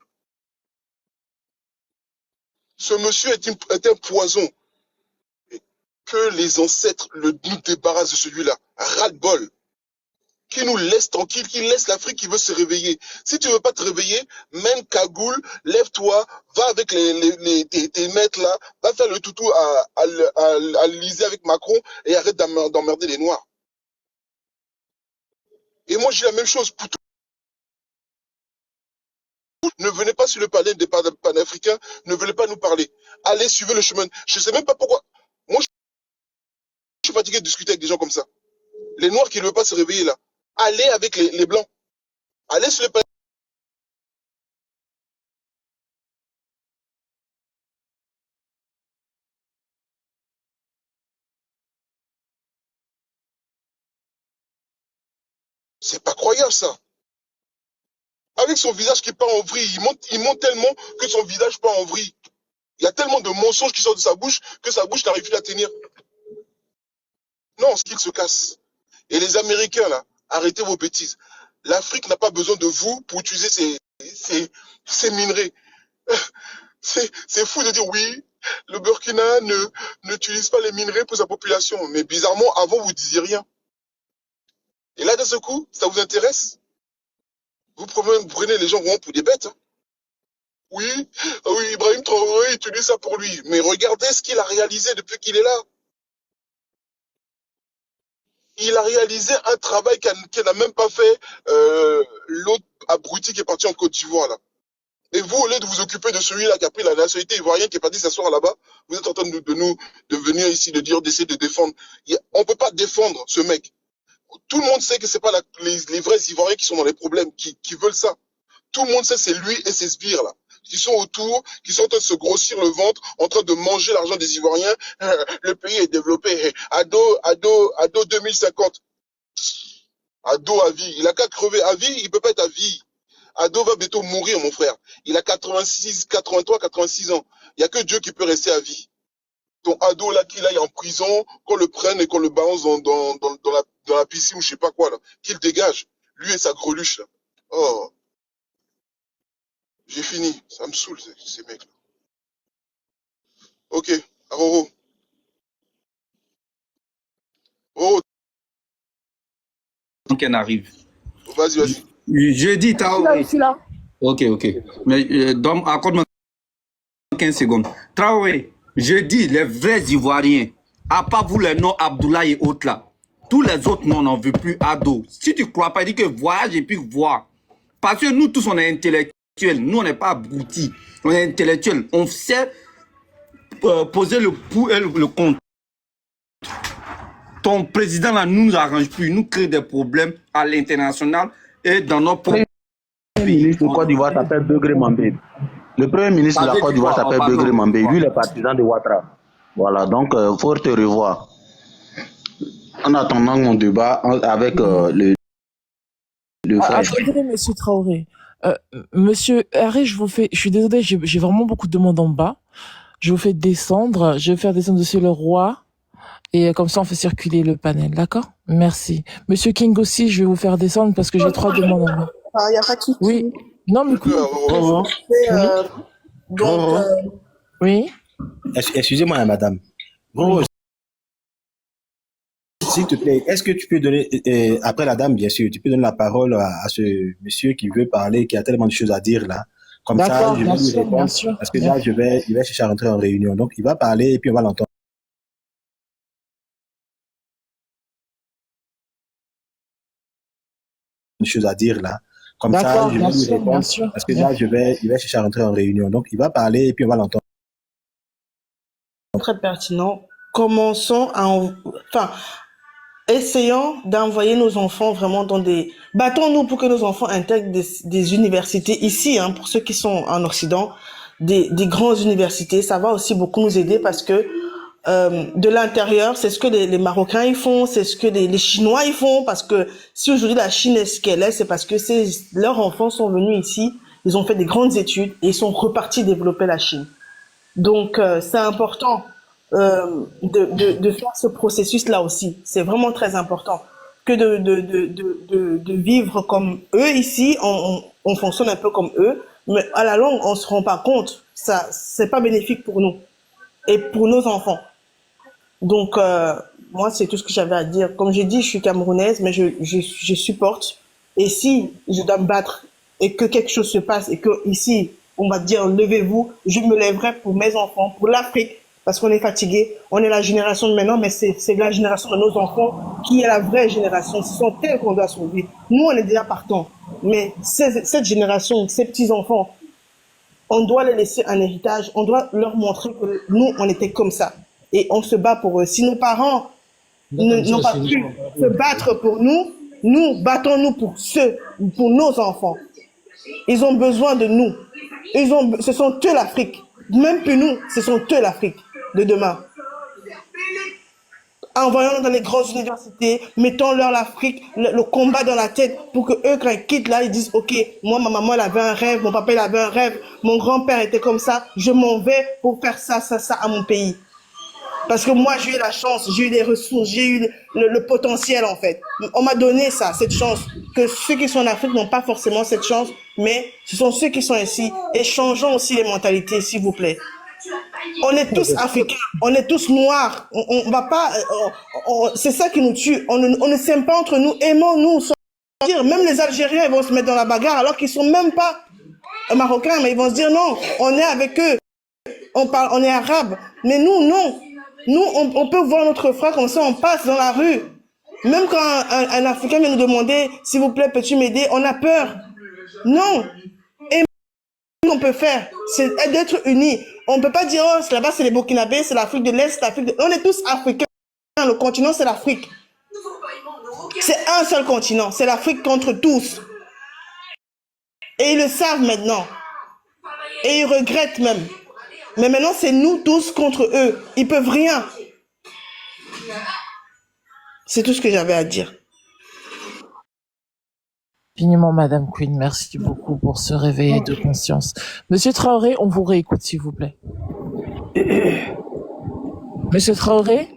Ce monsieur est un poison. Que les ancêtres nous débarrassent de celui-là. Ras-le-bol. Qui nous laisse tranquille, qui laisse l'Afrique qui veut se réveiller. Si tu ne veux pas te réveiller, mène cagoule, lève-toi, va avec tes maîtres là, va faire le toutou à l'Élysée avec Macron et arrête d'emmerder les Noirs. Et moi, j'ai la même chose pour tout. Ne venez pas sur le palais des panafricains, ne venez pas nous parler. Allez, suivez le chemin. Je ne sais même pas pourquoi. Moi, je suis fatigué de discuter avec des gens comme ça. Les Noirs qui ne veulent pas se réveiller là. Allez avec les Blancs. Allez sur le palais. C'est pas croyable ça. Avec son visage qui part en vrille, il monte tellement que son visage part en vrille. Il y a tellement de mensonges qui sortent de sa bouche que sa bouche n'arrive plus à tenir. Non, ce qu'il se casse. Et les Américains, là, arrêtez vos bêtises. L'Afrique n'a pas besoin de vous pour utiliser ces minerais. C'est fou de dire oui, le Burkina n'utilise pas les minerais pour sa population. Mais bizarrement, avant, vous ne disiez rien. Et là, d'un seul coup, ça vous intéresse? Vous prenez les gens vraiment pour des bêtes. Hein. Oui, Ibrahim Traoré utilise ça pour lui. Mais regardez ce qu'il a réalisé depuis qu'il est là. Il a réalisé un travail qu'il n'a même pas fait l'autre abruti qui est parti en Côte d'Ivoire là. Et vous, au lieu de vous occuper de celui-là qui a pris la nationalité ivoirienne, qui est parti s'asseoir là-bas, vous êtes en train de venir ici, d'essayer de défendre. On ne peut pas défendre ce mec. Tout le monde sait que c'est pas les vrais Ivoiriens qui sont dans les problèmes, qui veulent ça. Tout le monde sait que c'est lui et ses sbires, là, qui sont autour, qui sont en train de se grossir le ventre, en train de manger l'argent des Ivoiriens. Le pays est développé. Ado 2050. Ado à vie. Il a qu'à crever à vie, il peut pas être à vie. Ado va bientôt mourir, mon frère. Il a 86, 83, 86 ans. Il n'y a que Dieu qui peut rester à vie. Ton ado là, qu'il aille en prison, qu'on le prenne et qu'on le balance dans la piscine ou je sais pas quoi, là. Qu'il dégage. Lui et sa greluche, là. Oh. J'ai fini. Ça me saoule, ces mecs-là. Ok. Roro. Roro. Qu'elle arrive. Vas-y. Je dis, Traoré. Je suis là. Ok. Mais accorde-moi 15 secondes. Traoré, je dis, les vrais Ivoiriens, à part vous les noms Abdoulaye et autres là, tous les autres noms n'en veut plus ado. Si tu ne crois pas, dis que voyage et puis voir. Parce que nous tous, on est intellectuels. Nous, on n'est pas abrutis. On est intellectuels. On sait poser le pour et le contre. Ton président là nous arrange plus, nous crée des problèmes à l'international et dans notre propre Le Premier ministre de Côte d'Ivoire s'appelle Begré Mambé. Le Premier ministre de la Côte d'Ivoire s'appelle Begré Mambé. Lui, il est partisan de Ouattara. Voilà, donc, faut te revoir. En attendant mon débat avec le frère. Attendez, monsieur Traoré. Monsieur Harry, je suis désolé, j'ai vraiment beaucoup de demandes en bas. Je vous fais descendre. Je vais faire descendre Monsieur le roi. Et comme ça, on fait circuler le panel, d'accord? Merci. Monsieur King aussi, je vais vous faire descendre parce que j'ai 3 demandes en bas. Il n'y a pas de souci. Oui. Non, mais écoute. Oui. Excusez-moi, madame. Bon, s'il te plaît, est-ce que tu peux donner, après la dame, bien sûr, tu peux donner la parole à ce monsieur qui veut parler, qui a tellement de choses à dire là. Comme ça, je vais lui répondre. Parce que là, il va chercher à rentrer en réunion. Donc, il va parler et puis on va l'entendre. Des choses à dire là. Comme ça, je vais lui répondre. Parce que là, il va chercher à rentrer en réunion. Donc, il va parler et puis on va l'entendre. Très pertinent. Commençons essayons d'envoyer nos enfants vraiment dans des... Battons-nous pour que nos enfants intègrent des universités ici, hein, pour ceux qui sont en Occident, des grandes universités. Ça va aussi beaucoup nous aider parce que de l'intérieur, c'est ce que les Marocains ils font, c'est ce que les Chinois ils font, parce que si aujourd'hui la Chine est ce qu'elle est, c'est parce que leurs enfants sont venus ici, ils ont fait des grandes études et ils sont repartis développer la Chine. Donc c'est important de faire ce processus-là aussi. C'est vraiment très important que de vivre comme eux ici. On fonctionne un peu comme eux, mais à la longue, on se rend pas compte. Ça, c'est pas bénéfique pour nous et pour nos enfants. Donc moi, c'est tout ce que j'avais à dire. Comme j'ai dit, je suis camerounaise, mais je supporte. Et si je dois me battre et que quelque chose se passe et que ici on va dire levez-vous, je me lèverai pour mes enfants, pour l'Afrique, parce qu'on est fatigué. On est la génération de maintenant, mais c'est la génération de nos enfants qui est la vraie génération. Ce sont elles qu'on doit sauver. Nous, on est déjà partants. Mais cette génération, ces petits-enfants, on doit les laisser un héritage. On doit leur montrer que nous, on était comme ça. Et on se bat pour eux. Si nos parents n'ont pas pu se battre pour nous, nous battons-nous pour nos enfants. Ils ont besoin de nous. Ce sont eux l'Afrique. Même plus nous, ce sont eux l'Afrique de demain. Envoyons-nous dans les grandes universités, mettons-leur l'Afrique, le combat dans la tête pour que eux, quand ils quittent là, ils disent, OK, moi, ma maman, elle avait un rêve, mon papa, il avait un rêve, mon grand-père était comme ça, je m'en vais pour faire ça à mon pays. Parce que moi, j'ai eu la chance, j'ai eu des ressources, j'ai eu le potentiel, en fait. On m'a donné ça, cette chance, que ceux qui sont en Afrique n'ont pas forcément cette chance, mais ce sont ceux qui sont ici. Et changeons aussi les mentalités, s'il vous plaît. On est tous africains, on est tous noirs. On va pas, c'est ça qui nous tue. On ne s'aime pas entre nous, aimons-nous. Même les Algériens, ils vont se mettre dans la bagarre alors qu'ils sont même pas marocains, mais ils vont se dire non, on est avec eux. On est arabes. Mais nous, non. Nous, on peut voir notre frère comme ça, on passe dans la rue. Même quand un Africain vient nous demander, s'il vous plaît, peux-tu m'aider? On a peur. Non. qu'on peut faire, c'est d'être unis. On ne peut pas dire, oh, là-bas, c'est les Burkinabés, c'est l'Afrique de l'Est, On est tous africains. Le continent, c'est l'Afrique. C'est un seul continent. C'est l'Afrique contre tous. Et ils le savent maintenant. Et ils regrettent même. Mais maintenant, c'est nous tous contre eux. Ils peuvent rien. C'est tout ce que j'avais à dire. Infiniment, Madame Queen, merci beaucoup pour ce réveil de conscience. Monsieur Traoré, on vous réécoute, s'il vous plaît. Monsieur Traoré?